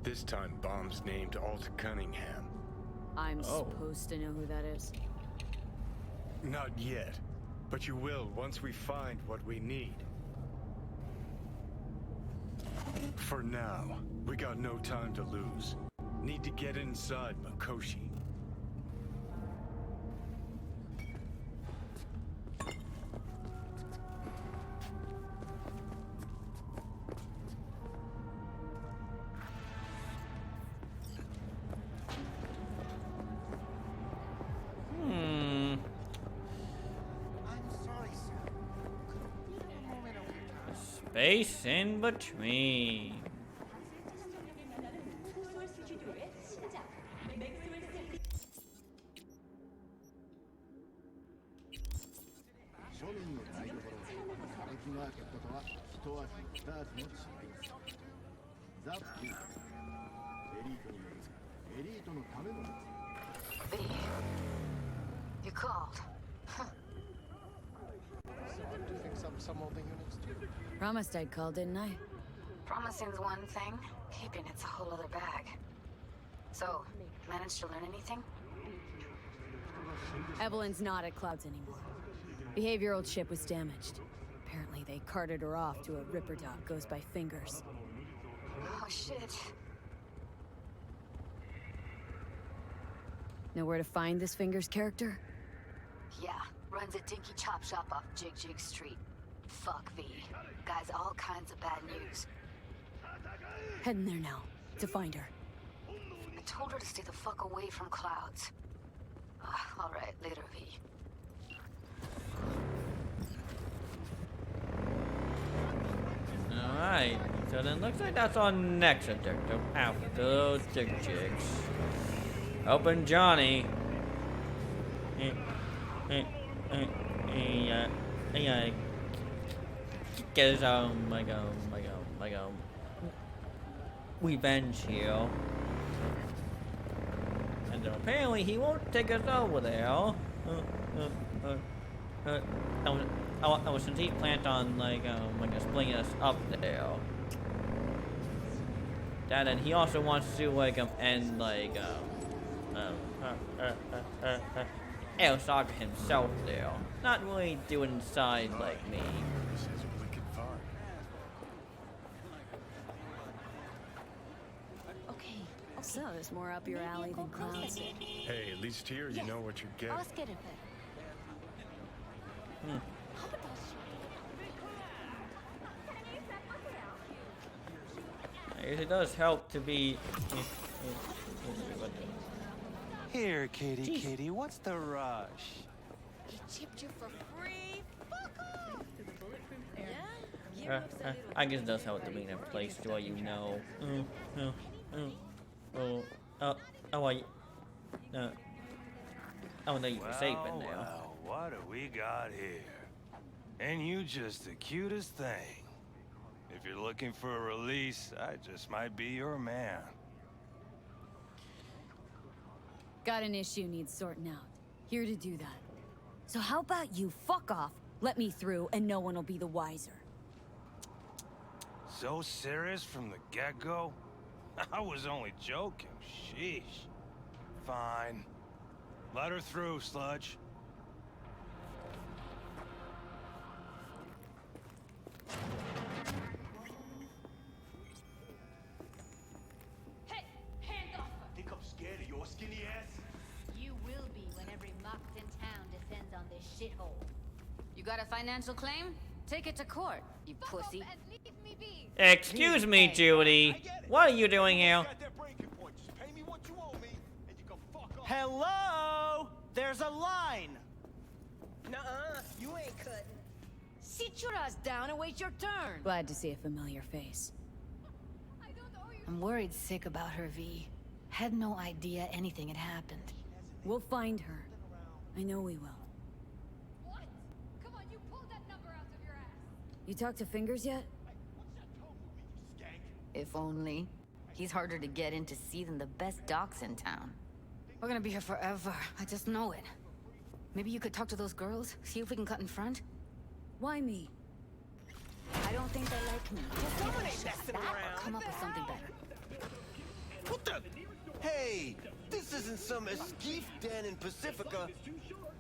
This time, bomb's named Alt Cunningham. I'm supposed to know who that is. Not yet, But you will once we find what we need. For now, we got no time to lose. Need to get inside Makoshi. Space in between. You called. Some of the units do. Promised I'd call, didn't I? Promising's one thing, keeping it's a whole other bag. So, managed to learn anything? Evelyn's not at Clouds anymore. Behavioral chip was damaged. Apparently they carted her off to a Ripper dog goes by Fingers. Oh shit. Know where to find this Fingers character? Yeah, runs a dinky chop shop off Jig Street. Fuck V. Guy's all kinds of bad news. Heading there now, to find her. I told her to stay the fuck away from Clouds. Alright, later, V. Alright, so then looks like that's our next objective after those jigs. Open Johnny. Get his own, revenge here. And then apparently he won't take us over there. Since he's planned on splitting us up there. That and he also wants to end El Saga himself there. Not really doing side like me. Okay. So there's more up your alley than Clouds. Hey, at least here you know what you're getting. It does help to be. Here, kitty, what's the rush? He chipped you for free? Fuck off! I guess it does help to be in a place where you know. Oh, no, you can safe in there. Well, what do we got here? And you just the cutest thing. If you're looking for a release, I just might be your man. Got an issue needs sorting out. Here to do that. So how about you fuck off, let me through, and no one will be the wiser. So serious from the get-go? I was only joking. Sheesh. Fine. Let her through, Sludge. Hey, hands off! Think I'm scared of your skinny ass? You will be when every mocked in town descends on this shithole. You got a financial claim? Take it to court, you pussy. And leave me be. Excuse me, Judy. What are you doing here? Hello? There's a line. Nuh-uh, you ain't cutting. Sit your ass down and wait your turn. Glad to see a familiar face. I'm worried sick about her, V. Had no idea anything had happened. We'll find her. I know we will. What? Come on, you pulled that number out of your ass. You talked to Fingers yet? If only. He's harder to get in to see than the best docs in town. We're gonna be here forever. I just know it. Maybe you could talk to those girls? See if we can cut in front? Why me? I don't think they like me. Someone ain't messing around. Come up with something better. What the? Hey, this isn't some escape den in Pacifica.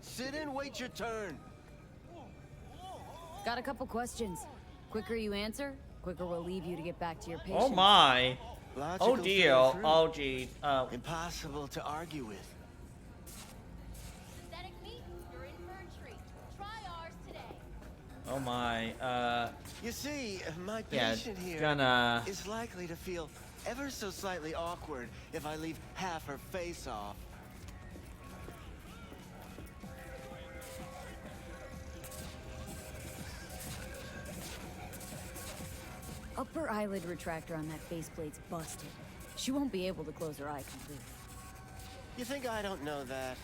Sit and wait your turn. Got a couple questions. Quicker you answer, quicker we'll leave you to get back to your patients. Oh my. Logical Oh dear. follow through. Oh geez. Impossible to argue with. Synthetic meat, you're in for a treat. Try ours today. Oh my. You see, my Yeah, patient here gonna- is likely to feel ever so slightly awkward if I leave half her face off. Upper eyelid retractor on that faceplate's busted. She won't be able to close her eye completely. You think I don't know that?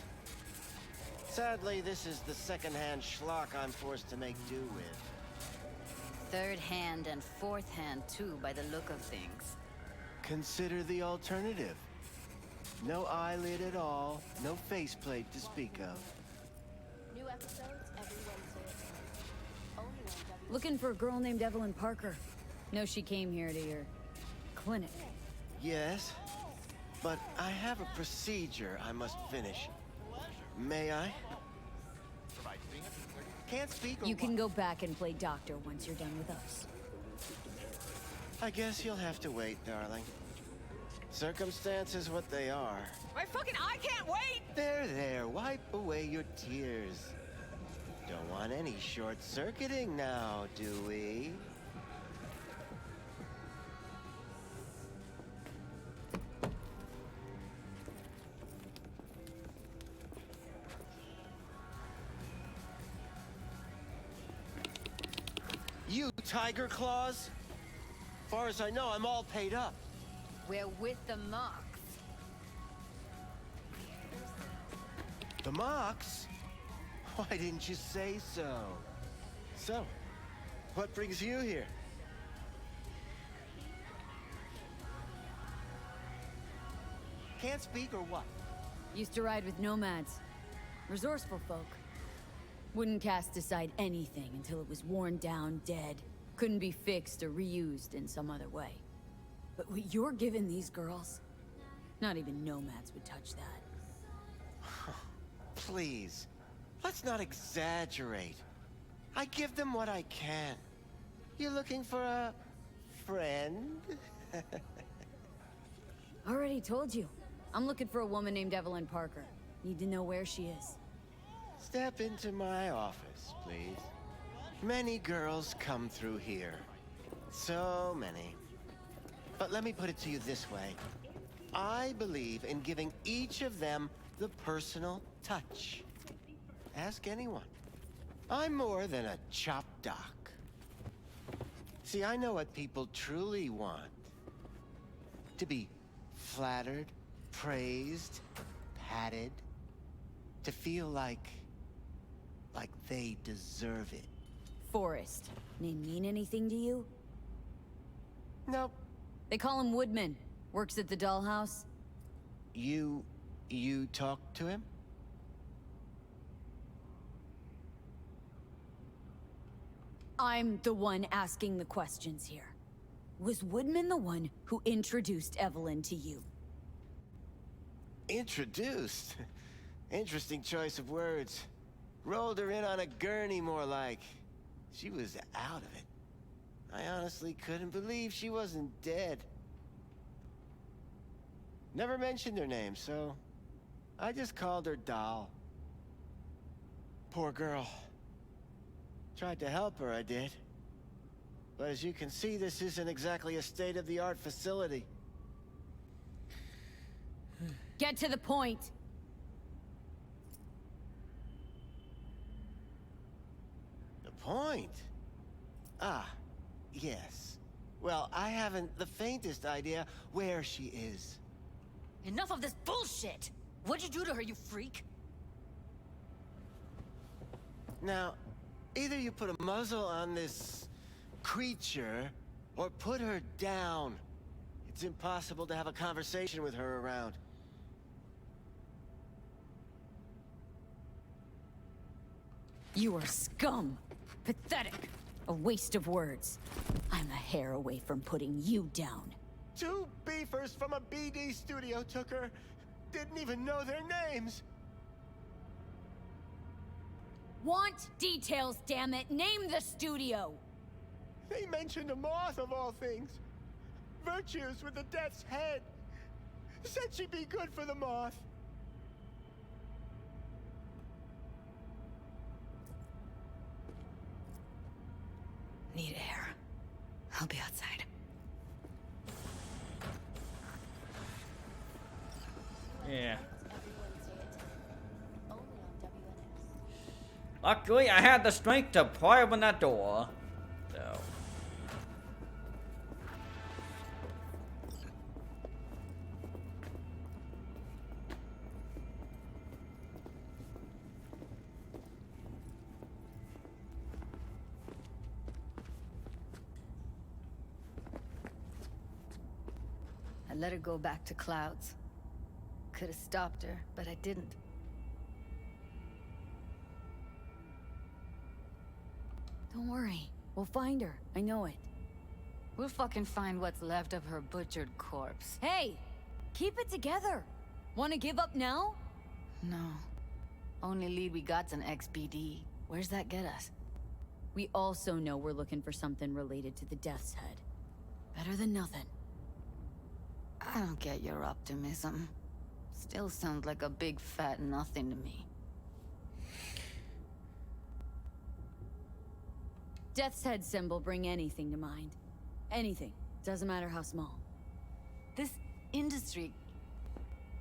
Sadly, this is the second-hand schlock I'm forced to make do with. Third hand and fourth hand, too, by the look of things. Consider the alternative. No eyelid at all, no faceplate to speak of. New episodes every Wednesday. Only on W. Looking for a girl named Evelyn Parker. Know she came here to your clinic. Yes, but I have a procedure I must finish. May I? Can't speak or You can what? go back and play doctor once you're done with us. I guess you'll have to wait, darling. Circumstances what they are. My fucking eye can't wait! There, wipe away your tears. Don't want any short-circuiting now, do we? You tiger claws? Far as I know, I'm all paid up. We're with the Mox. The Mox? Why didn't you say so? So, what brings you here? Can't speak or what? Used to ride with nomads. Resourceful folk. Wouldn't cast aside anything until it was worn down, dead. Couldn't be fixed or reused in some other way. But what you're giving these girls, not even nomads would touch that. Please, let's not exaggerate. I give them what I can. You looking for a friend? Already told you. I'm looking for a woman named Evelyn Parker. Need to know where she is. Step into my office, please. Many girls come through here. So many. But let me put it to you this way. I believe in giving each of them the personal touch. Ask anyone. I'm more than a chop doc. See, I know what people truly want. To be flattered, praised, patted. To feel like they deserve it. Forrest. Name mean anything to you? Nope. They call him Woodman. Works at the dollhouse. You talked to him? I'm the one asking the questions here. Was Woodman the one who introduced Evelyn to you? Introduced? Interesting choice of words. Rolled her in on a gurney, more like. She was out of it. I honestly couldn't believe she wasn't dead. Never mentioned her name, so I just called her Doll. Poor girl. Tried to help her, I did. But as you can see, this isn't exactly a state-of-the-art facility. Get to the point. The point? Ah, yes. Well, I haven't the faintest idea where she is. Enough of this bullshit! What'd you do to her, you freak? Now, either you put a muzzle on this creature, or put her down. It's impossible to have a conversation with her around. You are scum. Pathetic. A waste of words. I'm a hair away from putting you down. 2 beefers from a BD studio took her. Didn't even know their names. Want details, damn it! Name the studio! They mentioned a moth of all things. Virtues with the death's head. Said she'd be good for the moth. Need air. I'll be outside. Yeah. Luckily, I had the strength to pry open that door. So. I let her go back to Clouds. Could have stopped her, but I didn't. Don't worry. We'll find her. I know it. We'll fucking find what's left of her butchered corpse. Hey! Keep it together! Wanna give up now? No. Only lead we got's an XBD. Where's that get us? We also know we're looking for something related to the Death's Head. Better than nothing. I don't get your optimism. Still sounds like a big fat nothing to me. Death's Head symbol bring anything to mind. Anything. Doesn't matter how small. This industry...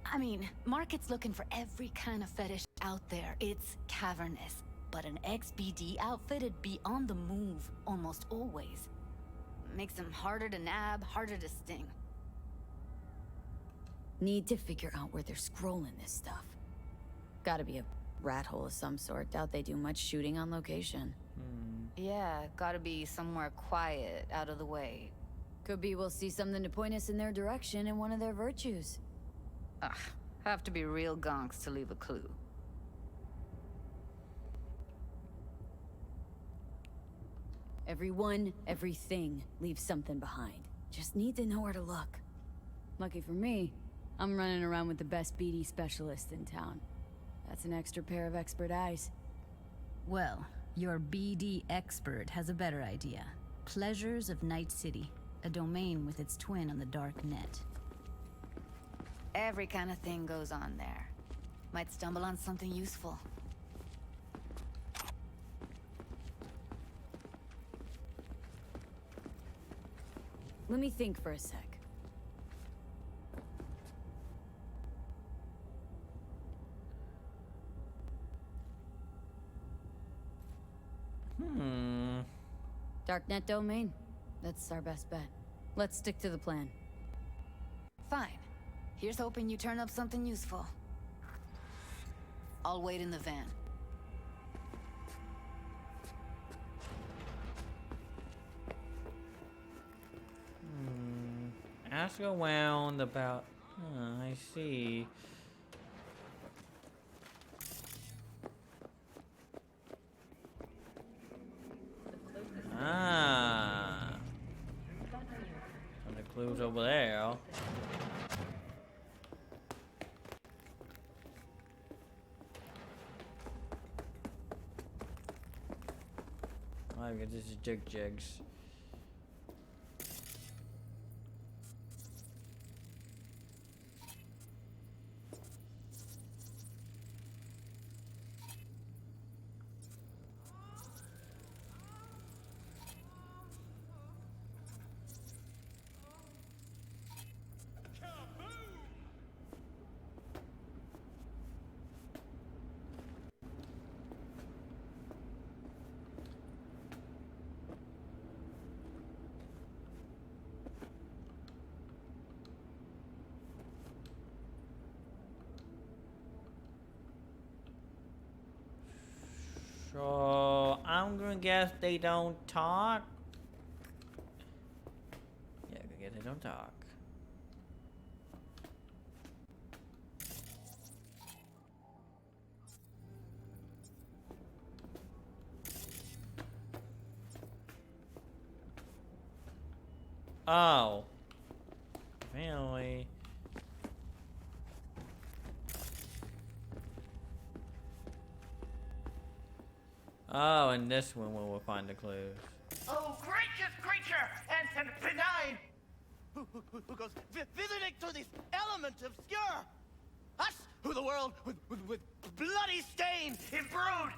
I mean, market's looking for every kind of fetish out there. It's cavernous. But an XBD outfit'd be on the move, almost always. Makes them harder to nab, harder to sting. Need to figure out where they're scrolling this stuff. Gotta be a rat hole of some sort. Doubt they do much shooting on location. Yeah, gotta be somewhere quiet, out of the way. Could be we'll see something to point us in their direction in one of their virtues. Ugh, have to be real gonks to leave a clue. Everyone, everything leaves something behind. Just need to know where to look. Lucky for me, I'm running around with the best BD specialist in town. That's an extra pair of expert eyes. Well, your BD expert has a better idea. Pleasures of Night City, a domain with its twin on the dark net. Every kind of thing goes on there. Might stumble on something useful. Let me think for a sec. Darknet domain. That's our best bet. Let's stick to the plan. Fine. Here's hoping you turn up something useful. I'll wait in the van. Ask around about... I see. Ah. Some of the clues over there. I guess this is jigs. So, I'm gonna guess they don't talk. Yeah, I guess they don't talk. Oh. Apparently. Oh, and this one we will find the clues. Oh, gracious creature and benign, who goes visiting to this element obscure. Us, who the world with bloody stain imbrued.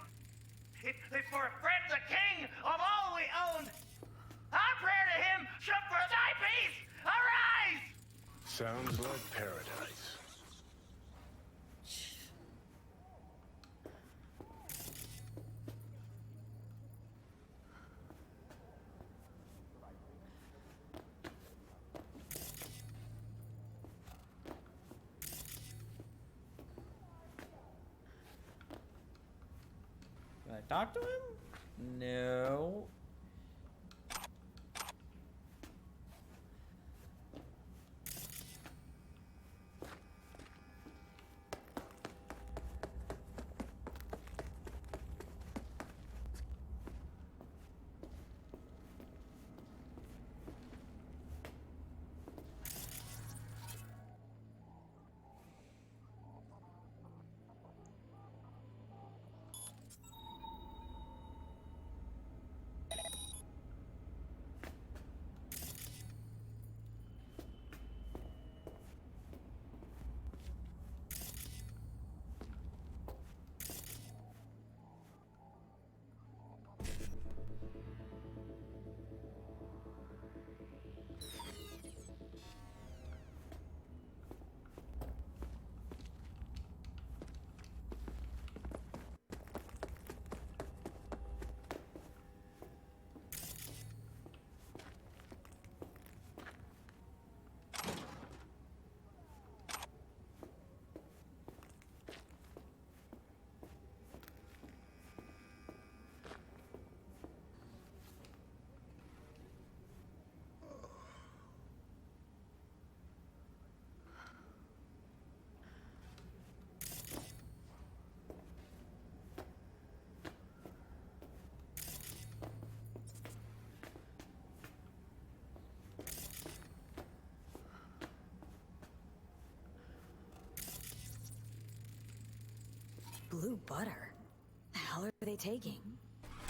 If for a friend the king of all we owned, our prayer to him should for thy peace arise! Sounds like paradise. Can I talk to him? No. Blue butter? The hell are they taking?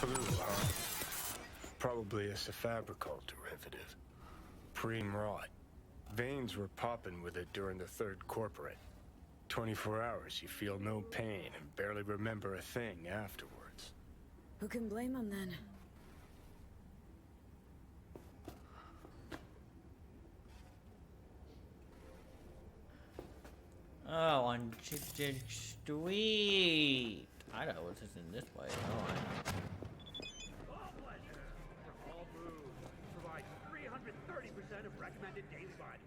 Blue, huh? Probably a Cyberpunk derivative. Preem rot. Veins were popping with it during the third corporate. 24 hours, you feel no pain and barely remember a thing afterwards. Who can blame them then? Oh, on Chick Street. I know it was in this way. All moves provide 330% of recommended daily body.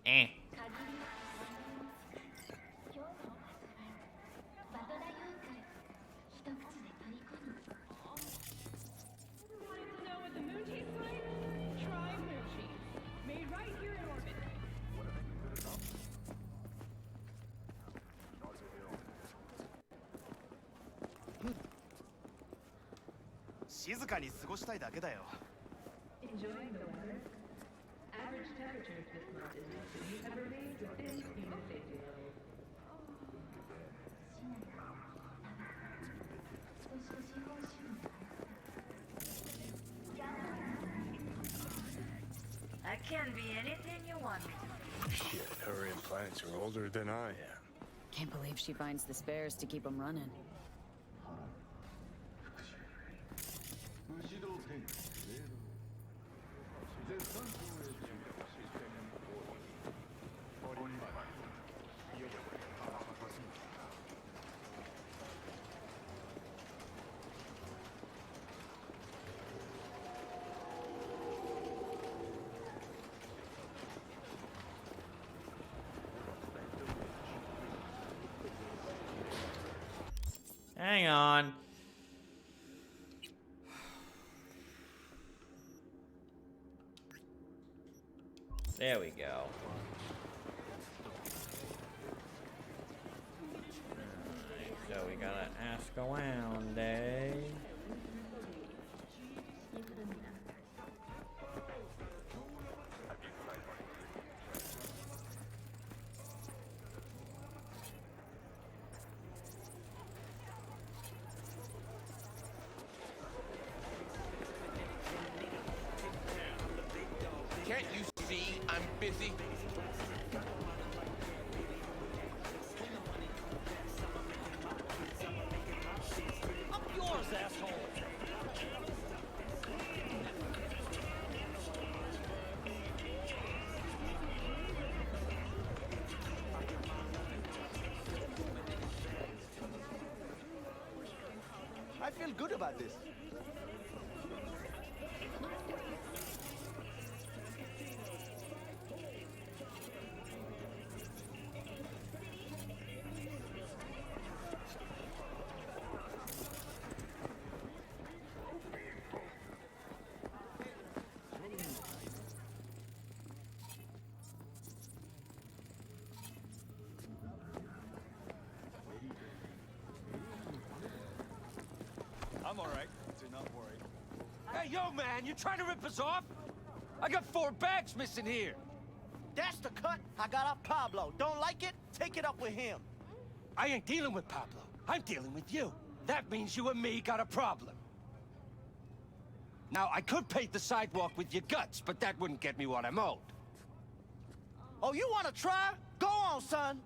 Eh. Wanted to know what the moon tastes like? Try moon cheese. Made right here in orbit. 静かに過ごしたいだけだよ。 Enjoying the weather? Average temperatures this month in this city have remained within human safety levels. I can be anything you want me to be. Shit, her implants are older than I am. Can't believe she finds the spares to keep them running. Hang on. There we go. Alright, so we gotta ask around, eh? Can't you see I'm busy? Up yours, asshole! I feel good about this. I'm alright. Do not worry. Hey, yo, man, you trying to rip us off? I got 4 bags missing here. That's the cut I got off Pablo. Don't like it? Take it up with him. I ain't dealing with Pablo. I'm dealing with you. That means you and me got a problem. Now, I could paint the sidewalk with your guts, but that wouldn't get me what I'm owed. Oh, you want to try? Go on, son.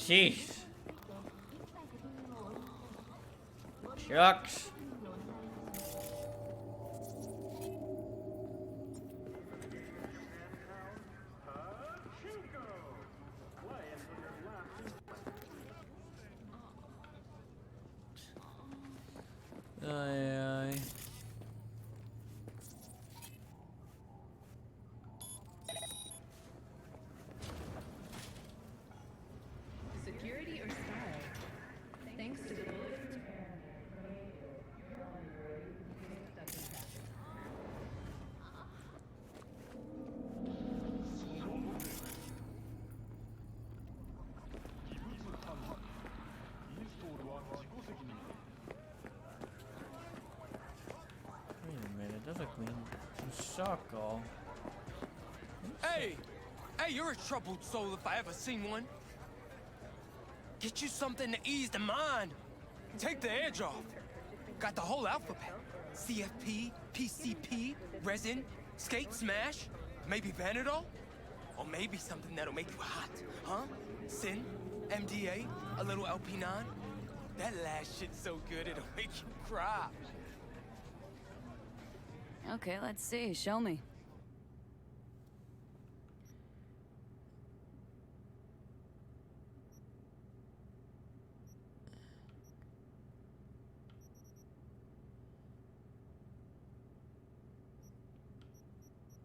Jeez. Shucks. Aye. Security or style? Thanks to the bulletproof air. Wait a minute, that's like a circle. Hey! Hey, you're a troubled soul if I ever seen one. Get you something to ease the mind. Take the edge off. Got the whole alphabet. CFP, PCP, resin, skate, smash, maybe Vanadol? Or maybe something that'll make you hot, huh? Sin, MDA, a little LP9. That last shit's so good it'll make you cry. Okay, let's see. Show me.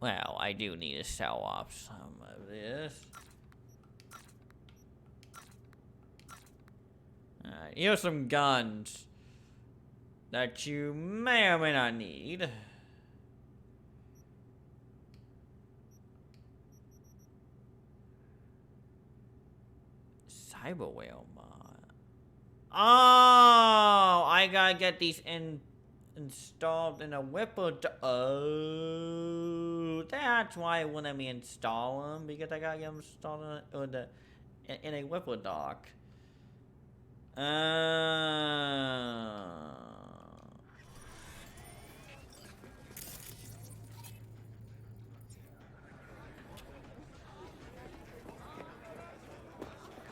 Well, I do need to sell off some of this. Alright, here's some guns that you may or may not need. Cyber whale mod. Oh, I gotta get these installed in a whipper. Oh, that's why I wouldn't let me install them, because I gotta get them installed in a whipper dock.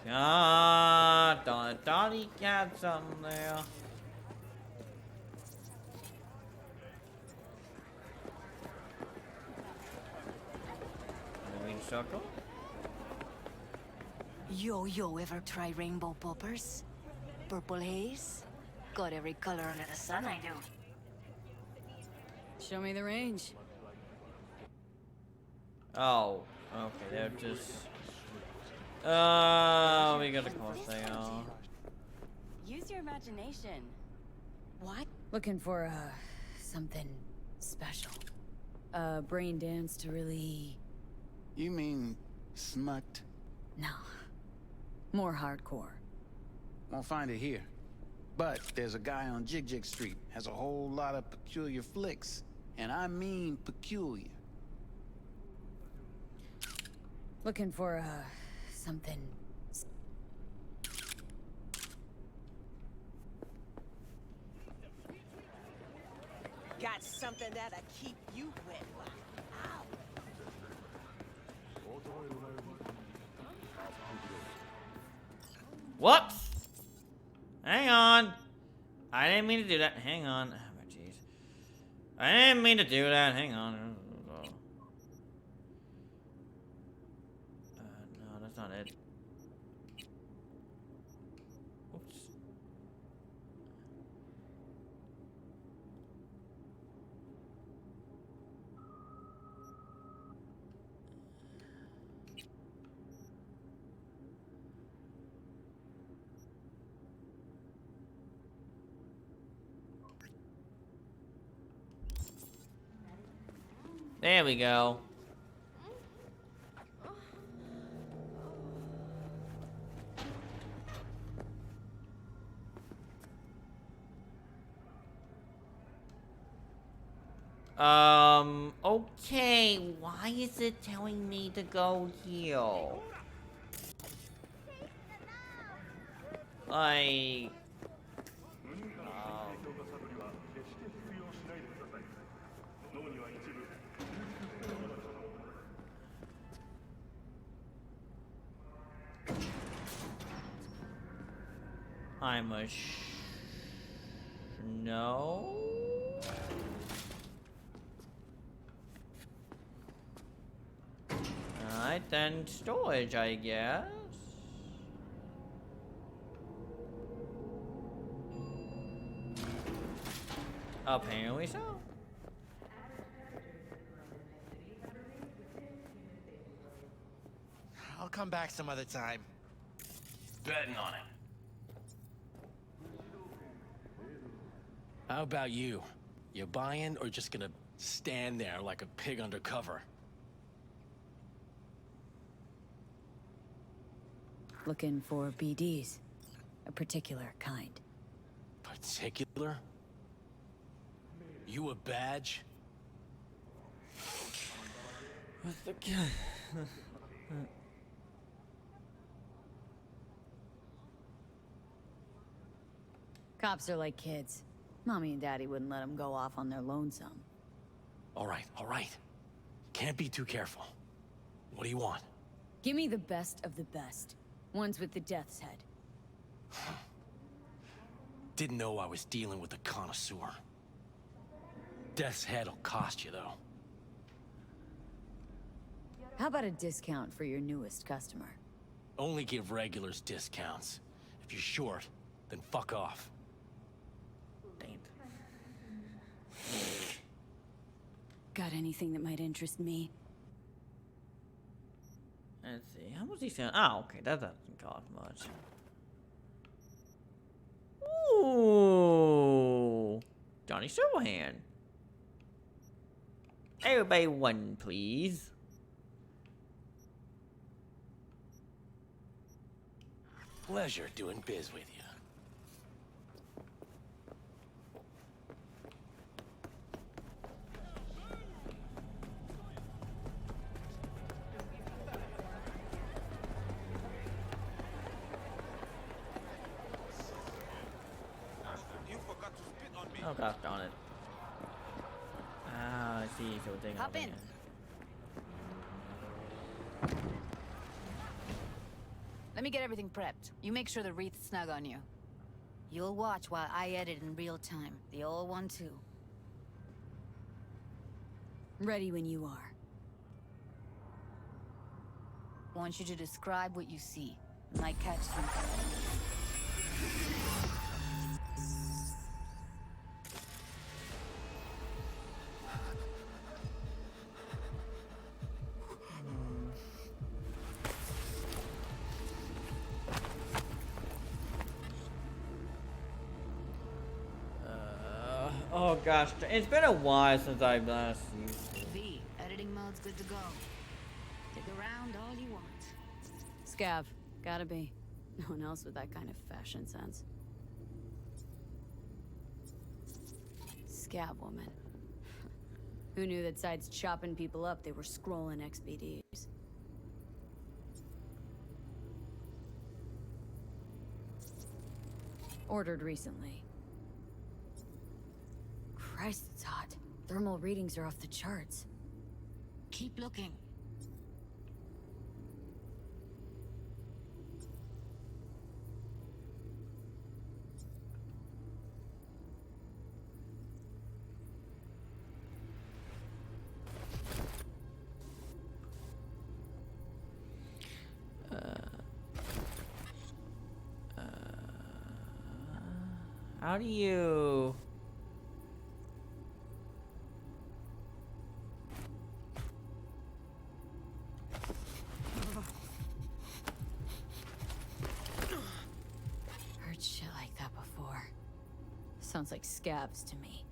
God, thought he got something there. Moving circle. Yo, ever try rainbow poppers? Purple haze? Got every color under the sun, I do. Show me the range. Oh, okay, they're just... Oh, we got a close sale. Use your imagination. What? Looking for, something special. Brain dance to really... You mean smut? No. More hardcore. Won't find it here. But there's a guy on Jig Jig Street, has a whole lot of peculiar flicks. And I mean peculiar. Looking for, something... Got something that'll keep you wet. Ow. Whoops! Hang on. I didn't mean to do that. Hang on. Oh, jeez. I didn't mean to do that. Hang on. No, that's not it. Oops. There we go. Okay, why is it telling me to go here? Like... I'm a no. Alright, then storage, I guess. Apparently so. I'll come back some other time. Betting on it. How about you? You buying or just gonna stand there like a pig under cover? Looking for BDs. A particular kind. Particular? You a badge? What's the Cops are like kids. Mommy and Daddy wouldn't let them go off on their lonesome. All right. Can't be too careful. What do you want? Give me the best of the best. Ones with the death's head. Didn't know I was dealing with a connoisseur. Death's head'll cost you, though. How about a discount for your newest customer? Only give regulars discounts. If you're short, then fuck off. Got anything that might interest me? Let's see. How much he saying? Oh, okay. That doesn't cost much. Ooh. Johnny Silverhand. Everybody one, please. Pleasure doing biz with you. Oh gosh darn it. Ah, I see. So thing Hop in. Let me get everything prepped. You make sure the wreath's snug on you. You'll watch while I edit in real time. The old one too. Ready when you are. I want you to describe what you see. You might catch something. Oh gosh, it's been a while since I've last used it. V, editing mode's good to go. Dig around all you want. Scav. Gotta be. No one else with that kind of fashion sense. Scab woman. Who knew that sides chopping people up, they were scrolling XBDs? Ordered recently. Christ, it's hot. Thermal readings are off the charts. Keep looking. How do you... Heard shit like that before. Sounds like scabs to me.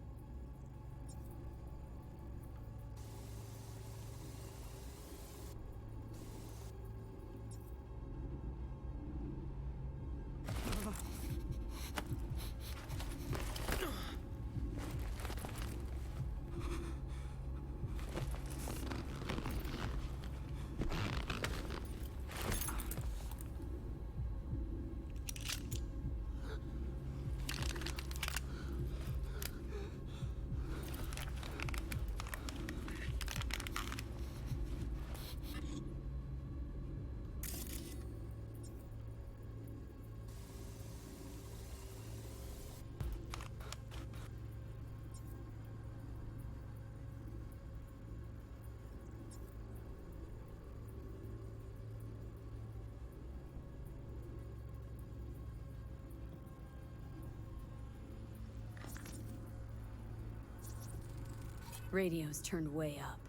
Radio's turned way up.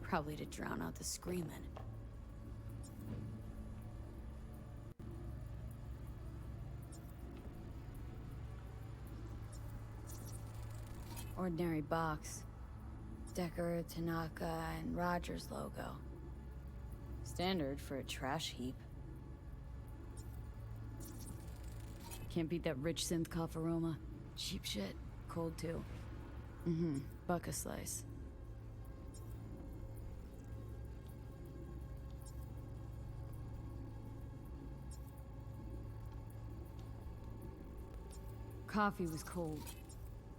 Probably to drown out the screaming. Ordinary box. Decker, Tanaka, and Rogers logo. Standard for a trash heap. Can't beat that rich synth cough aroma. Cheap shit. Cold too. Mm-hmm. Buck a slice. Coffee was cold.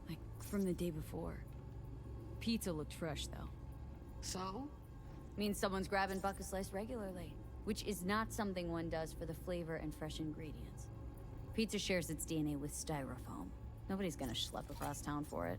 Like, from the day before. Pizza looked fresh, though. So? Means someone's grabbing Buck a slice regularly. Which is not something one does for the flavor and fresh ingredients. Pizza shares its DNA with styrofoam. Nobody's gonna schlep across town for it.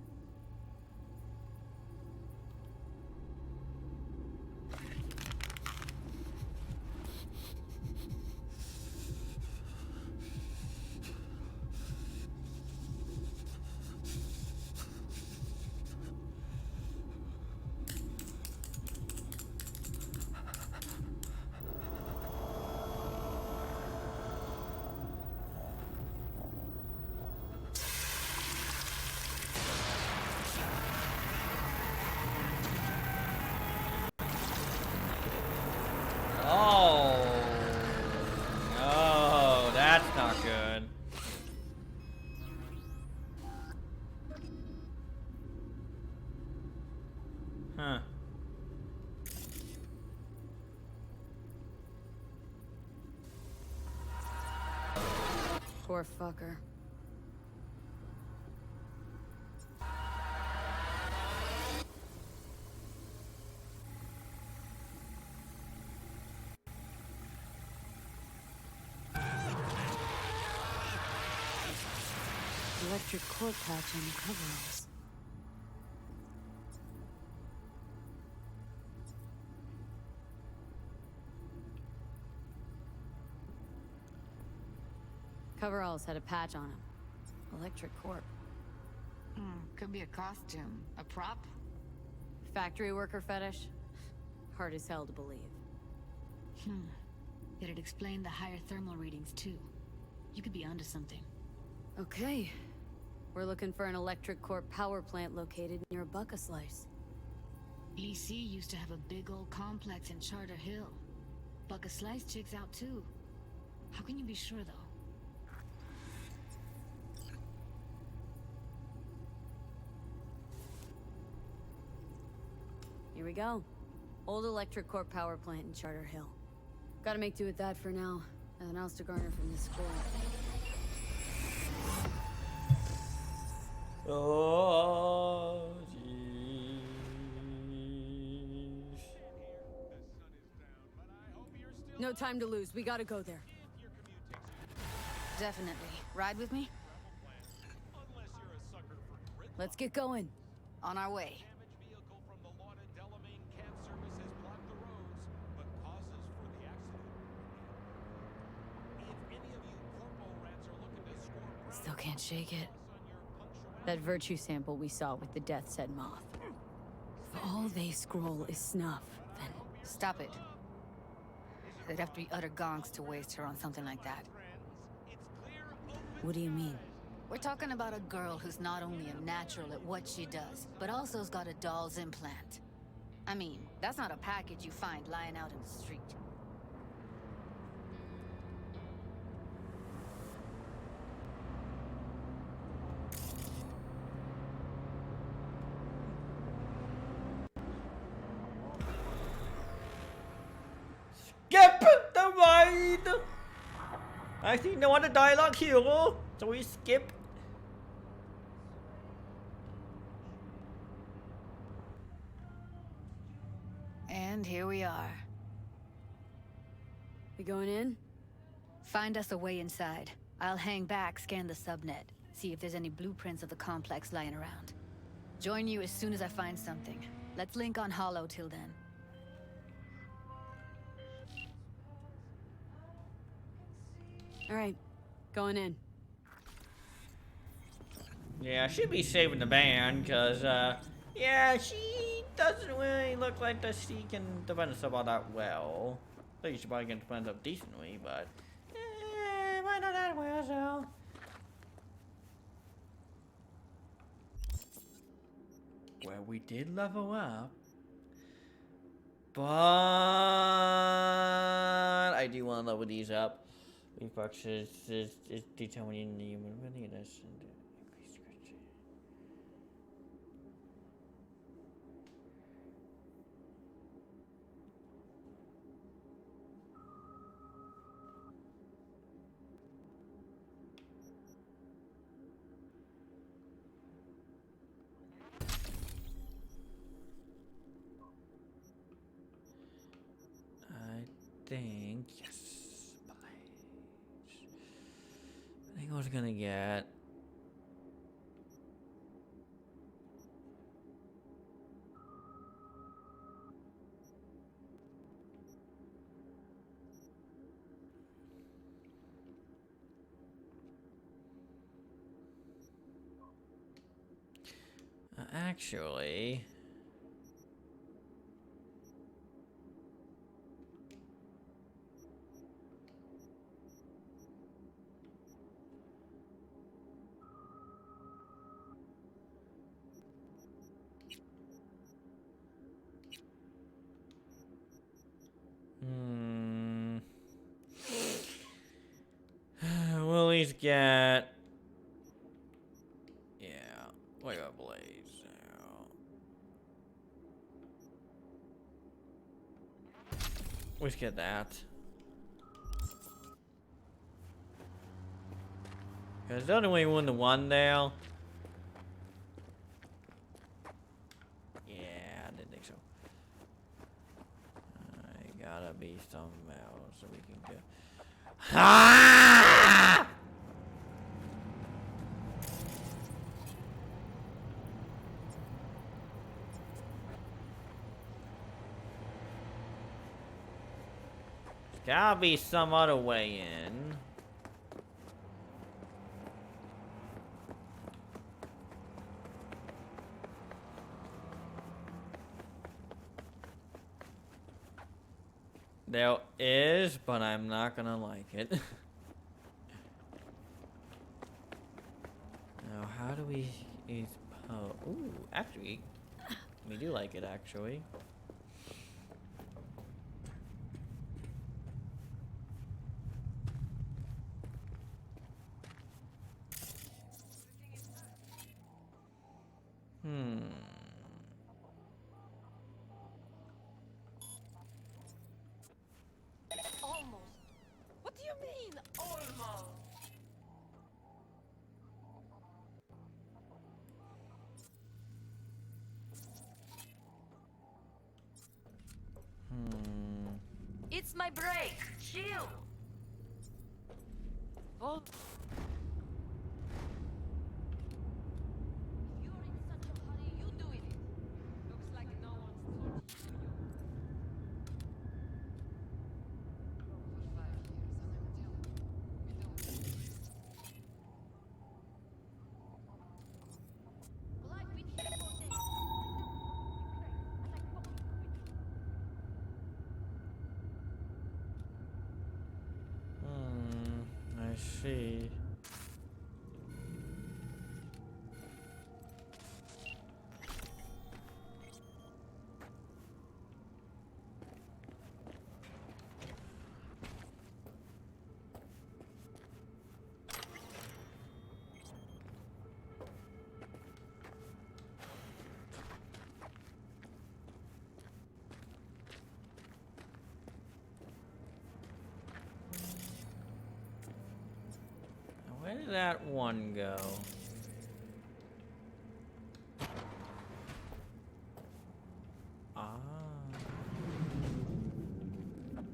Oh, no, that's not good. Huh. Poor fucker. Electric cord patch on the coveralls. Coveralls had a patch on them. Electric cord. Could be a costume. A prop? Factory worker fetish? Hard as hell to believe. It'd explain the higher thermal readings, too. You could be onto something. Okay. We're looking for an electric cord power plant located near a Buck a slice. EC used to have a big old complex in Charter Hill. Buck a slice checks out, too. How can you be sure, though? Here we go. Old electric core power plant in Charter Hill. Gotta make do with that for now. Nothing else to garner from this score. Oh, jeez. No time to lose. We gotta go there. Definitely. Ride with me? Let's get going. On our way. Still can't shake it. That virtue sample we saw with the Death's Head moth. If all they scroll is snuff, then... Stop it. They'd have to be utter gonks to waste her on something like that. What do you mean? We're talking about a girl who's not only a natural at what she does, but also's got a doll's implant. I mean, that's not a package you find lying out in the street. Skip the ride! I see no other dialogue here, so we skip. And here we are. We going in? Find us a way inside. I'll hang back, scan the subnet, see if there's any blueprints of the complex lying around. Join you as soon as I find something. Let's link on Hollow till then. All right, going in. Yeah, she'd be saving the band, cause, yeah, she doesn't really look like that she can defend herself all that well. I think she probably can defend herself decently, but, might not that well, so. Well, we did level up. But I do want to level these up. Reflex is determining the human readiness and increased scratching. I think yes. I think I was gonna get actually we'll at least get, yeah, we got Blaze now. Let's get that. Cause don't we win the one there? Yeah, I didn't think so. I gotta be something else so we can go. Ah! There's gotta be some other way in. There is, but I'm not gonna like it. Now, how do we... ooh, actually, we do like it, actually. my break. Chill. Oh. I see. Where did that one go? Ah,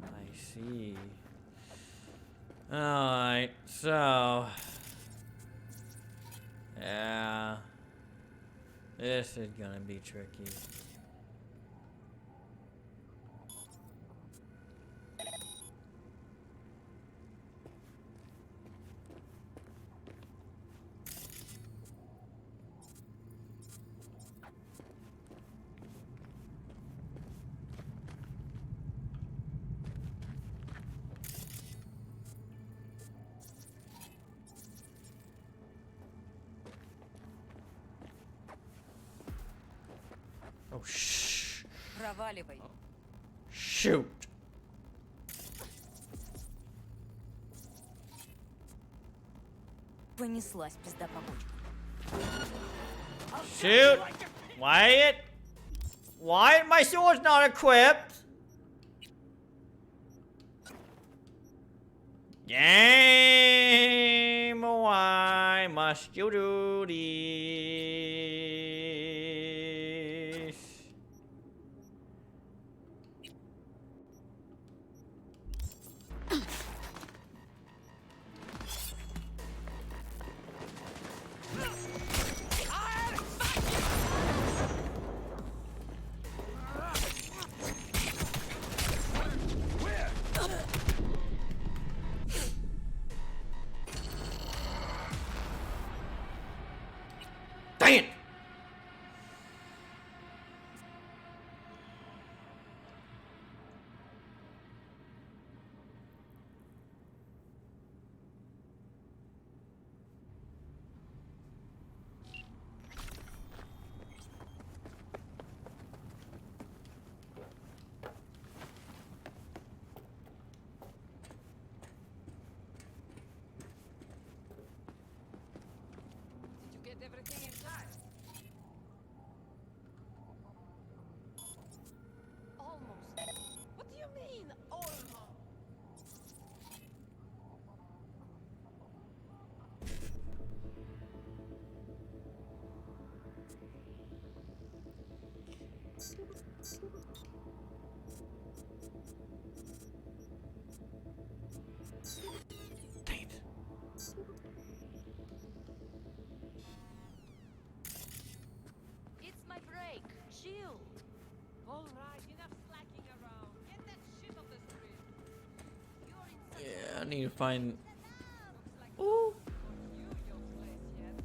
I see. Alright, so yeah, this is gonna be tricky. Oh, shh. Проваливай. Shoot. Понеслась пизда побочка. Shoot. Wyatt. Wyatt, my sword's not equipped. Game. Why must you do this? Dang it! Did you get everything inside? Almost. What do you mean, almost? It's my break. Chill. All right, enough slacking around. Get that shit off the street. You're in such Yeah, I need to find. Ooh. You useless yet.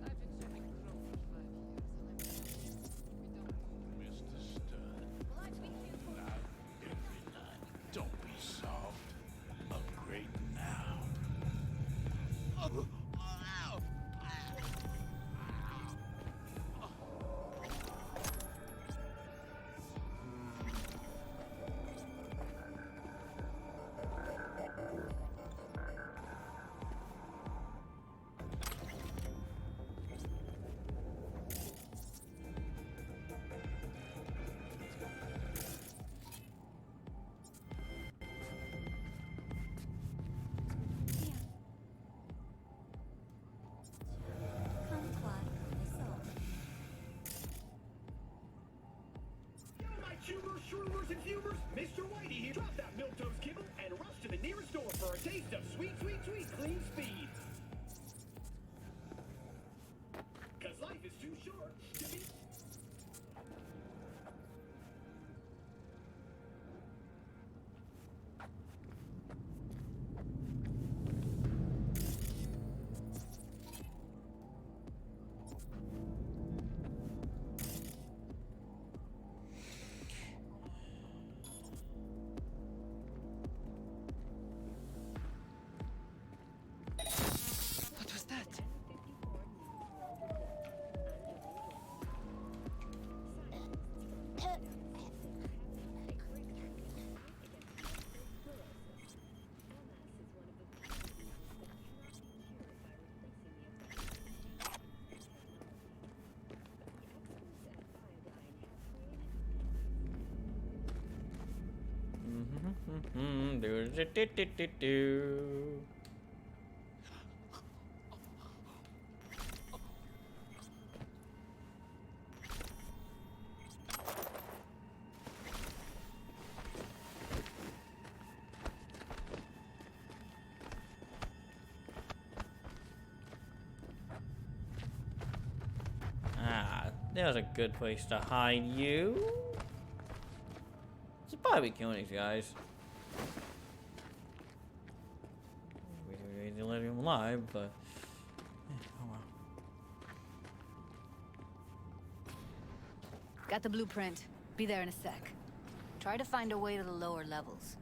I've been serving drone for 5 years, and I'm telling you, we don't. Mr. Stud. Well, I've been here for. Not every night. Don't be soft. Upgrade now. Oh, ow! Gamers and fumers, Mr. Whitey here. Drop that milquetoast kibble and rush to the nearest store for a taste of sweet, sweet, sweet clean speed. Cause life is too short to be... What was that? Do. Ah, there's a good place to hide you. Should probably be killing these guys. We need to let him alive, but oh well. Got the blueprint. Be there in a sec. Try to find a way to the lower levels.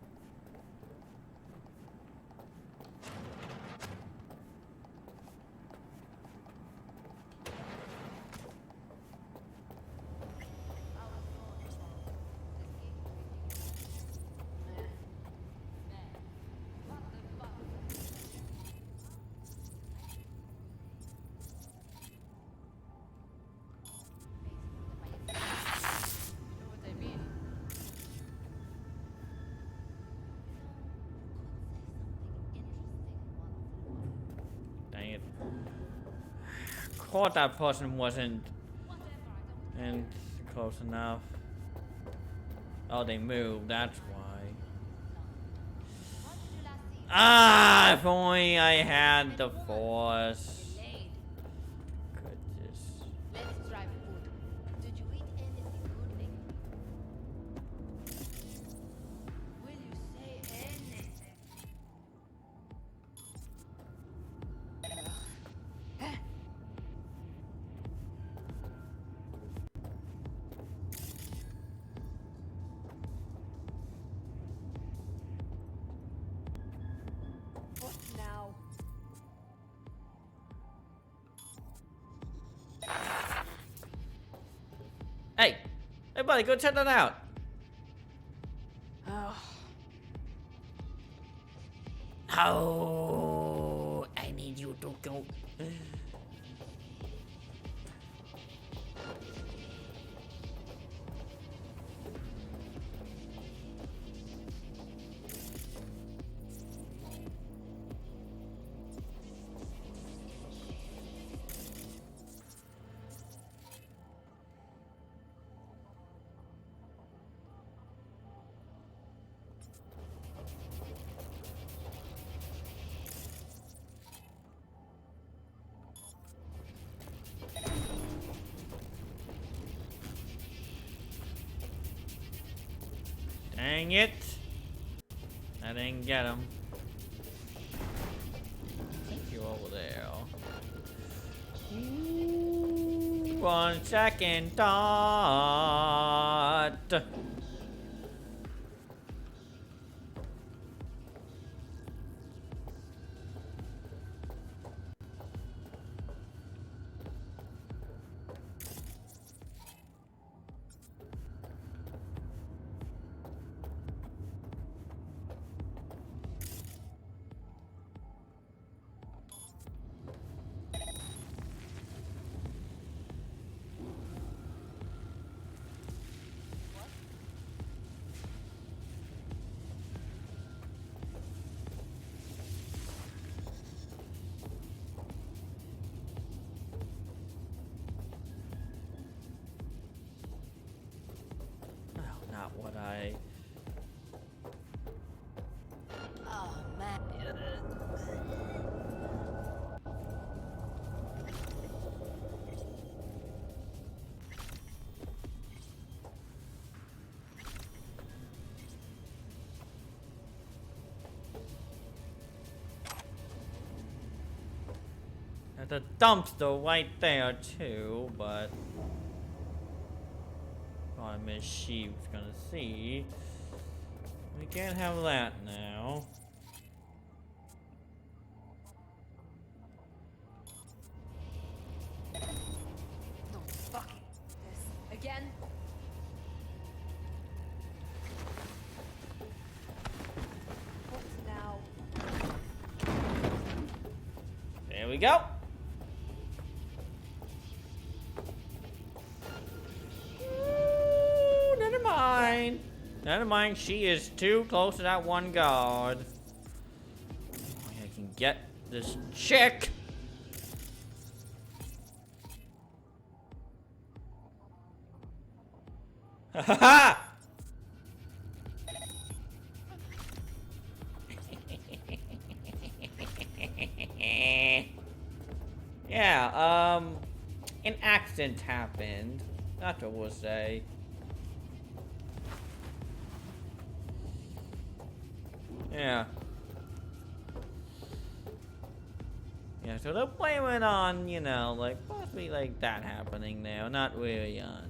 Dang it. Caught that person wasn't and close enough. Oh, they moved, that's why. Ah, if only I had the force. Goodness. Let's try food. Did you eat anything good lately? Will you say anything? What now? Hey! Hey buddy, go check that out! Oh, I need you to go. Dang it! I didn't get him. Take you over there. 1 second thought. not what I... Oh, man. There's a dumpster right there too, but Miss Sheep's gonna see. We can't have that now. No fucking this again. What now? There we go. Ooh, never mind. Never mind, she is too close to that one guard. I can get this chick. Ha ha ha! Yeah, an accident happened. That's what we'll say. Yeah. Yeah, so they'll blame it on, you know, like, possibly like that happening there. Not really on,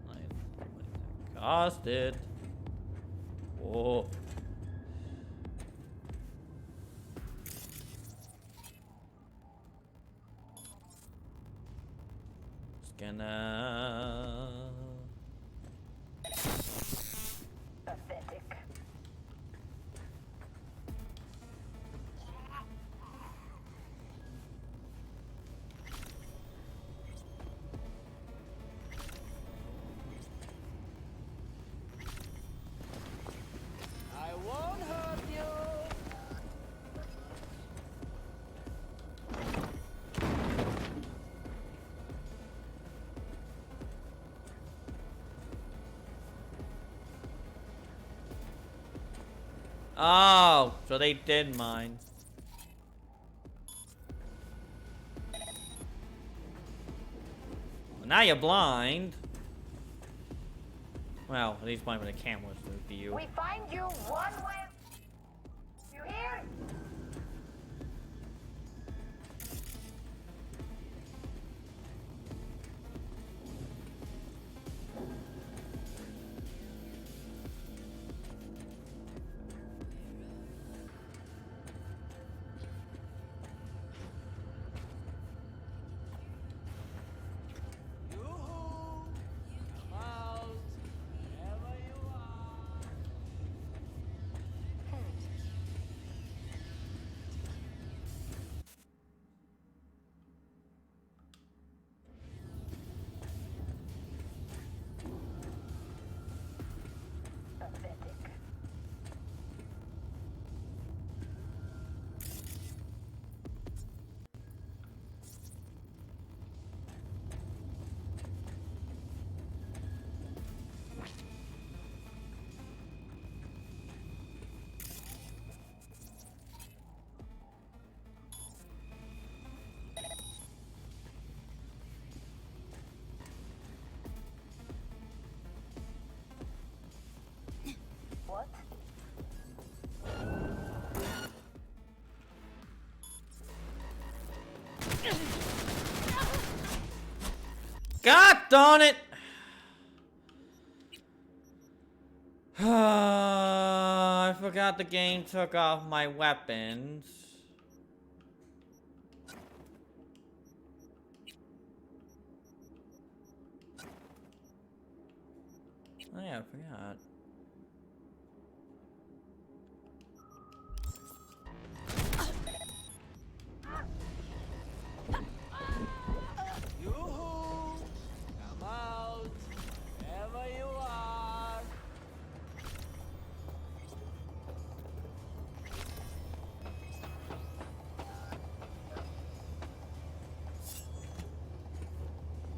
like caused it. Whoa. Just gonna... Pathetic. I won't hurt you. Oh, so they did mine. Well, now you're blind. Well, at least blind with the camera's view. We find you one way. You hear? What? God darn it! I forgot the game took off my weapons. Oh yeah, I forgot. Yoo-hoo! Come out, wherever you are.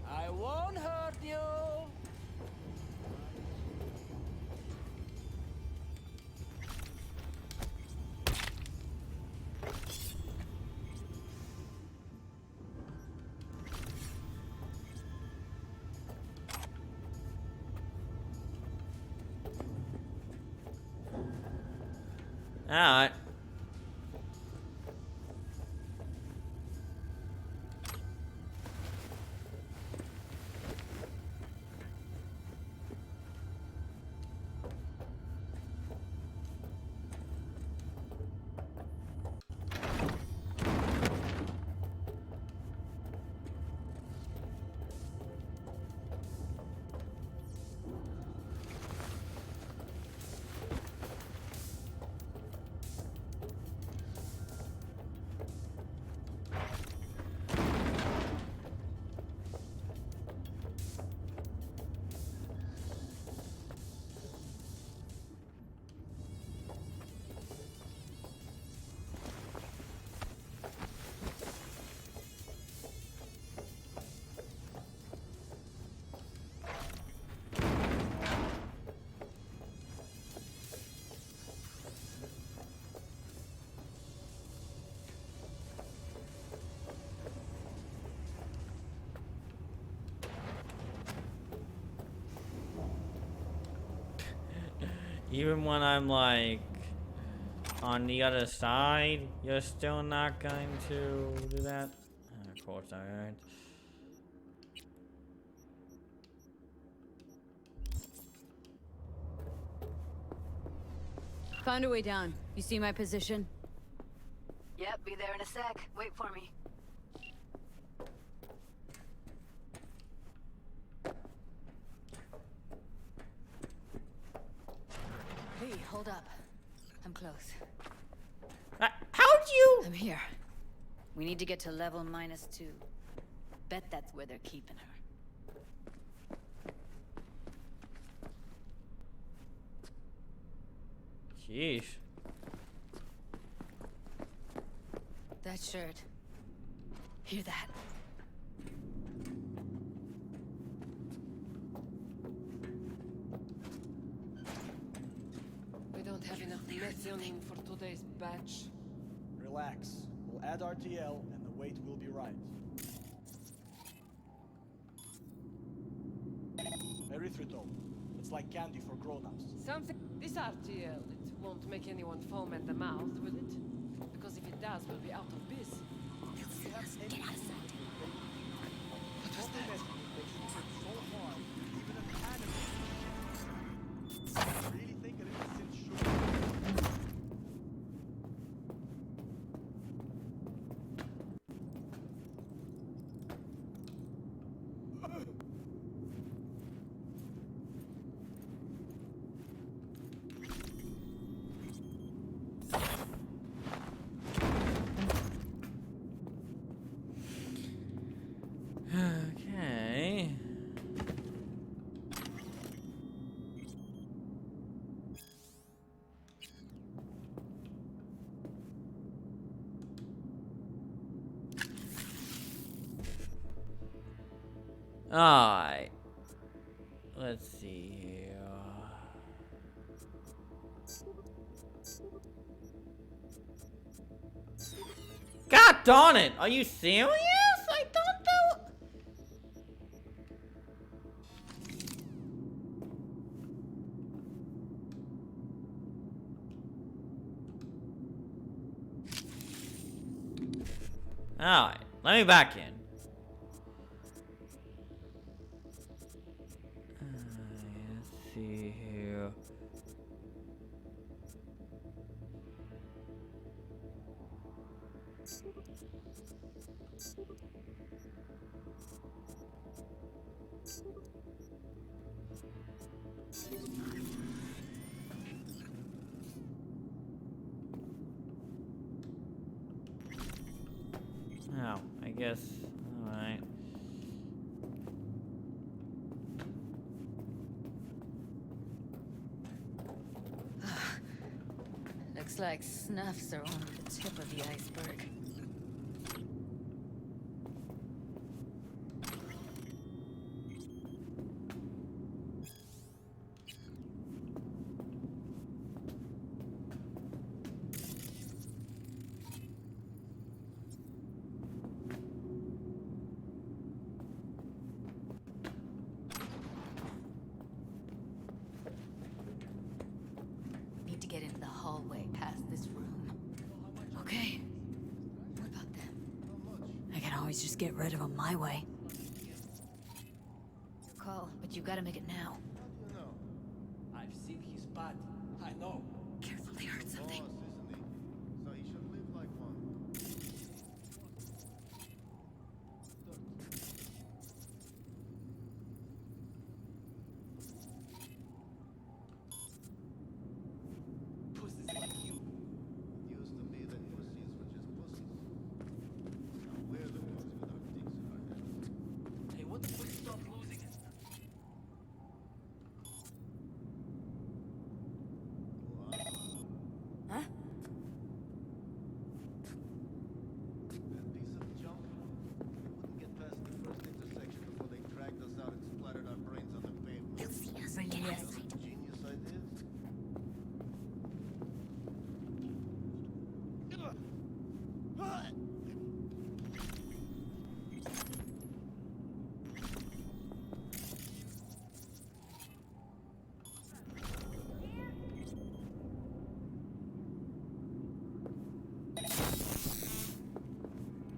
I won't hurt you. Alright. Even when I'm like on the other side, you're still not going to do that? Of course, alright. Found a way down. You see my position? Yep, be there in a sec. Wait for me. Hey, hold up. I'm close. How'd you? I'm here. We need to get to level -2. Bet that's where they're keeping her. Jeez. That shirt. Hear that? We don't have enough methionine for today's batch. Relax. We'll add RTL and the weight will be right. Erythritol. It's like candy for grown-ups. Something. This RTL, it won't make anyone foam at the mouth, will it? Because if it does, we'll be out of biz. Get out of sight. What was that? So hard, even an animal. Really think it is since sure. Okay. Alright. Let's see here. God darn it! Are you serious? I thought that. Alright, let me back in. Let's see here. Oh, I guess. Alright. Looks like snuffs are only the tip of the iceberg. Need to get into the hall hallway past this room. Okay. What about them? I can always just get rid of them my way. Your call, but you gotta make it now. I've seen his body. I know. Careful, they heard something. So he should live like one. Pussies like you. It used to be that pussies were just pussies. Now we're the ones with our dicks in our heads. Hey, what if we stop losing it? Huh? That piece of junk. We wouldn't get past the first intersection before they dragged us out and splattered our brains on the pavement. They'll see us. Bring it Yes. in. Genius ideas.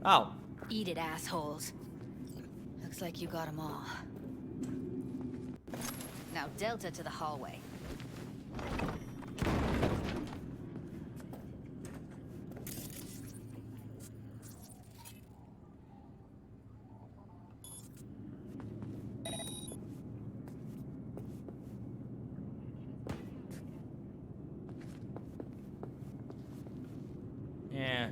Oh. Eat it, assholes. Looks like you got them all. Now Delta to the hallway. Yeah.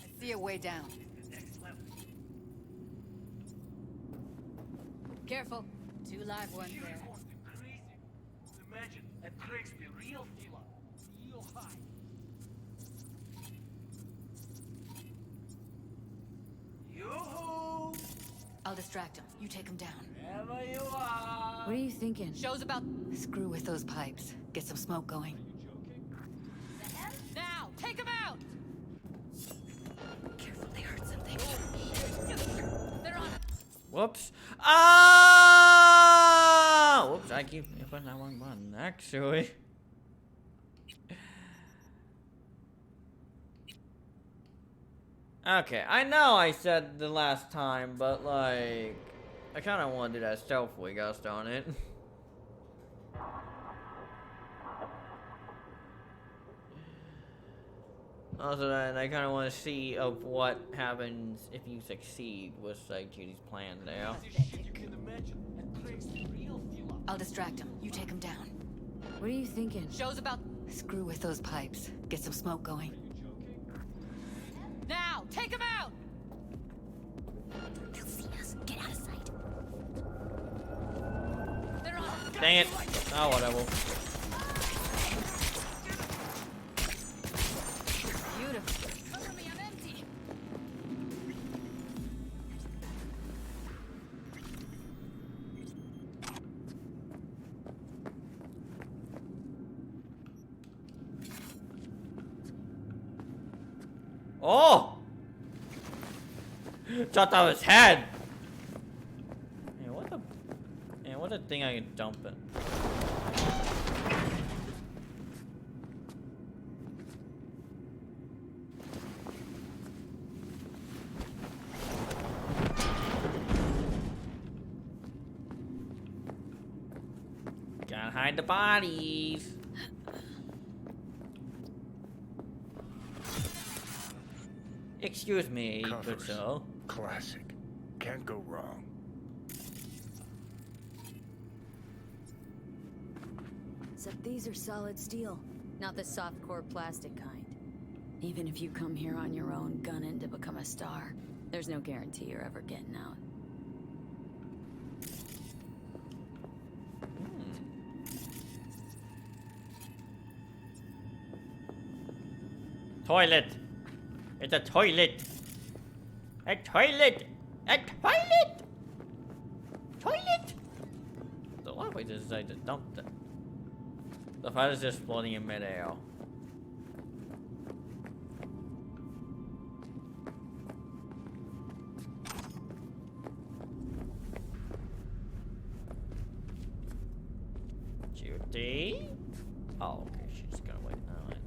I see a way down. Careful. 2 live ones there. Imagine a trace the real filler. Real high. Yoo-hoo! I'll distract him. You take him down. Wherever you are. What are you thinking? Show's about... Screw with those pipes. Get some smoke going. Now, take him out! Careful, they heard something. They're on. Whoops. Ah! Whoops, I keep putting that one button, actually. Okay, I know I said the last time, but like, I kind of want to do that stealthily, gosh darn it. Also, then I kind of want to see of what happens if you succeed with like Judy's plan there. You can imagine a trace the real filler. I'll distract him. You take him down. What are you thinking? Show's about... Screw with those pipes. Get some smoke going. Now, take him out! They'll see us. Get out of sight. They're on. Dang it. Oh, whatever. Beautiful. Cover me, I'm empty. Oh! Chopped off his head! Man, what the... Man, what a thing I can dump it. Gotta hide the bodies. Excuse me, good Covers. soul. Classic. Can't go wrong. Except these are solid steel, not the soft core plastic kind. Even if you come here on your own, gunning to become a star, there's no guarantee you're ever getting out. Toilet. It's a toilet. A toilet. A toilet. Toilet. So why would we just decide to dump them? The fight is just floating in midair. Judy? Oh, okay, she's gonna wait. Alright.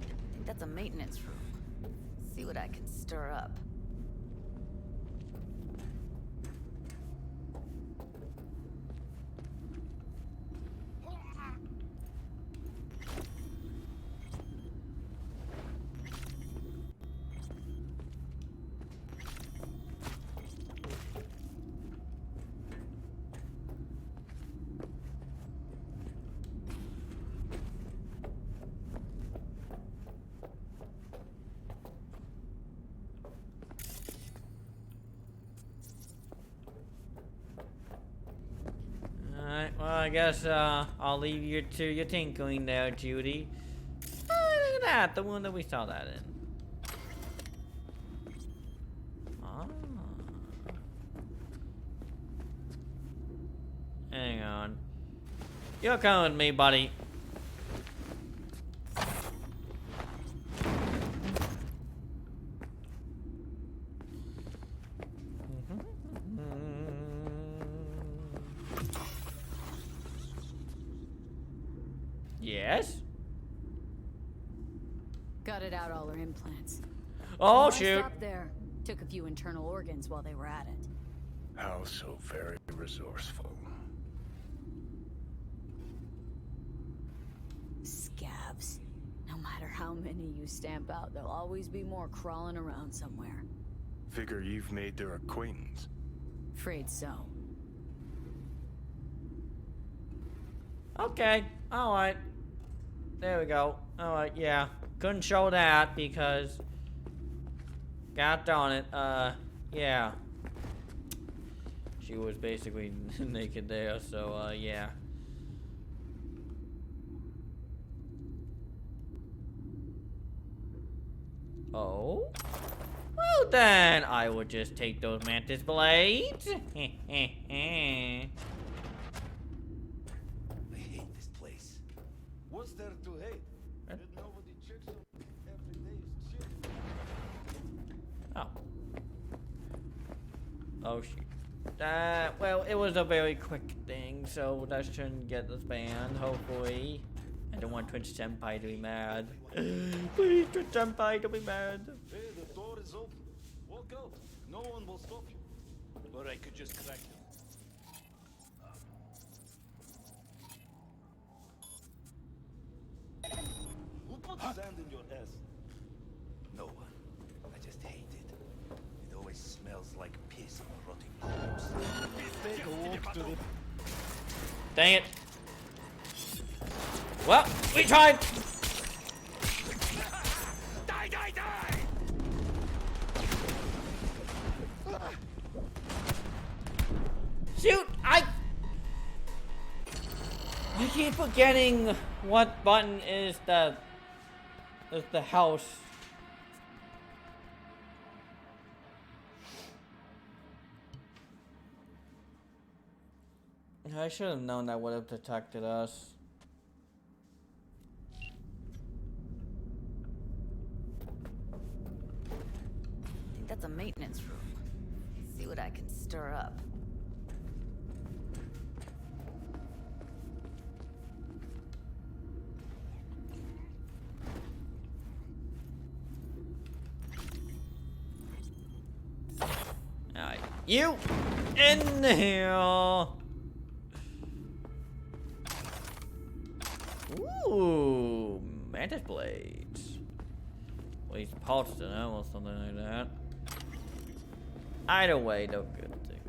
I think that's a maintenance room. See what I can stir up. Alright, well, I guess I'll leave you to your tinkling there, Judy. Oh, look at that, the one that we saw that in. Ah. Hang on. You're coming with me, buddy. Yes? Gutted out all her implants. Oh, Why shoot. stop there? Took a few internal organs while they were at it. How so very resourceful. Scabs. No matter how many you stamp out, there'll always be more crawling around somewhere. Figure you've made their acquaintance. Afraid so. Okay, alright. There we go. Alright, yeah. Couldn't show that because... God darn it, yeah. She was basically naked there, so, yeah. Oh? Well then, I would just take those mantis blades. I hate this place. What's there to hate? That nobody checks on every day is shit. Oh. Oh shoot. Well, it was a very quick thing, so that shouldn't get us banned, hopefully. I don't want Twitch Senpai to be mad. Please, Twitch Senpai, don't be mad. Hey, the door is open. Walk out. No one will stop you. Or I could just crack you. Who put sand in your ass? No one. I just hate it. It always smells like piss and rotting corpse. Take a walk to the... Dang it. Well, we tried. Die, die, die! Shoot, I keep forgetting what button is the house. I should have known that would have protected us. I think that's a maintenance room. See what I can stir up. Alright, you in here. Ooh, mantis blades. At least parts to them or something like that. Either way, no good thing.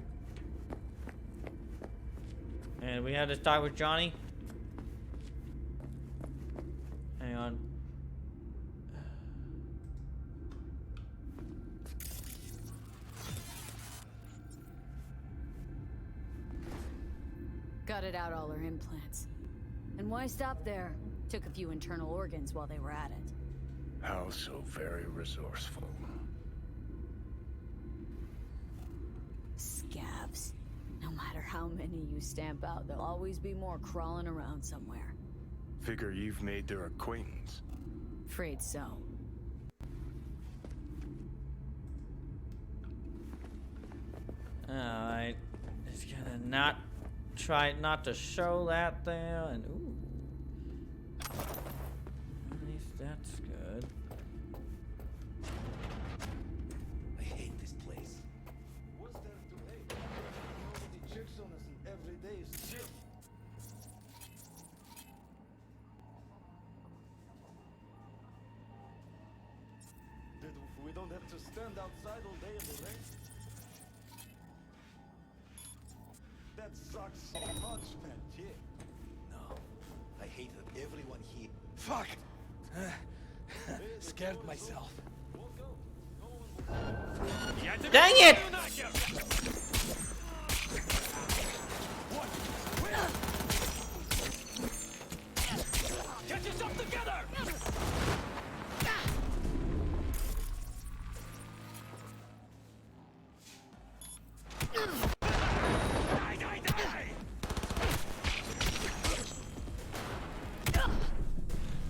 And we had to start with Johnny. Hang on. Gutted out all her implants. And why stop there? Took a few internal organs while they were at it. How so very resourceful. Scabs. No matter how many you stamp out, there'll always be more crawling around somewhere. Figure you've made their acquaintance. Afraid so. Alright. Just gotta not try not to show that there, and ooh. At least that's good. I hate this place. What's there to hate? Nobody checks on us and every day is chill. We don't have to stand outside all day in the rain. That sucks so much, man. Yeah. No, I hate that everyone here. Fuck! Scared myself. Dang it! Get yourself together!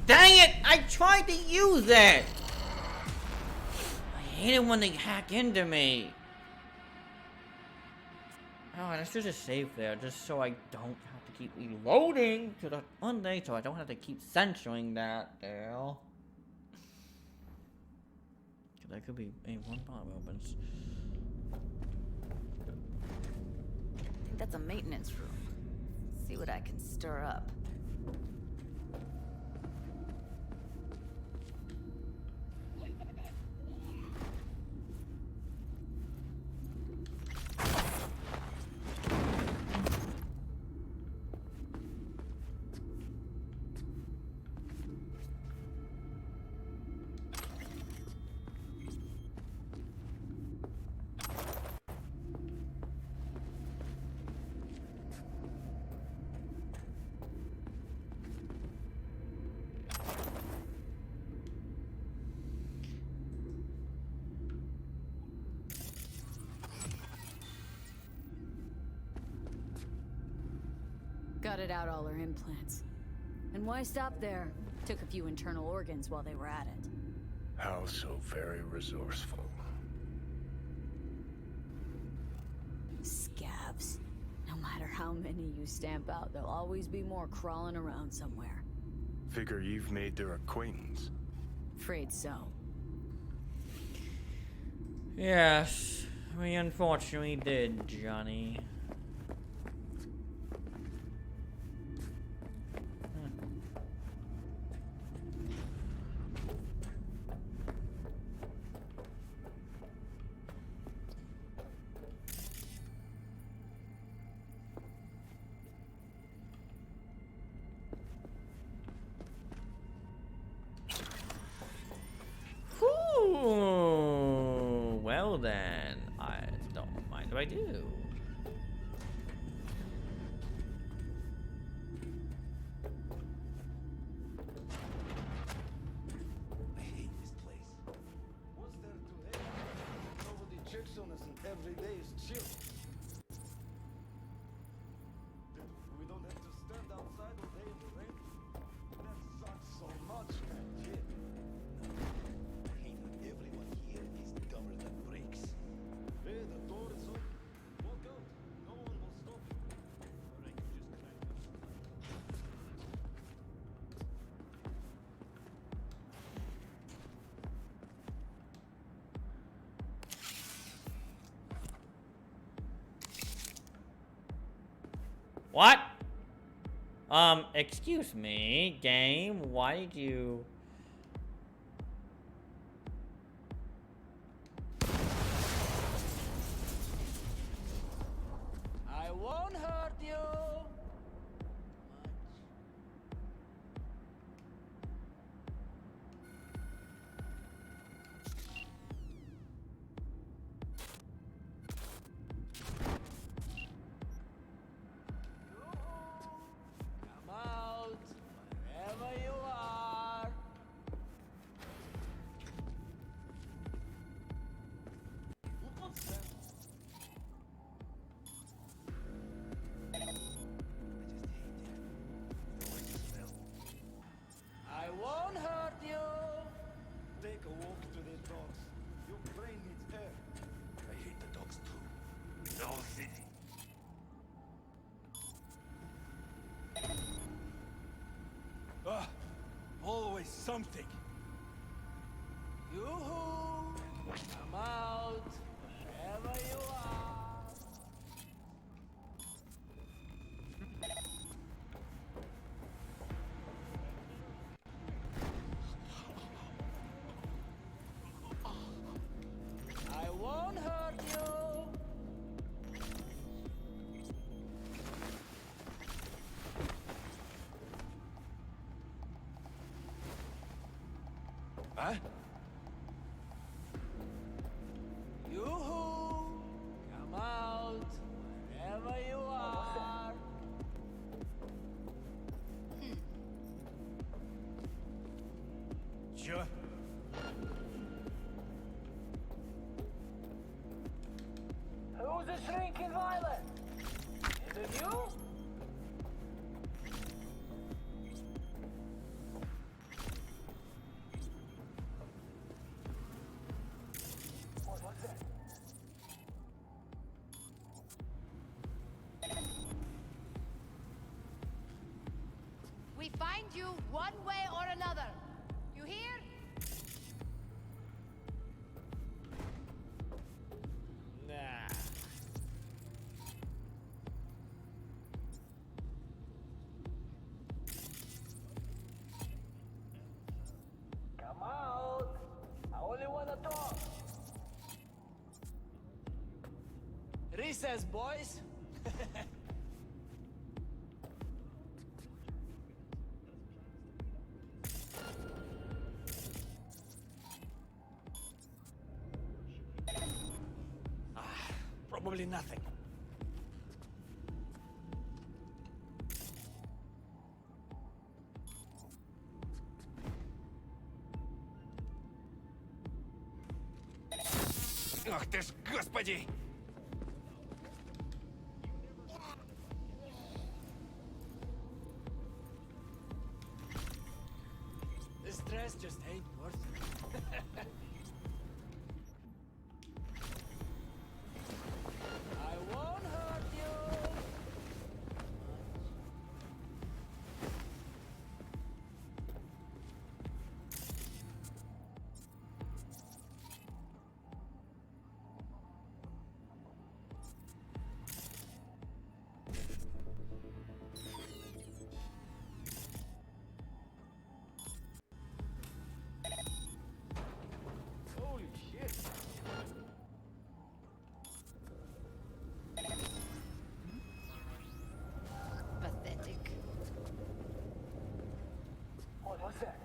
Dang it! I tried to use it! I hate it when they hack into me. Oh, I should just save there, just so I don't have to keep reloading to the Monday, so I don't have to keep censoring that there. That could be a one bomb opens. I think that's a maintenance room. See what I can stir up. Gutted out all her implants. And why stop there? Took a few internal organs while they were at it. How so very resourceful. Scabs. No matter how many you stamp out, there'll always be more crawling around somewhere. Figure you've made their acquaintance. Afraid so. Yes, we unfortunately did, Johnny. Ooh, well then, I don't mind if I do. I hate this place. What's there to hate? Nobody checks on us and every day is chill. We don't have to stand outside all day in the rain. That sucks so much, man. Yeah. I hate that everyone here is dumber than bricks. Hey, the door is open. Walk out. No one will stop you. Or I can just climb up. What? Excuse me, game, why did you... I won't hurt you. Come out, wherever you are. What's that? something. Yoo-hoo! Come out, wherever you are. I won't hurt you. Huh? Yoo-hoo! Come out, wherever you are. Sure. Who's the shrinking violet? Is it you? What was that? We find you one way or another. You hear? Nah. Come out. I only wanna talk. Recess, boys. Probably nothing. Ах ты ж, господи! This dress just ain't worth it. I won't hurt you. Holy shit. Pathetic. What was that?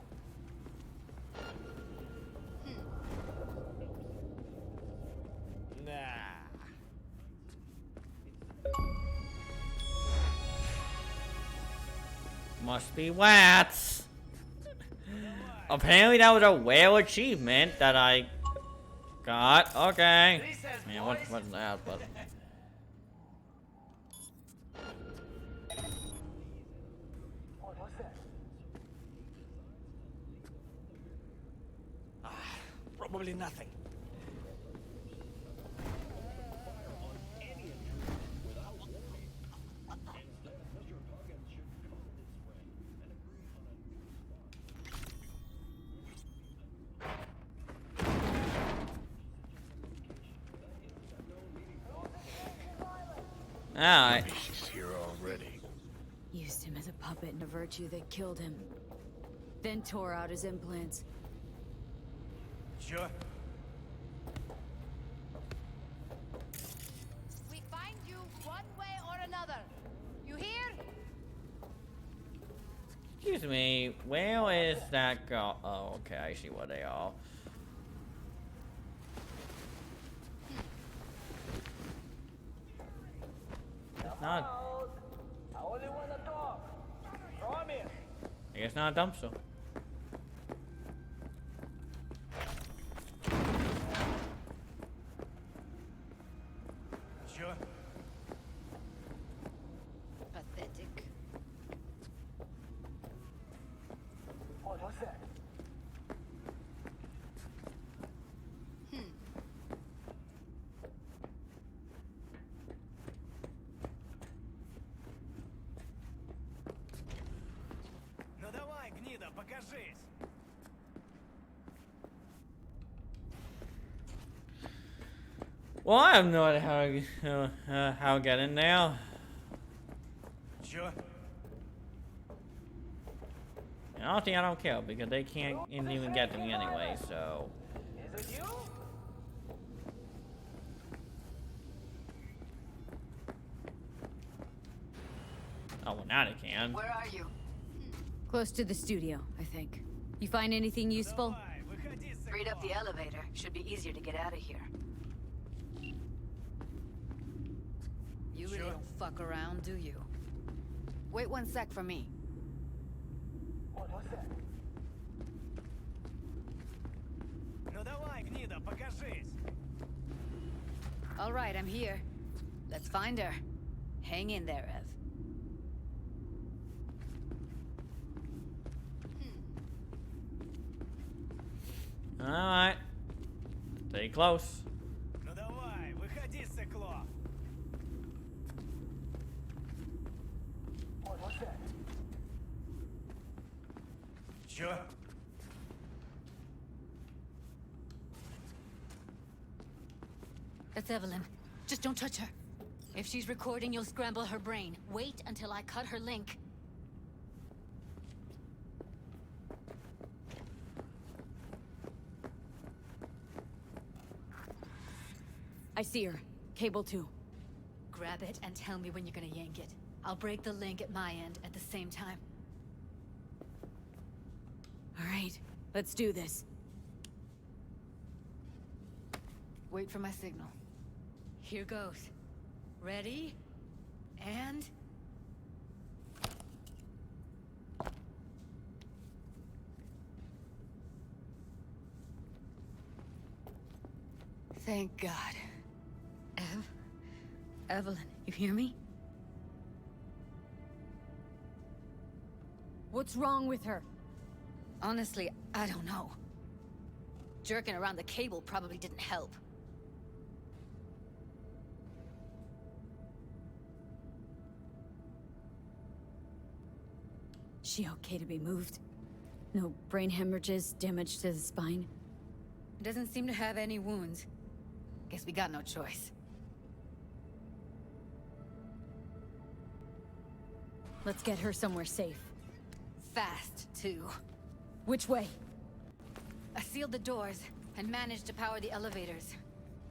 Nah. Must be Wats. Apparently that was a whale achievement that I got. Okay. Man, what's that? But What was that? Probably nothing. alright. She's here already. Used him as a puppet in a virtue that killed him. Then tore out his implants. Sure. We find you one way or another. You hear? Excuse me, where is that girl? Oh, okay, I see what they are. It's not. I only wanna talk. Promise. I guess not a dumpster. Sure. Pathetic. What was that? Ну давай, гнида, покажись. Well, I have no idea how to get in now. Sure. And honestly, I don't care because they can't even get to me anyway. So. Is it you? Oh, well, now they can. Where are you? Close to the studio, I think. You find anything useful? Freed up the elevator. Should be easier to get out of here. You really don't fuck around, do you? Wait 1 sec for me. Ну давай, гнида, покажись. All right, I'm here. Let's find her. Hang in there, Ev. Alright. Stay close. Ну давай, выходи, сыкло. Sure. That's Evelyn. Just don't touch her. If she's recording, you'll scramble her brain. Wait until I cut her link. I see her. Cable 2. Grab it and tell me when you're gonna yank it. I'll break the link at my end at the same time. All right, let's do this. Wait for my signal. Here goes. Ready? And... Thank God. Evelyn, you hear me? What's wrong with her? Honestly, I don't know. Jerking around the cable probably didn't help. She okay to be moved? No brain hemorrhages, damage to the spine? Doesn't seem to have any wounds. Guess we got no choice. Let's get her somewhere safe. Fast, too. Which way? I sealed the doors and managed to power the elevators.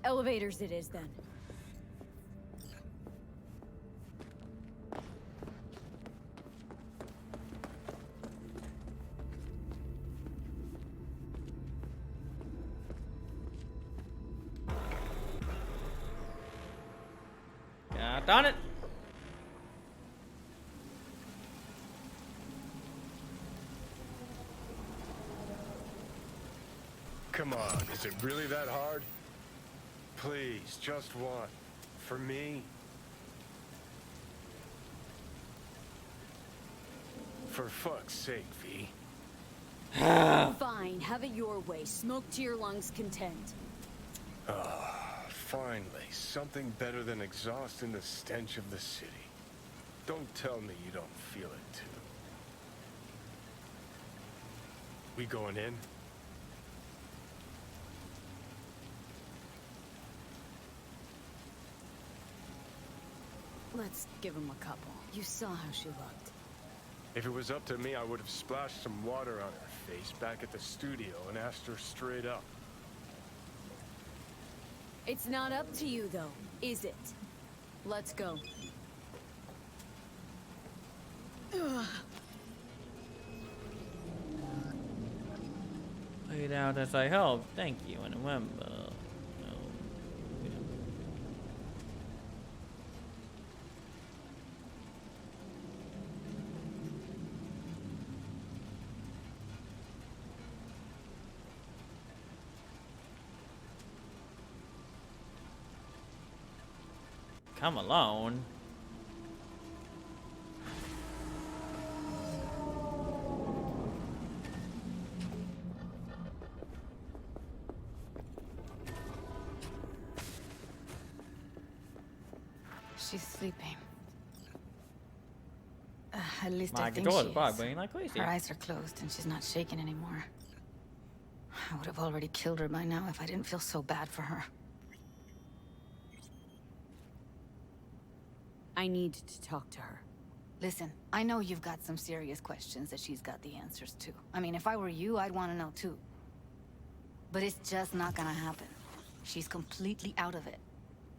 Elevators it is, then. Yeah, done it. Come on, is it really that hard? Please, just one. For me. For fuck's sake, V. Fine, have it your way. Smoke to your lungs' content. Ah, finally, something better than exhaust and the stench of the city. Don't tell me you don't feel it, too. We going in? Let's give him a couple. You saw how she looked. If it was up to me, I would have splashed some water on her face back at the studio and asked her straight up. It's not up to you, though, is it? Let's go. Laid out as I hoped. Thank you, and remember. Come alone. She's sleeping. At least My I think door's she is. vibrating like crazy. Her eyes are closed and she's not shaking anymore. I would have already killed her by now if I didn't feel so bad for her. I need to talk to her. Listen, I know you've got some serious questions that she's got the answers to. I mean, if I were you, I'd want to know too. But it's just not gonna happen. She's completely out of it.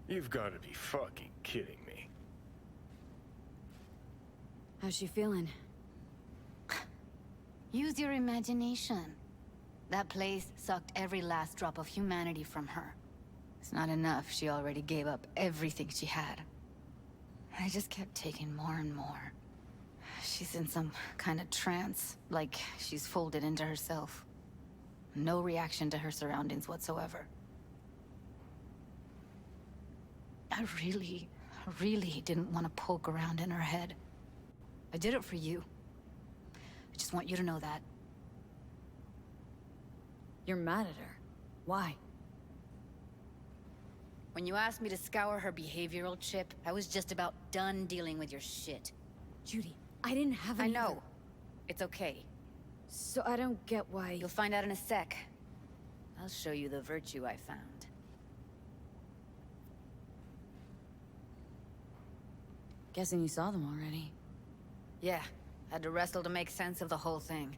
You've got to be fucking kidding me. How's she feeling? Use your imagination. That place sucked every last drop of humanity from her. It's not enough. She already gave up everything she had. I just kept taking more and more. She's in some kind of trance, like she's folded into herself. No reaction to her surroundings whatsoever. I really didn't want to poke around in her head. I did it for you. I just want you to know that. You're mad at her. Why? When you asked me to scour her behavioral chip, I was just about done dealing with your shit. Judy, I didn't have I any... know. It's okay. So I don't get why... You'll find out in a sec. I'll show you the virtue I found. Guessing you saw them already. Yeah, had to wrestle to make sense of the whole thing.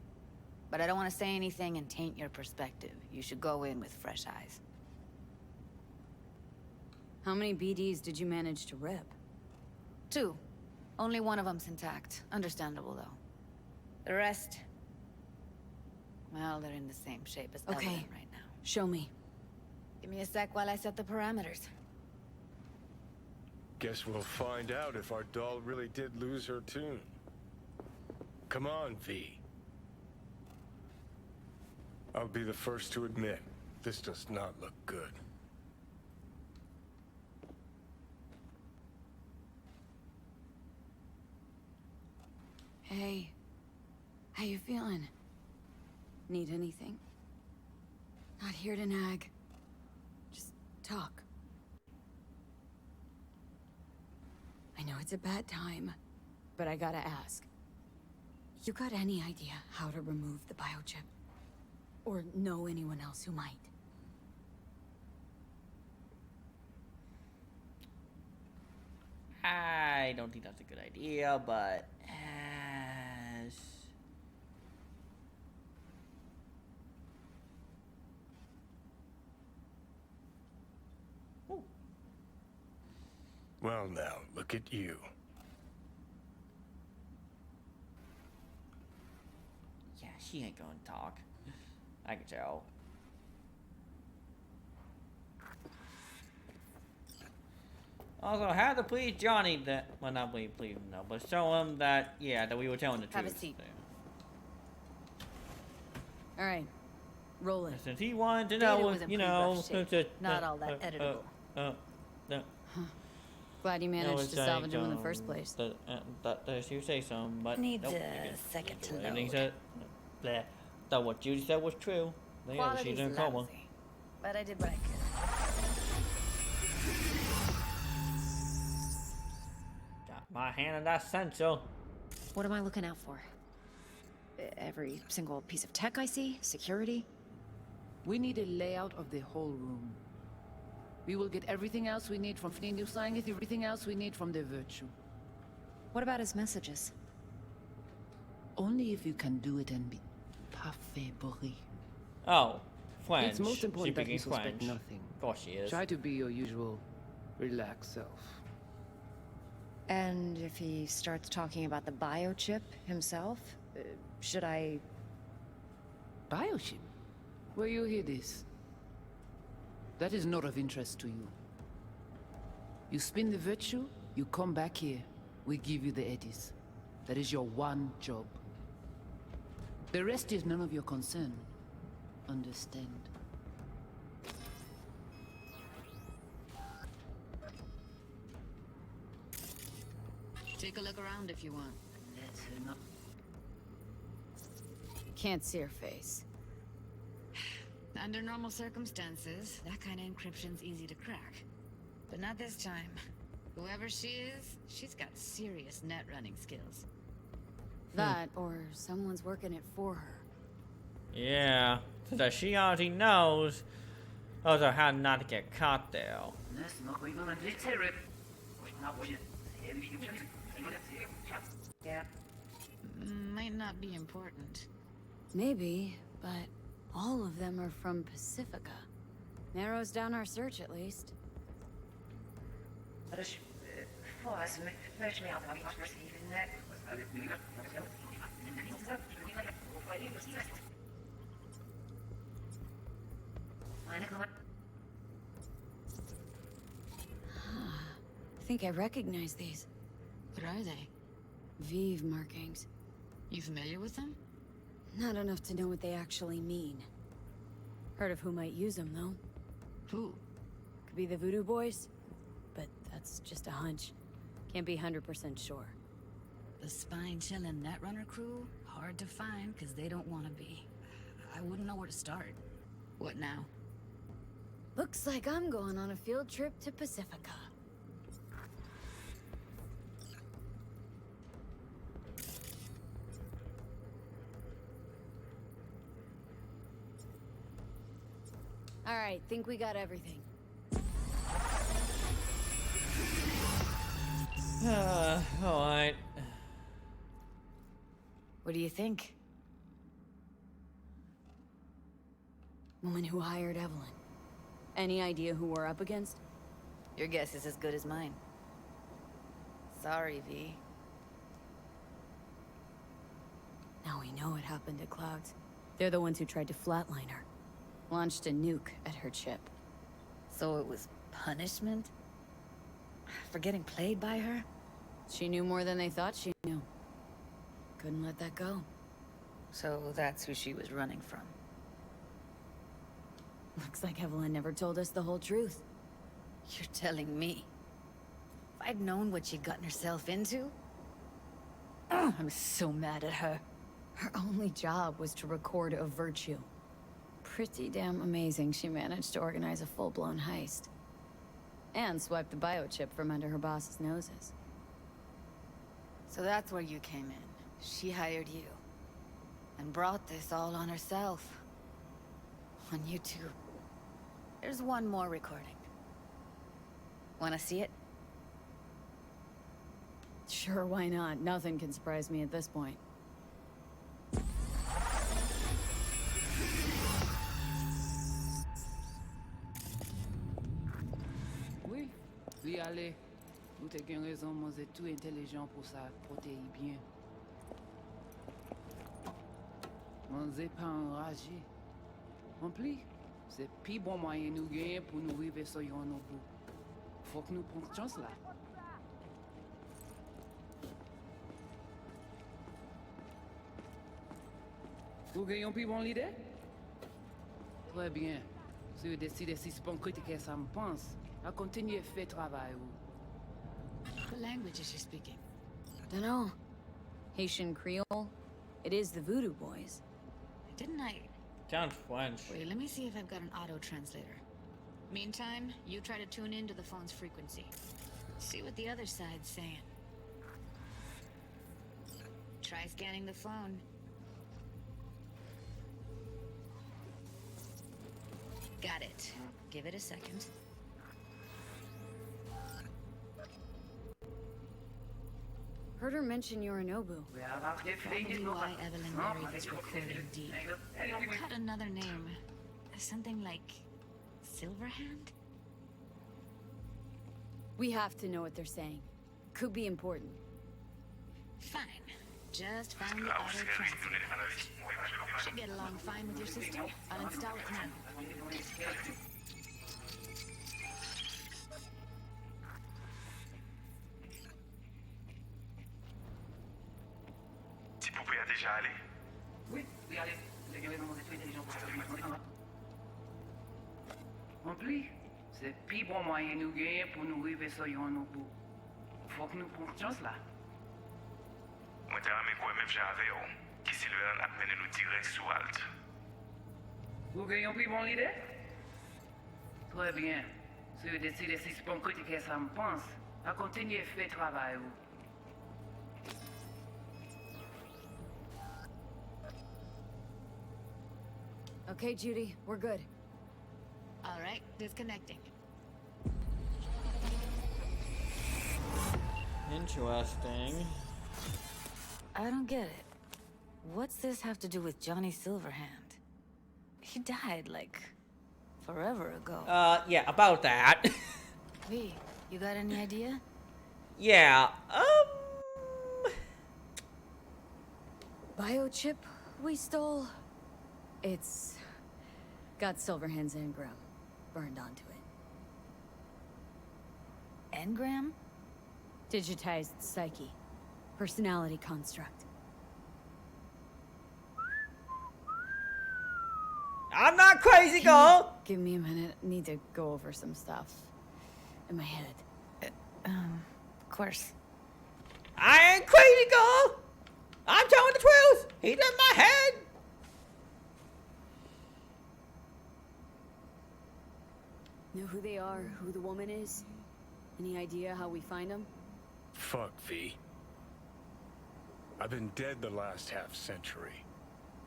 But I don't want to say anything and taint your perspective. You should go in with fresh eyes. How many BDs did you manage to rip? 2. Only one of them's intact. Understandable, though. The rest... well, they're in the same shape as Evelyn right now. Show me. Give me a sec while I set the parameters. Guess we'll find out if our doll really did lose her tune. Come on, V. I'll be the first to admit, this does not look good. Hey. How you feeling? Need anything? Not here to nag. Just talk. I know it's a bad time, but I gotta ask. You got any idea how to remove the biochip? Or know anyone else who might? I don't think that's a good idea, but Well now, look at you. yeah, she ain't gonna talk. I can tell. Also, have to please Johnny that, well, not please him, no, but show him that, yeah, that we were telling the truth. Have a seat. All right, roll it. Since he wanted to know, you know, not all that editable. Glad you managed to salvage him in the first place. That you say something, but Needs nope, a second to everything load. said, bleh. Thought what Judy said was true. Yeah, Quality's she's in coma. lousy, but I did what I could. Got my hand on that sensor. What am I looking out for? Every single piece of tech I see? Security? We need a layout of the whole room. We will get everything else we need from Fninu everything else we need from the Virtue. What about his messages? Only if you can do it and be parfait bourré. Oh, French. It's most important that Speaking you suspect French. nothing. Of course she is. Try to be your usual, relaxed self. And if he starts talking about the biochip himself, should I... Biochip? Where you hear this? That is not of interest to you. You spin the virtue, you come back here. We give you the eddies. That is your one job. The rest is none of your concern. Understand? Take a look around if you want. That's enough. Can't see her face. Under normal circumstances, that kind of encryption's easy to crack. But not this time. Whoever she is, she's got serious net running skills. That, or someone's working it for her. Yeah, so that she already knows also how not to get caught there. Yeah. Might not be important. Maybe, but all of them are from Pacifica. Narrows down our search at least. I think I recognize these. What are they? Vive markings. You familiar with them? Not enough to know what they actually mean. Heard of who might use them, though. Who? Could be the Voodoo Boys, but that's just a hunch. Can't be 100% sure. The spine-chilling Netrunner crew? Hard to find, because they don't want to be. I wouldn't know where to start. What now? Looks like I'm going on a field trip to Pacifica. All right, think we got everything. Alright. What do you think? Woman who hired Evelyn. Any idea who we're up against? Your guess is as good as mine. Sorry, V. Now we know what happened to Clouds. They're the ones who tried to flatline her. Launched a nuke at her ship. So it was punishment? For getting played by her? She knew more than they thought she knew. Couldn't let that go. So that's who she was running from. Looks like Evelyn never told us the whole truth. You're telling me? If I'd known what she'd gotten herself into... I'm so mad at her. Her only job was to record a virtue. Pretty damn amazing she managed to organize a full-blown heist. And swipe the biochip from under her boss's noses. So that's where you came in. She hired you. And brought this all on herself. On YouTube. There's one more recording. Wanna see it? Sure, why not? Nothing can surprise me at this point. Oui, oui, allez. Nous te gen raison, moi c'est tout intelligent pour ça, protéger bien. Moi c'est pas enragé. En plus, c'est plus bon moyen nous gagner pour nous arriver sur yon au bout. Faut que nous prenions chance là. Vous gagnez plus bon l'idée? Très bien. Si vous décidez si c'est bon critiquer ça me pense, à continuer à faire travail. What language is she speaking? Dunno. Haitian Creole? It is the Voodoo Boys. Didn't I... Sounds French. Wait, let me see if I've got an auto-translator. Meantime, you try to tune in to the phone's frequency. See what the other side's saying. Try scanning the phone. Got it. Give it a second. Heard her mention Yorinobu. Probably why Evelyn married this recording deep. Had another name. Something like... Silverhand? We have to know what they're saying. Could be important. Fine. Just found the auto-translator. Should get along fine with your system. I'll install it now. Tu pouvais déjà aller. Oui, oui, allez. Les gars, vraiment, c'est tout intelligent pour ça. En plus, c'est plus bon moyen nous gagner pour nous arriver sur yon au bout. Faut que nous prenions chance là. Moi, t'as ramé quoi même j'avais, oh. Qui Silver a mené nous direct sous Alt. Vous gagnez plus bon l'idée? Très bien. Si vous décidez si c'est bon critiquer ça me pense, à continuer à faire travail. Okay, Judy, we're good. All right, disconnecting. Interesting. I don't get it. What's this have to do with Johnny Silverhand? He died, like, forever ago. Yeah, about that. V, you got any idea? Yeah, Biochip we stole? It's got Silverhand's engram burned onto it. Engram? Digitized psyche. Personality construct. I'm not crazy, girl! Give me a minute. I need to go over some stuff in my head. Of course. I ain't crazy, girl! I'm telling the truth! He's in my head! Know who they are, who the woman is? Any idea how we find them? Fuck, V. I've been dead the last half-century.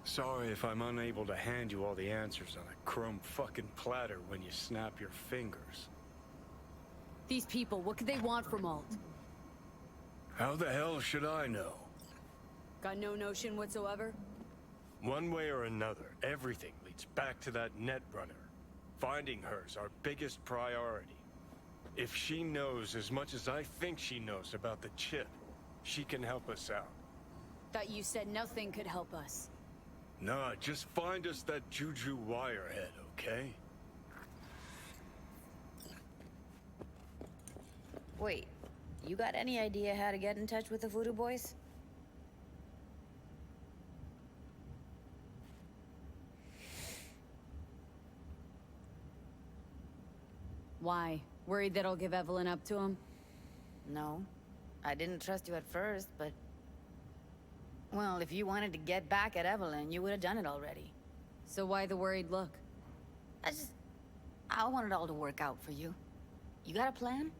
Sorry if I'm unable to hand you all the answers on a chrome fucking platter when you snap your fingers. These people, what could they want from Alt? How the hell should I know? Got no notion whatsoever? One way or another, everything leads back to that Netrunner. Finding her's our biggest priority. If she knows as much as I think she knows about the chip, she can help us out. Thought you said nothing could help us. Nah, just find us that Juju Wirehead, okay? Wait, you got any idea how to get in touch with the Voodoo Boys? Why? Worried that I'll give Evelyn up to him? No. I didn't trust you at first, but... Well, if you wanted to get back at Evelyn, you would have done it already. So why the worried look? I want it all to work out for you. You got a plan?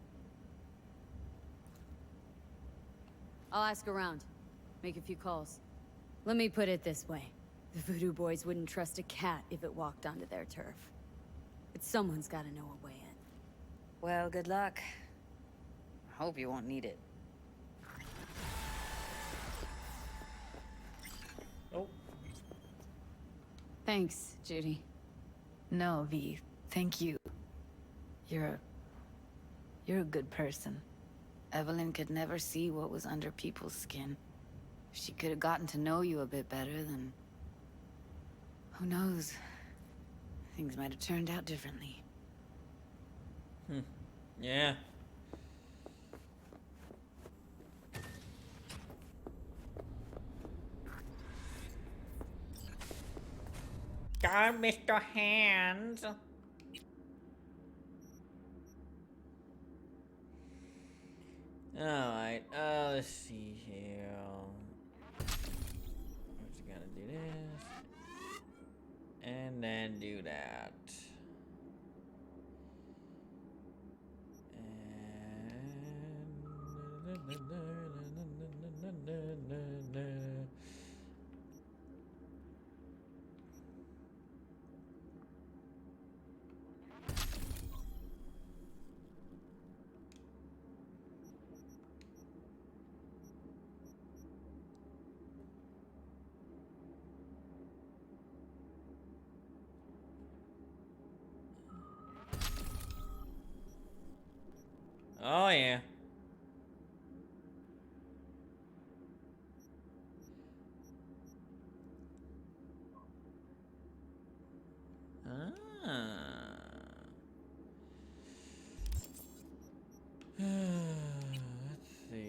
I'll ask around. Make a few calls. Let me put it this way. The Voodoo Boys wouldn't trust a cat if it walked onto their turf. But someone's gotta know a way in. Well, good luck. I hope you won't need it. Oh. Thanks, Judy. No, V. Thank you. You're a good person. Evelyn could never see what was under people's skin. If she could have gotten to know you a bit better, then... who knows? Things might have turned out differently. Yeah. Go, Mr. Hands. Alright, let's see here. I'm just gonna do this. And then do that. And... Oh, yeah. Let's see here.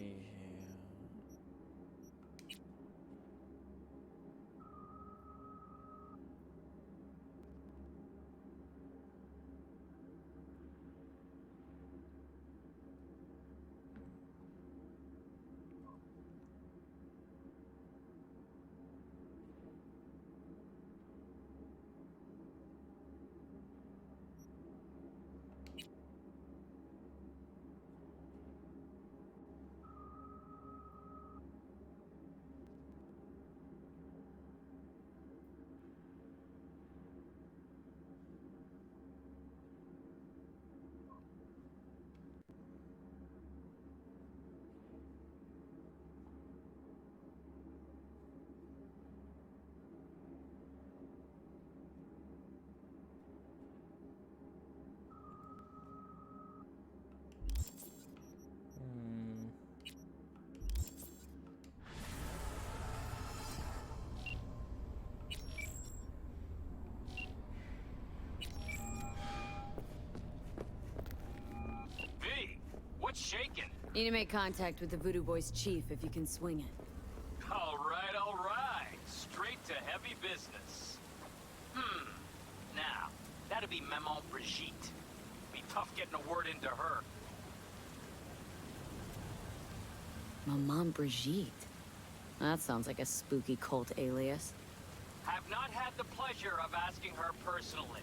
shaking? Need to make contact with the Voodoo Boys chief if you can swing it. All right. Straight to heavy business. Now, that'd be Maman Brigitte. Be tough getting a word into her. Maman Brigitte? That sounds like a spooky cult alias. Have not had the pleasure of asking her personally,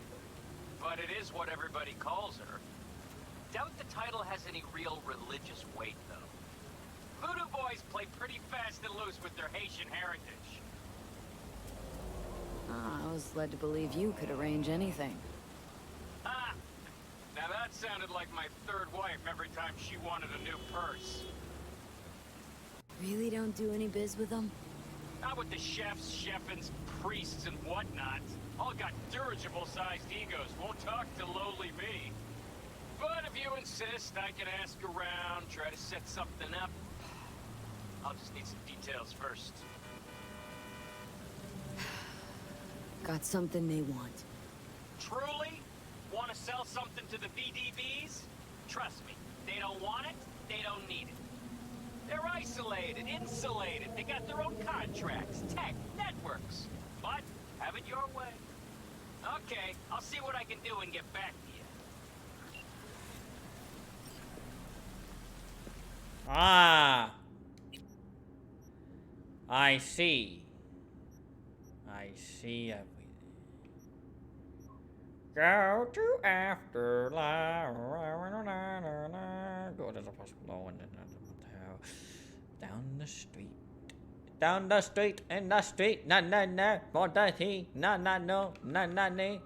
but it is what everybody calls her. Doubt the title has any real religious weight, though. Voodoo Boys play pretty fast and loose with their Haitian heritage. I was led to believe you could arrange anything. Ah! Now that sounded like my third wife every time she wanted a new purse. Really don't do any biz with them? Not with the chefs, chefins, priests, and whatnot. All got dirigible-sized egos, won't talk to lowly me. But if you insist, I can ask around, try to set something up. I'll just need some details first. Got something they want. Truly? Want to sell something to the VDBs? Trust me, they don't want it, they don't need it. They're isolated, insulated, they got their own contracts, tech, networks. But, have it your way. Okay, I'll see what I can do and get back to you. Ah! I see everything. Go to afterlife. Go to the hospital and then down the street. Down the street, in the street, na na na, for the tea, na na no, na na ne.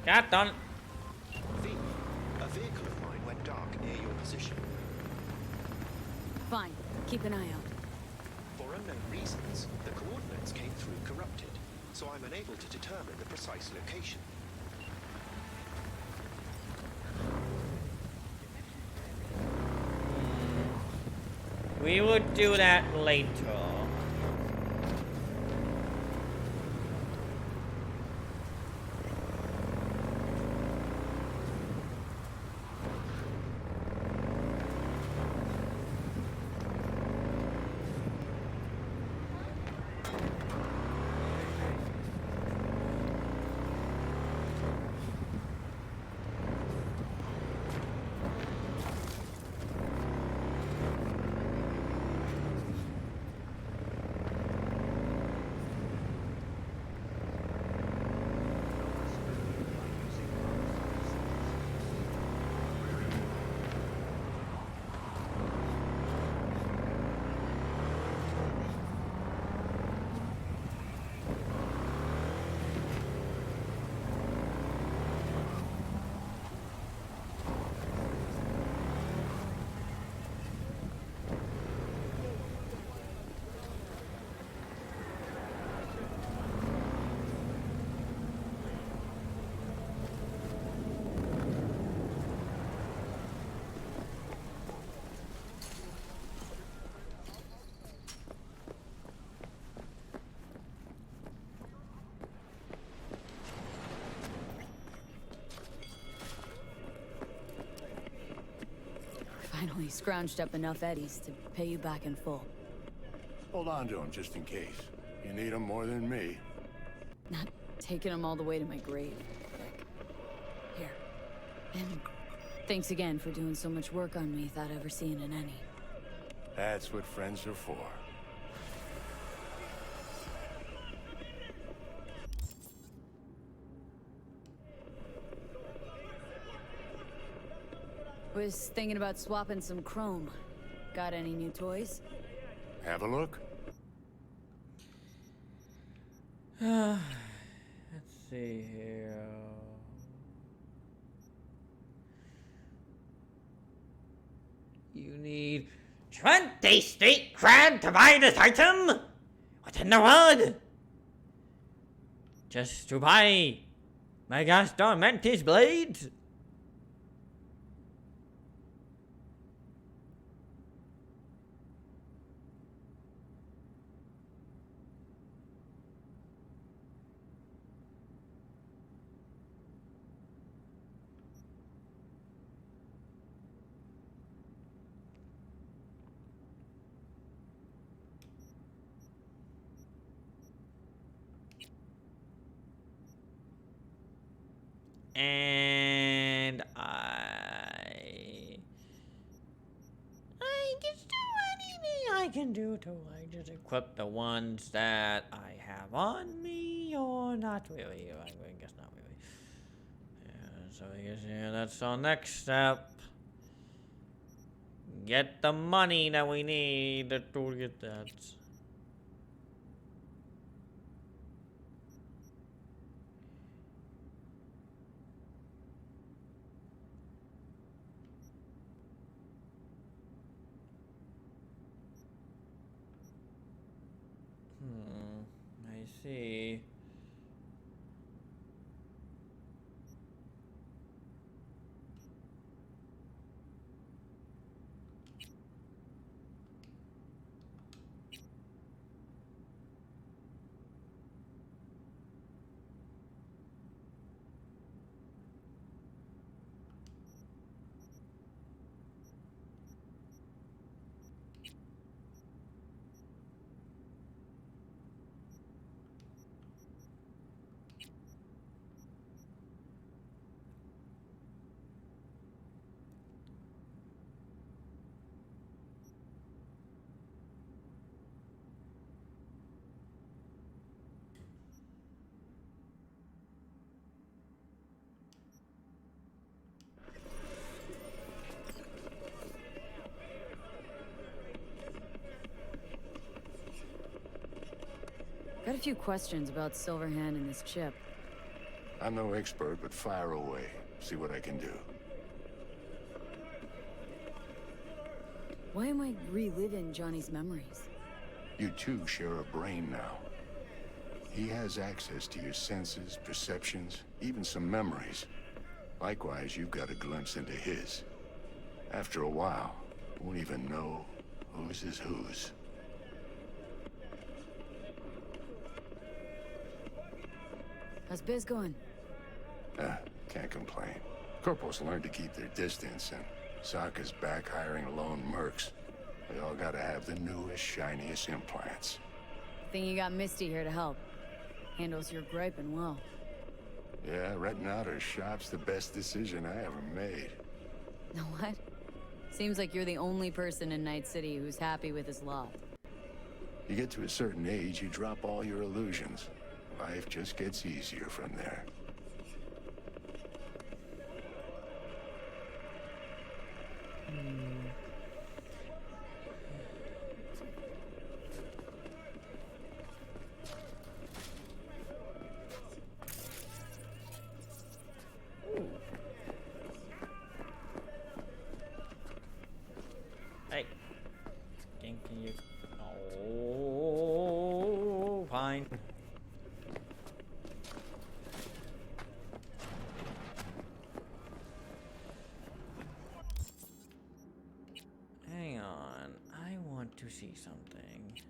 Got done. A vehicle of mine went dark near your position. Fine. Keep an eye out. For unknown reasons, the coordinates came through corrupted, so I'm unable to determine the precise location. We will do that later. Finally scrounged up enough eddies to pay you back in full. Hold on to them just in case. You need them more than me. Not taking them all the way to my grave, Vic. Here. And thanks again for doing so much work on me without ever seeing an any. That's what friends are for. Was thinking about swapping some chrome. Got any new toys? Have a look. Let's see here. You need 20 street cred to buy this item? What in the world? Just to buy Megastar Mantis blades? And I just do anything I can do to like just equip the ones that I have on me, or not really. I guess not really. Yeah, so I guess that's our next step. Get the money that we need to get that. I see. Got a few questions about Silverhand and this chip. I'm no expert, but fire away. See what I can do. Why am I reliving Johnny's memories? You two share a brain now. He has access to your senses, perceptions, even some memories. Likewise, you've got a glimpse into his. After a while, you won't even know whose is whose. How's Biz going? Can't complain. Corporals learned to keep their distance, and Sokka's back hiring lone mercs. They all gotta have the newest, shiniest implants. Think you got Misty here to help. Handles your griping well. Yeah, renting out her shop's the best decision I ever made. Know what? Seems like you're the only person in Night City who's happy with his lot. You get to a certain age, you drop all your illusions. Life just gets easier from there. Hey, can you? Oh, fine. Hang on, I want to see something.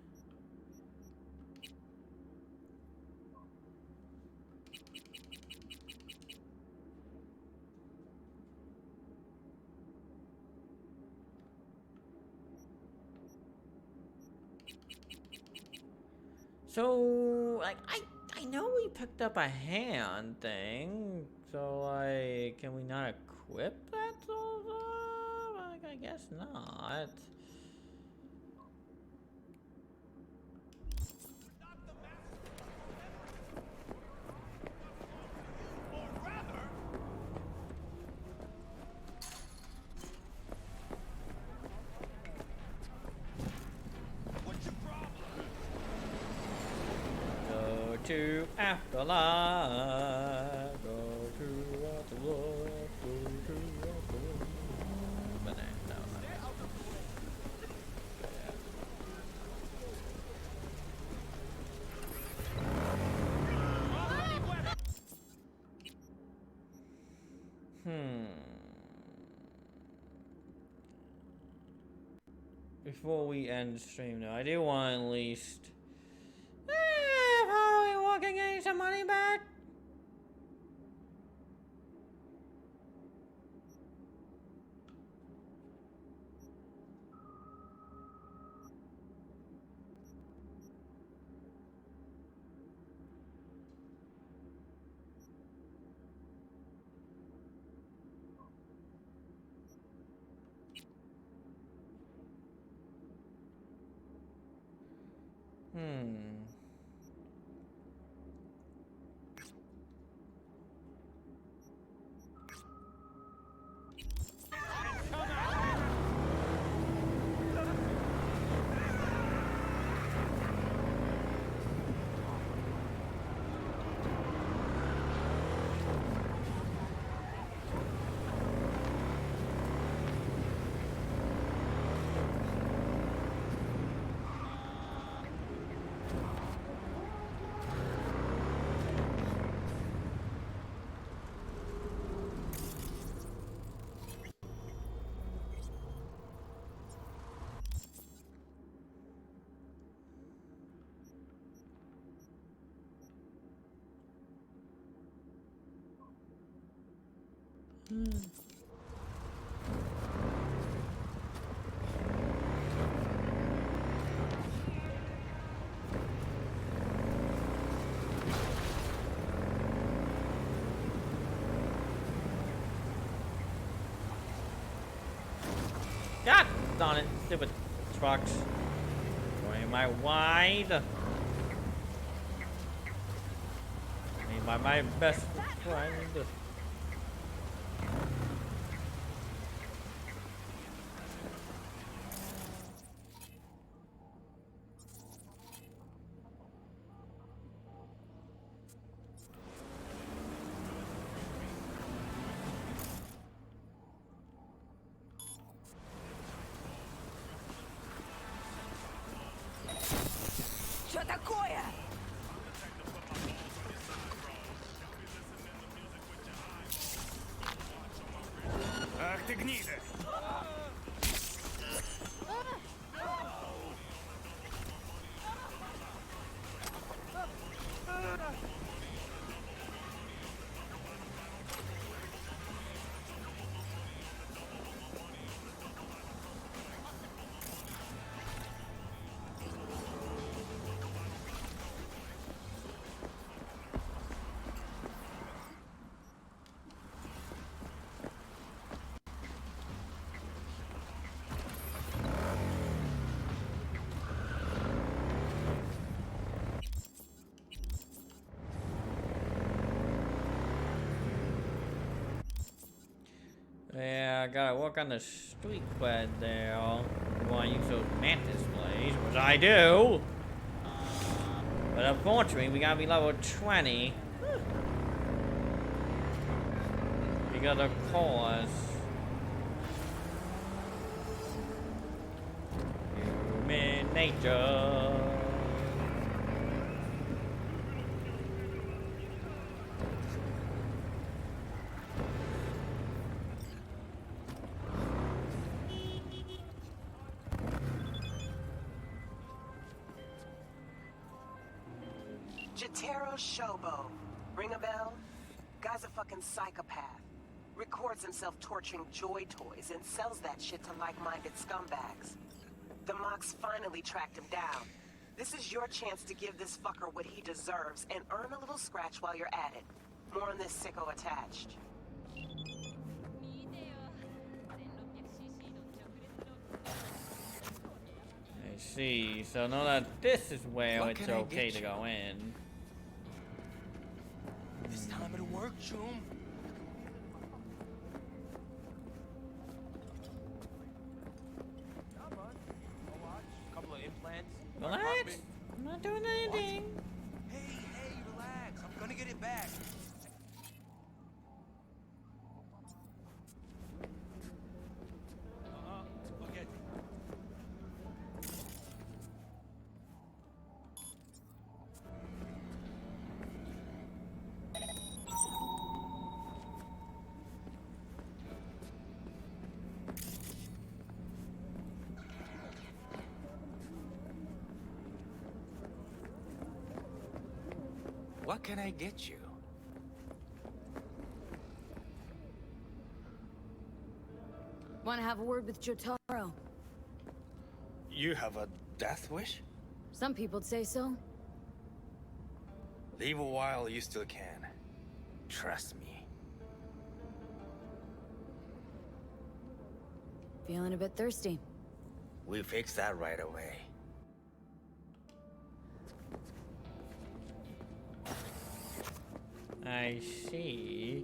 So, like, I know we picked up a hand thing, so, like, can we not equip that so like, I guess not. to afterlife. Go to afterlife. Go to afterlife. But no, no. Before we end the stream, though, I do want at least. Probably walking getting some money back. God darn it, stupid trucks. Going my wide. I mean, by my best friend. Что такое? Ах ты гнида! Yeah, I gotta work on the street cred there. You wanna use those mantis blades, which I do. But unfortunately, we gotta be level 20. Because of course. Human nature. Jotaro Shobo. Ring a bell? Guy's a fucking psychopath. Records himself torturing joy toys and sells that shit to like-minded scumbags. The Mox finally tracked him down. This is your chance to give this fucker what he deserves and earn a little scratch while you're at it. More on this sicko attached. I see. So know that this is where What it's can I okay get to you? go in. This time it'll work, Choom. Couple of implants. Relax. I'm not doing anything. Hey, get it back. Forget it. What can I get you? Want to have a word with Jotaro? You have a death wish? Some people'd say so. Leave a while you still can. Trust me. Feeling a bit thirsty. We fix that right away. I see.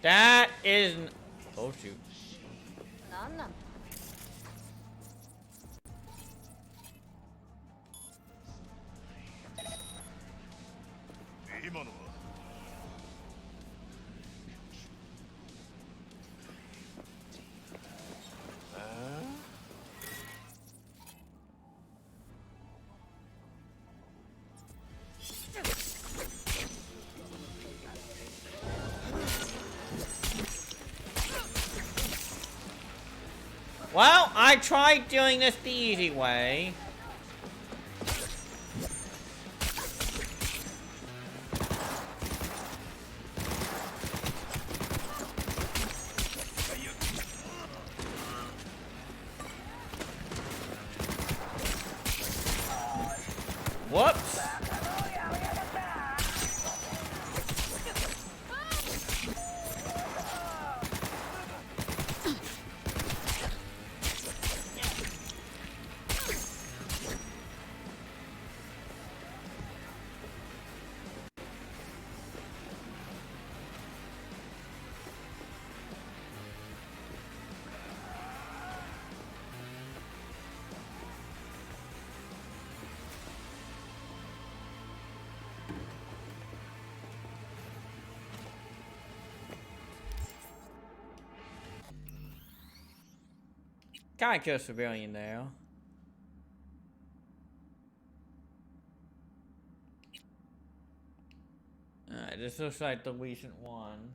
That isn't. Oh shoot. Well, I tried doing this the easy way. Whoops. Kinda kill a civilian now. Alright, this looks like the recent one.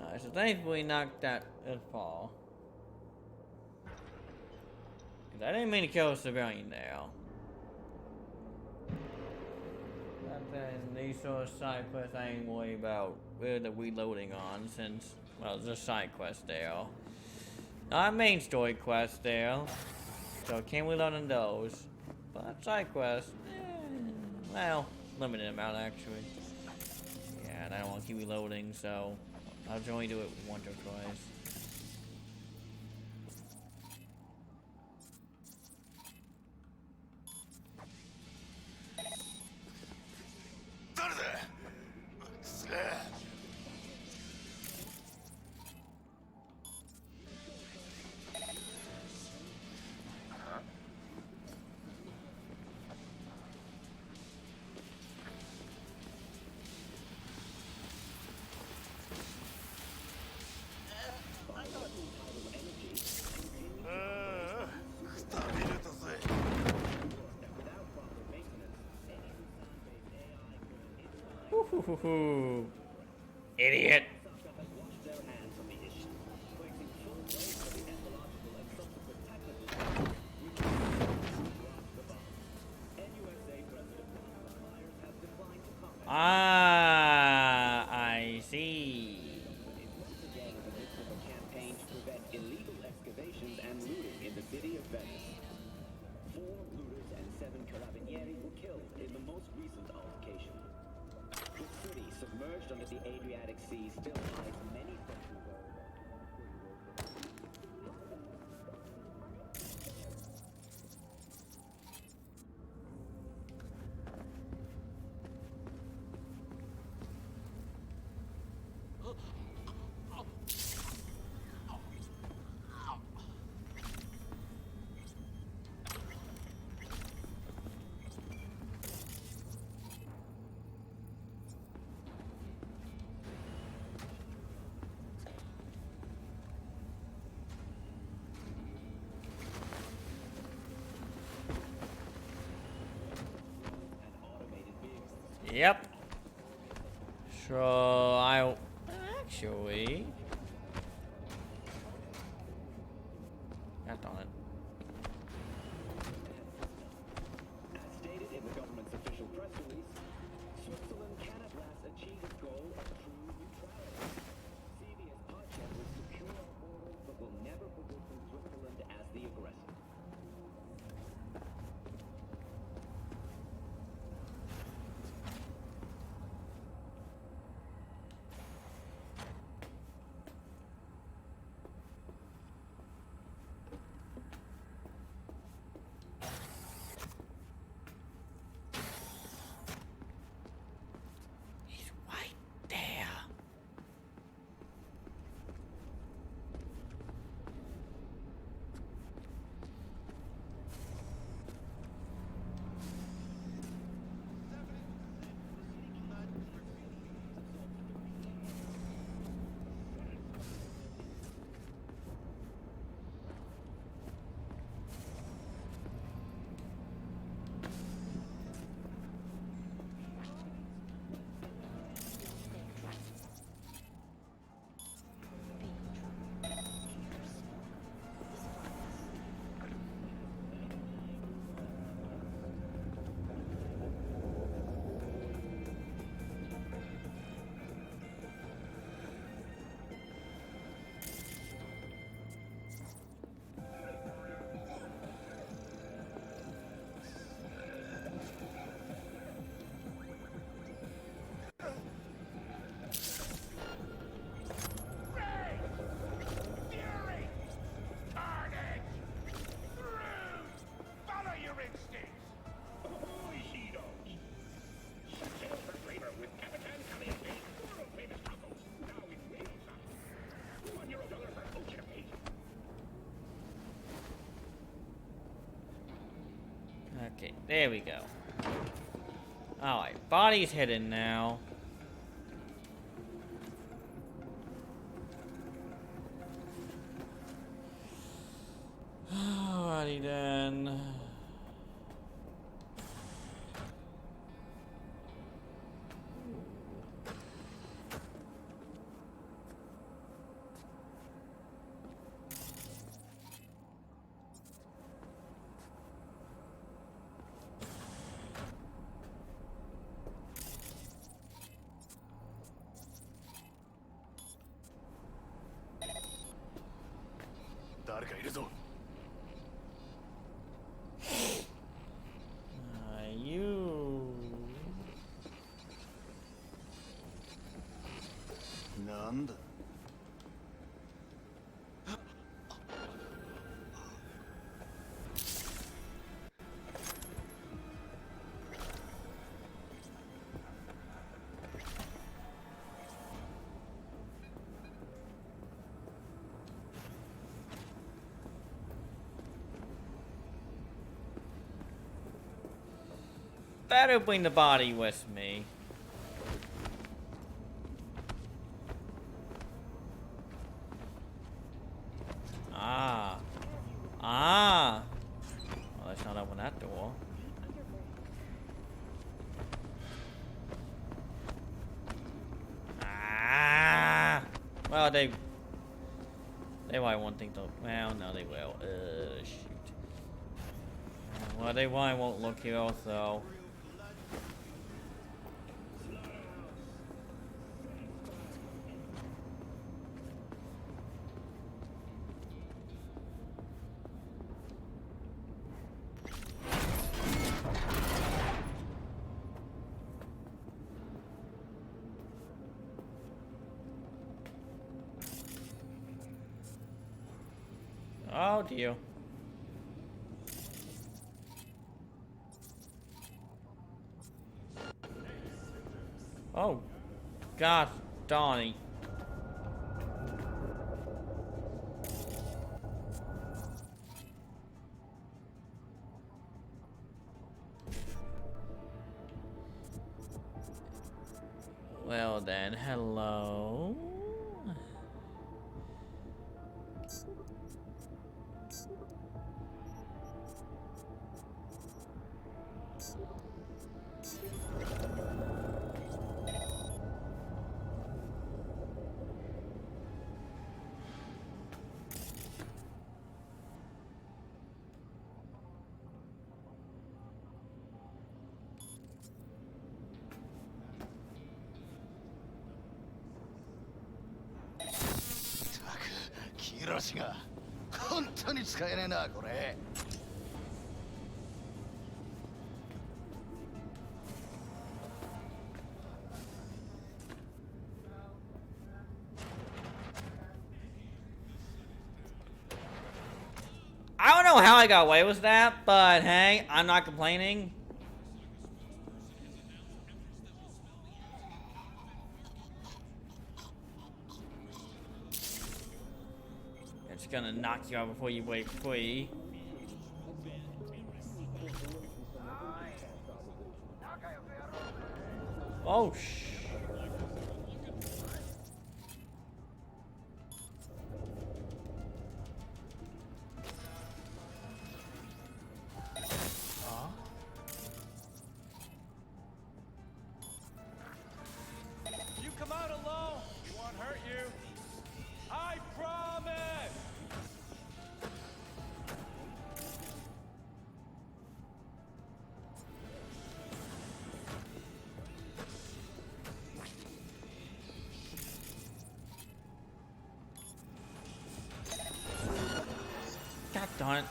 Alright, so thankfully knocked that fall. Cause I didn't mean to kill a civilian now. But then these sort of side quests I ain't worried about where the reloading on since, well, it's a side quest there. Not a main story quest there. So can't reload on those. But side quests, well, limited amount actually. Yeah, and I don't want to keep reloading, so I'll just only do it once or twice. Idiot. Ah, I see. Campaign to prevent illegal excavations and looting in the city of Venice. 4 looters and 7 carabinieri were killed in the most recent altercation. The city under the Adriatic Sea still hides many centuries old. Yep. So I actually. God darn it. As stated in the government's official press release, Switzerland can at last achieve its goal of true neutrality. CBS Podcast will secure our borders, but will never position Switzerland as the aggressor. Okay, there we go. Alright, body's hidden now. Alrighty then. You. なんだ Better bring the body with me. Ah. Ah. Well, let's not open that door. Ah. Well, they might want things to. Well, no, they will. Shoot. Well, they probably won't look here also. Oh dear. Oh, God, Donnie. Well then, hello. I don't know how I got away with that, but hey, I'm not complaining. It's gonna knock you out before you wait free. Oh, You come out alone. He won't hurt you. I promise. God darn it.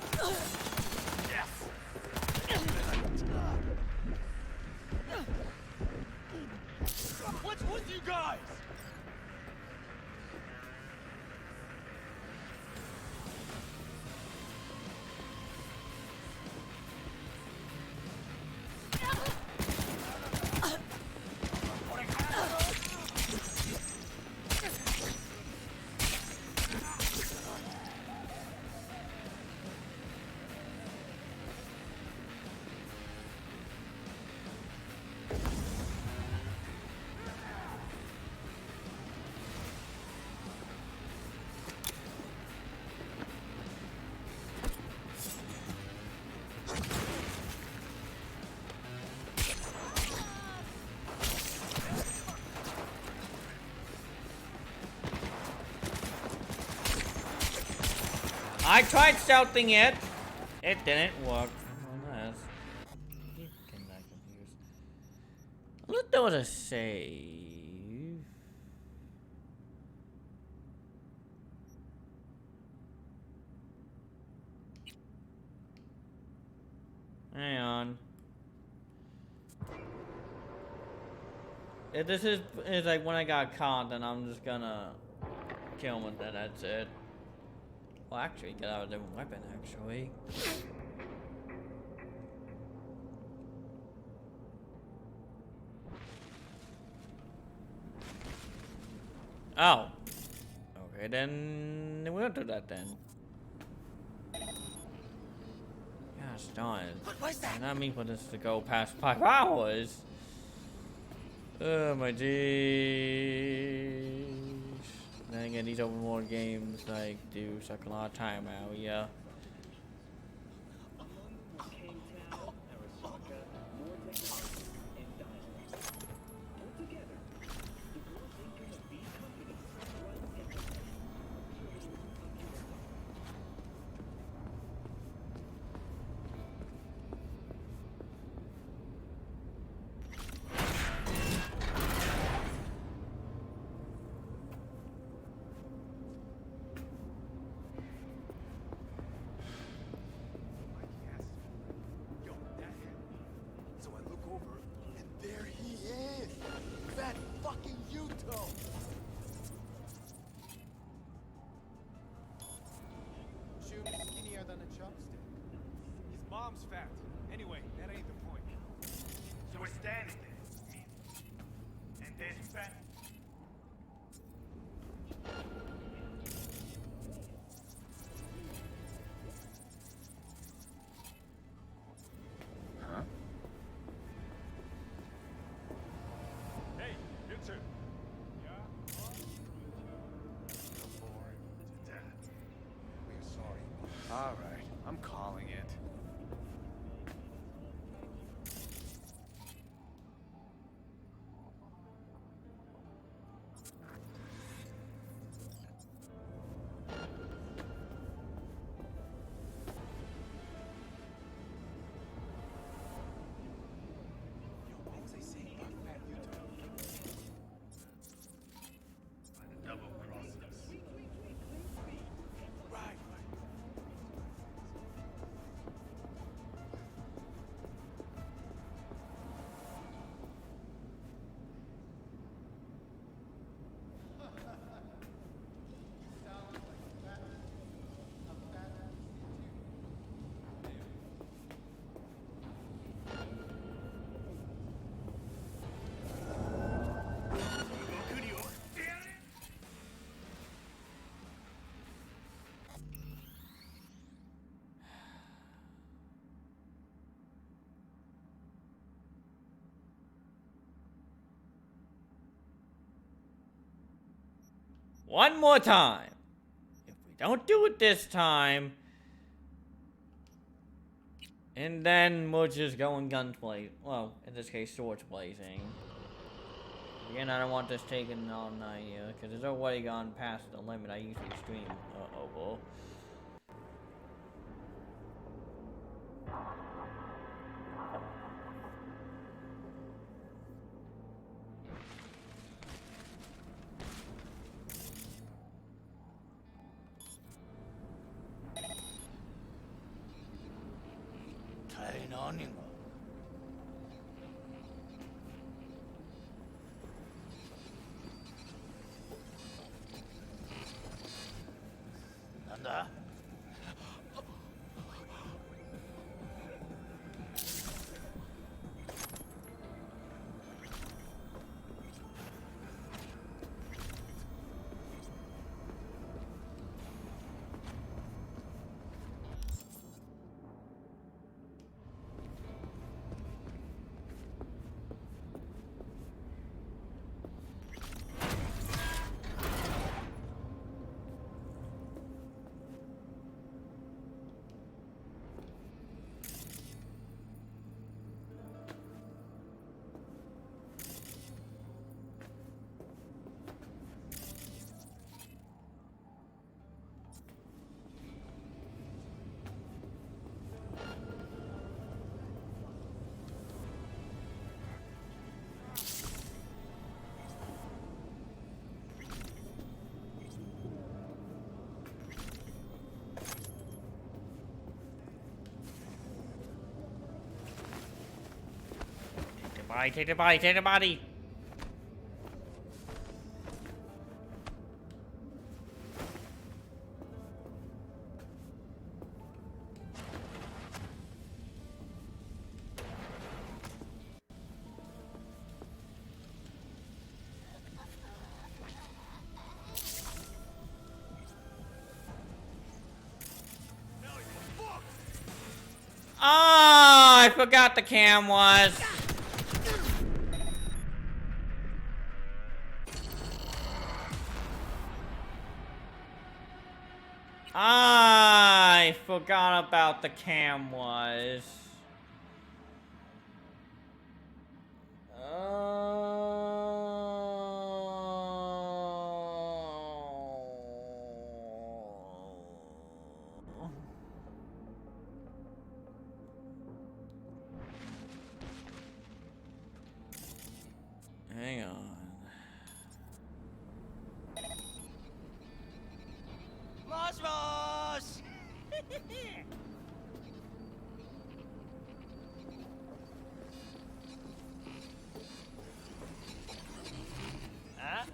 What's with you guys? I tried stealthing it. It didn't work. Unless... Getting that confused. Unless there was a save. Hang on. If this is like when I got caught, then I'm just gonna kill him and then that's it. Well, actually, get out a different weapon, actually. Oh. Okay, then we'll do that then. Gosh darn it. What was that? I not mean for this to go past 5 hours. Oh my days. Then again, these open world games like do suck a lot of time out, yeah. One more time. If we don't do it this time, and then we'll just go in guns blazing. Well, in this case, swords blazing. Again, I don't want this taken all night here, because it's already gone past the limit I usually stream. Well. 아닌가? 난다. Take the body, take the body! Ah, I forgot the cam was. I forgot about the cam was. Hang on. Rosros! Huh?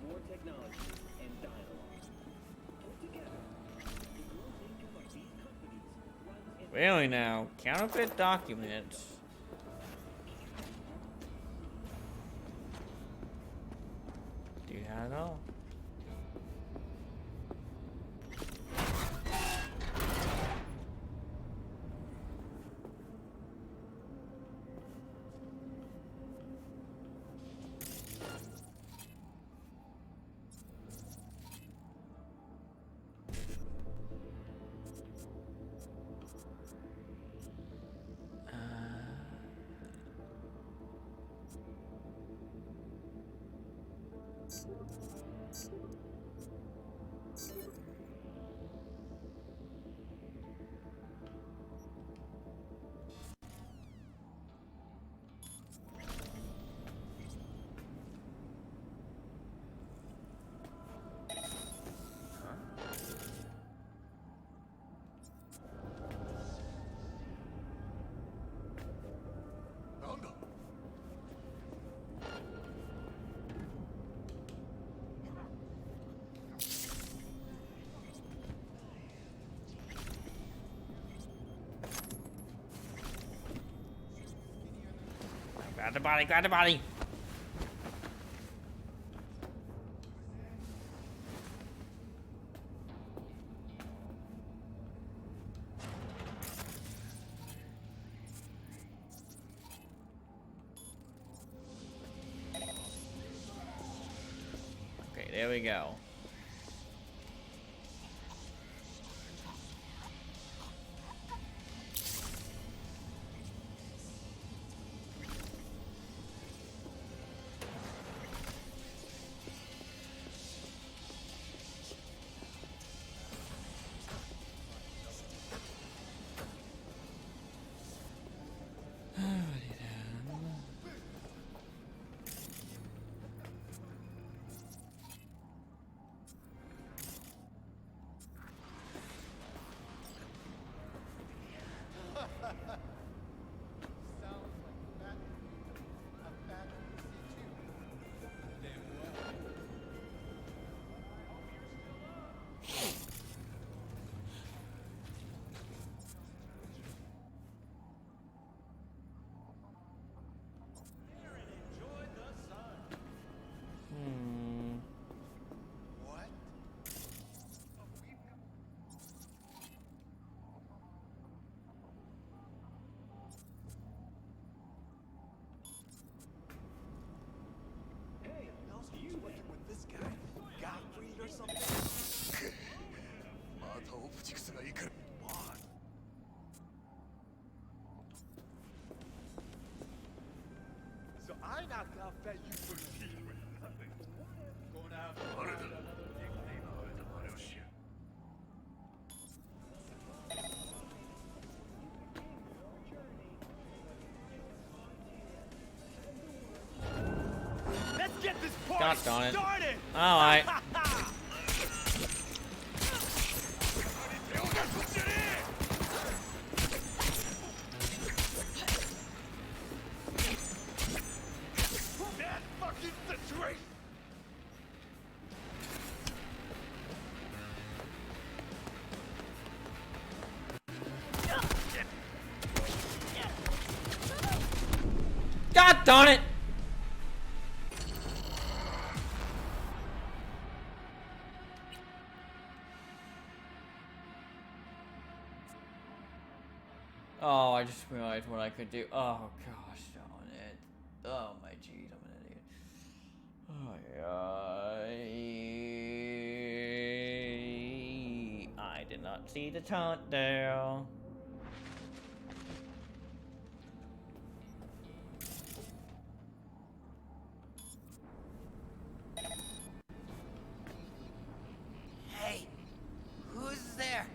More technology and dialogue. Together, the gross income of these companies runs in Really now, counterfeit documents. Do you have it all? Grab the body, grab the body! there we go. You working with this guy? Gottfried or something? What? So I knocked out that you for cheating with nothing. Going out Let's get this party God darn it. started! Alright. That fucking situation! God darn it! Oh, I just realized what I could do. Oh gosh, darn it. Oh my jeez, I'm an idiot. Oh, yeah. I did not see the taunt there. Hey, who's there?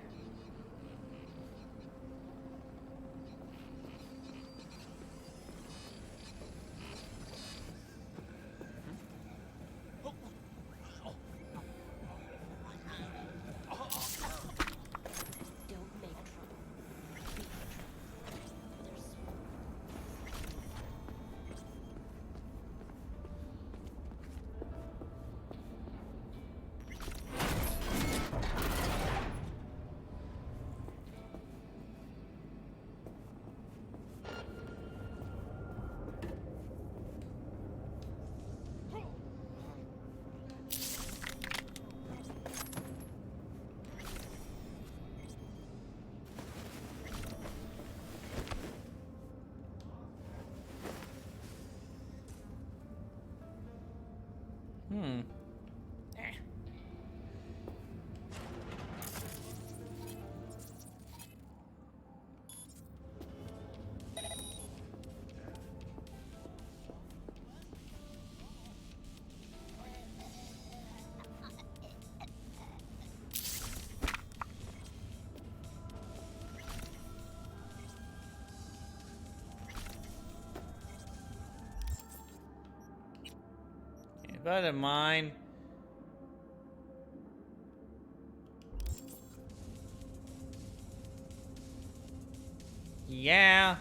Is that a mine? Yeah.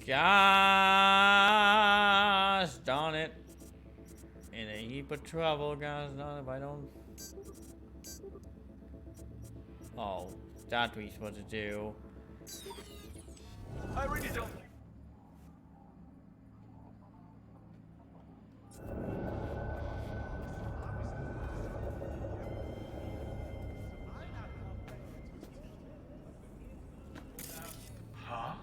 Gosh darn it. In a heap of trouble, guys. Not if I don't. Oh, that's what we're supposed to do. I really don't. Huh?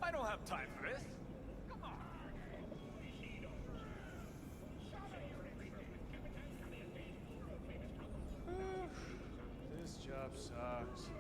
I don't have time for this. Come on. This job sucks.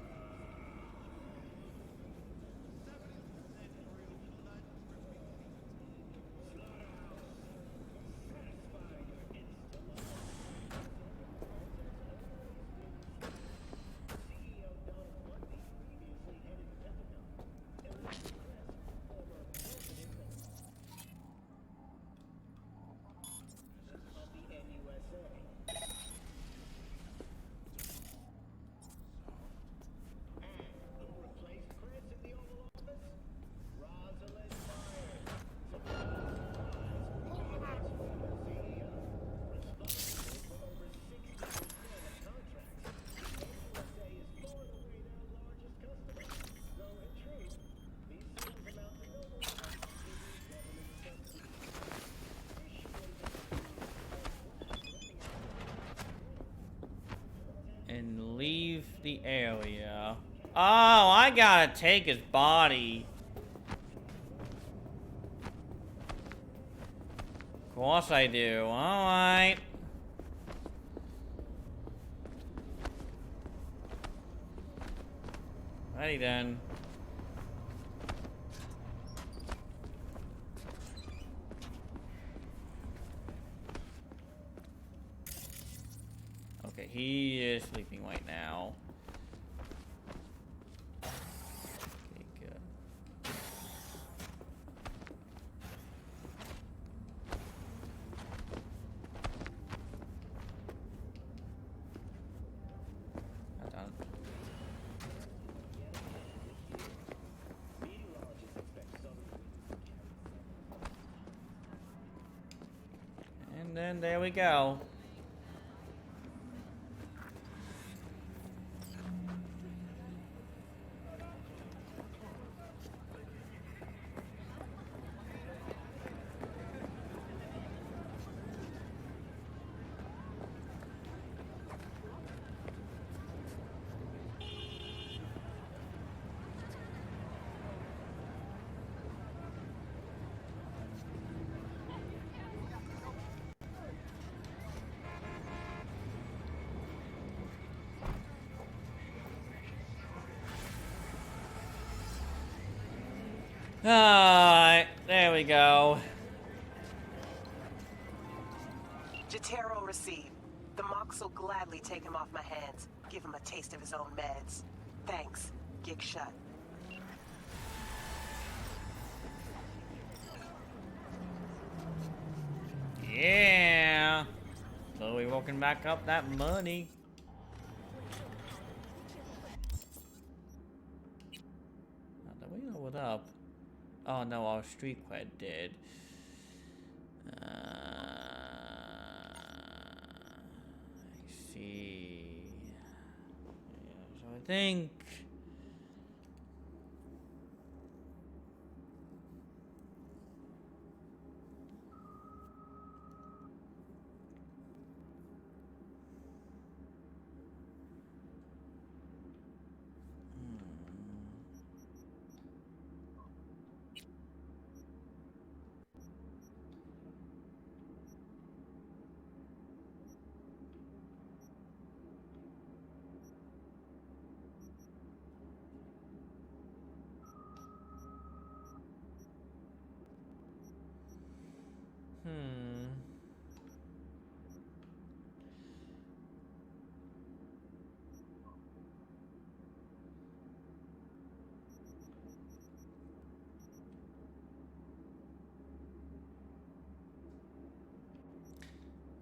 And leave the area. Oh, I gotta take his body. Of course I do. Alright. Ready then. Okay, he is sleeping right now. Okay, good. Not done. And then there we go. Alright, there we go. Jotaro received. The Mox will gladly take him off my hands, give him a taste of his own meds. Thanks. Gig shut. Yeah. Slowly walking back up that money. Now, did we load up? Oh no, our street cred did. I see. Yeah, so I think.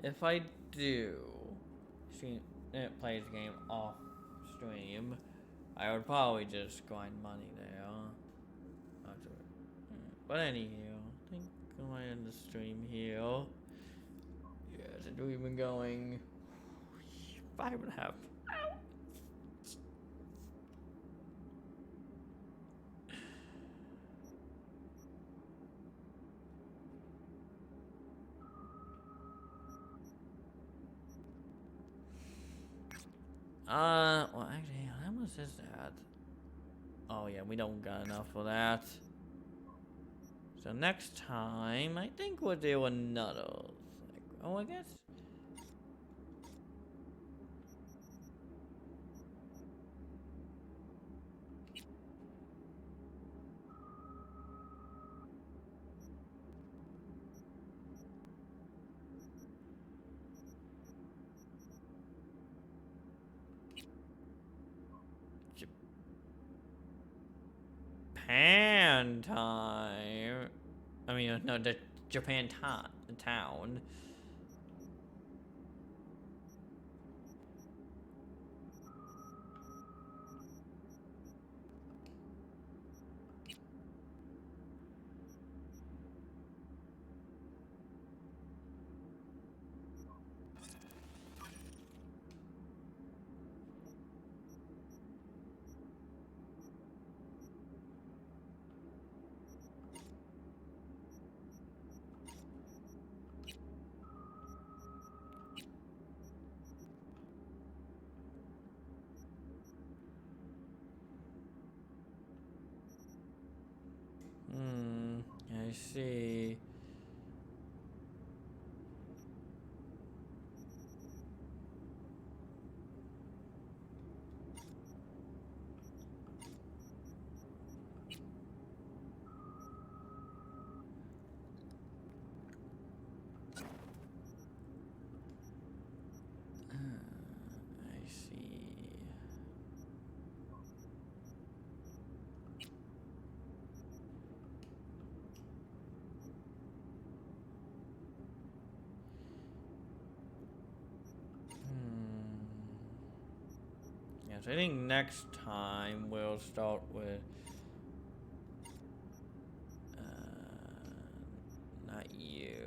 If I do, see, plays the game off stream, I would probably just grind money there. But anywho, I think I'm gonna end the stream here. Yes, and we've been going 5.5 hours. Well, actually, how much is that? Oh, yeah, we don't got enough for that. So next time, I think we'll do another. Oh, I guess. Japan time. I mean, no, the Japan town. I see. I see. Yes, I think next time we'll start with not you.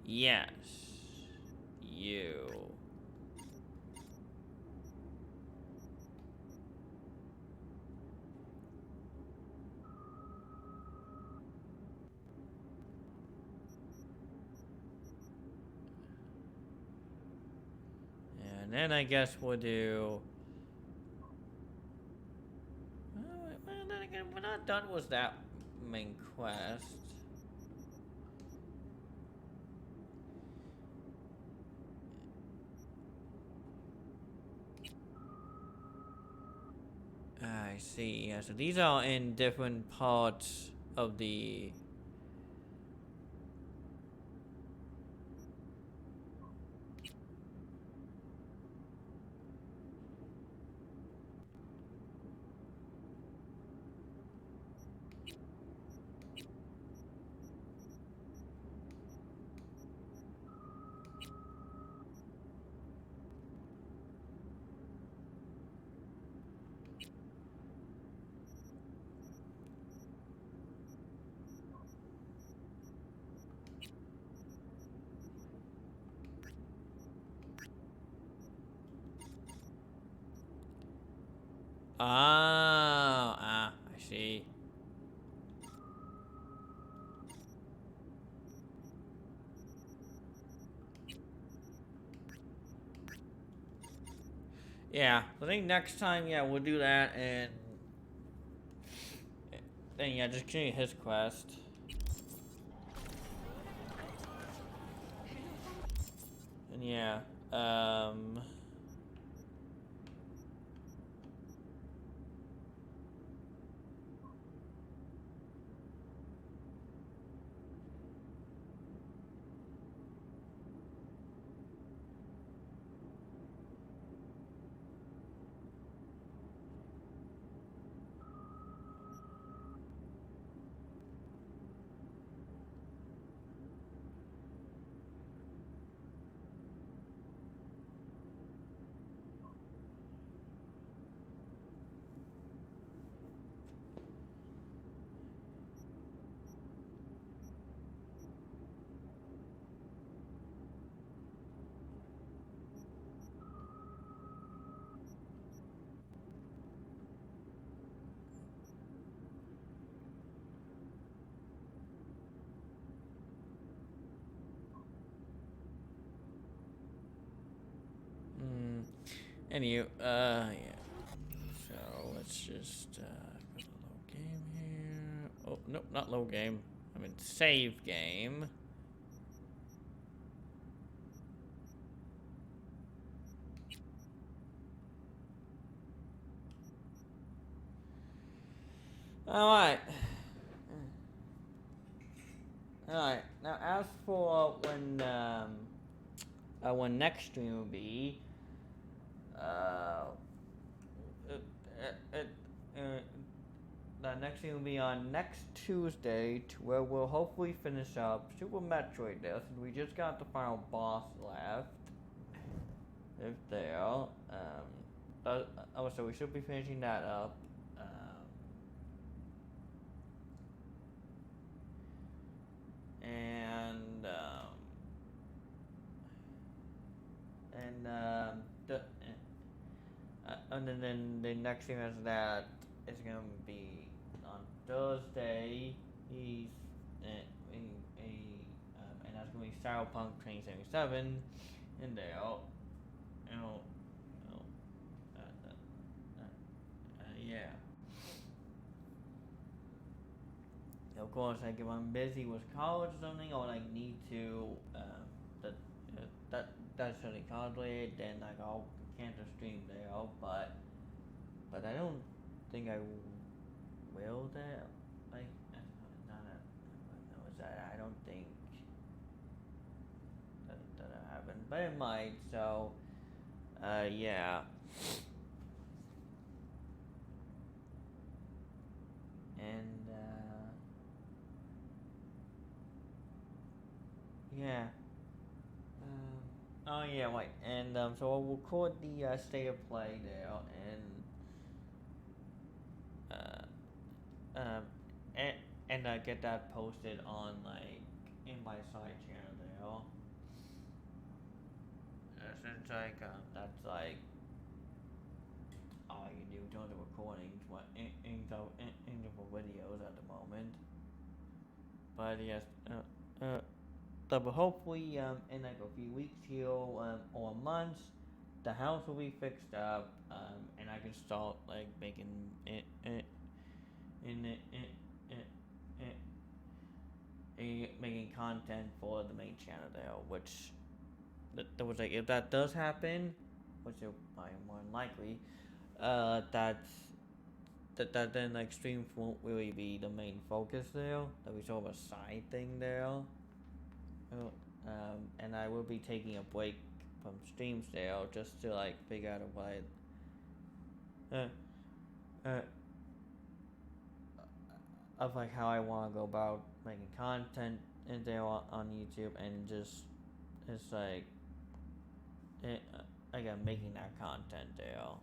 Yes, you. And then I guess we'll do. Well, then again, we're not done with that main quest. I see. Yeah, so these are in different parts of the. I see. Yeah, I think next time, yeah, we'll do that, and then yeah, just continue his quest. And yeah, Anywho, yeah. So let's just go to load game here. Oh, nope, not load game. I mean save game. Alright. Alright. Now as for when next stream will be, the next thing will be on next Tuesday, to where we'll hopefully finish up Super Metroid this. We just got the final boss left. If there. So we should be finishing that up. And then the next thing is that it's gonna be on Thursday. And that's gonna be Cyberpunk 2077 in there. Yeah. Of course, like if I'm busy with college or something, or like need to, that's really college, then like I'll cancel stream there. But I don't think I will there. Like, I don't think that'll happen, but it might. So, yeah. And yeah. Oh yeah, wait. And so I'll record the state of play there, and get that posted on like in my side channel there. Since like that's like all you do during the recordings, in the videos at the moment. But yes, but hopefully in like a few weeks here or months, the house will be fixed up, and I can start like making making content for the main channel there, which that was like if that does happen, which is probably more than likely, that then like streams won't really be the main focus there. That'll be sort of a side thing there. And I will be taking a break from streams there just to like figure out a way. Of like how I want to go about making content in there on YouTube, and just it's like again making that content there.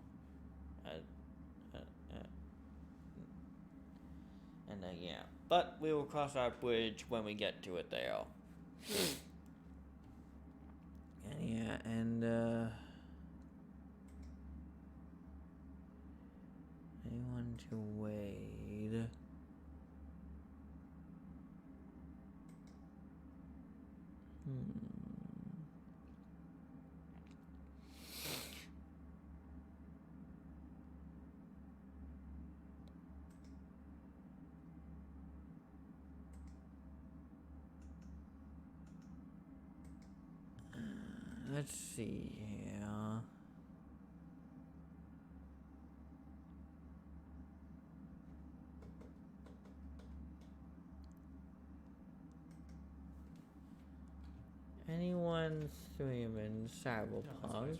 And then yeah, but we will cross our bridge when we get to it there. And yeah, and anyone to wade. Let's see here. Anyone streaming Cyberpunk?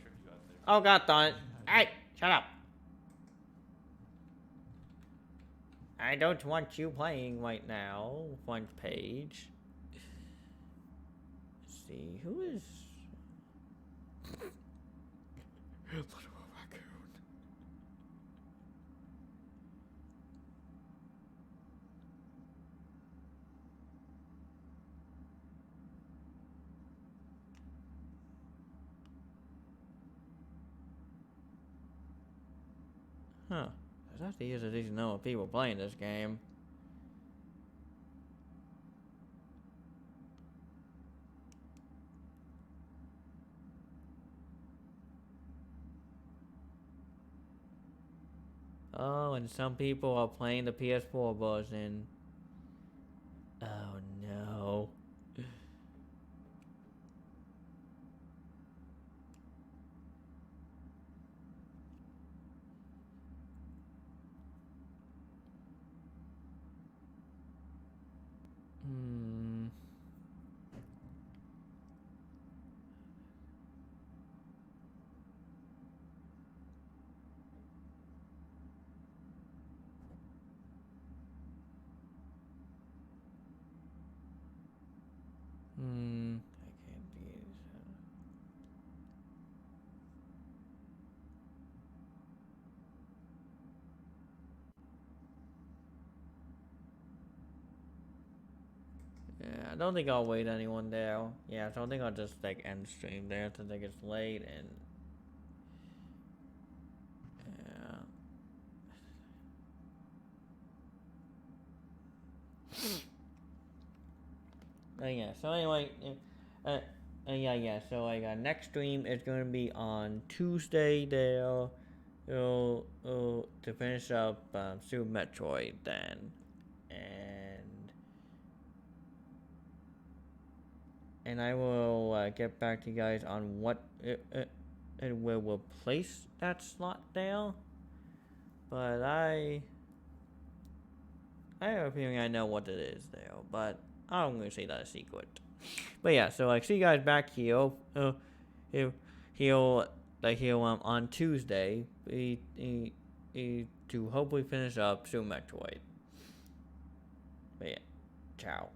Oh god darn it. Hey, shut up. I don't want you playing right now. Front page. Let's see, who is Little Raccoon? Huh. There's actually a decent number of people playing this game. Oh, and some people are playing the PS4 version. Oh no. Hmm. I can't do this. Yeah, I don't think I'll wait anyone there. Yeah, so I think I'll just like end stream there since it gets late and yeah. Yeah. So anyway, yeah. So like next stream is gonna be on Tuesday there. To finish up Super Metroid then, and I will get back to you guys on what it will replace that slot there. But I have a feeling I know what it is there, but I'm gonna say that's a secret. But yeah, so like see you guys back here. He'll on Tuesday to hopefully finish up Super Metroid. But yeah, ciao.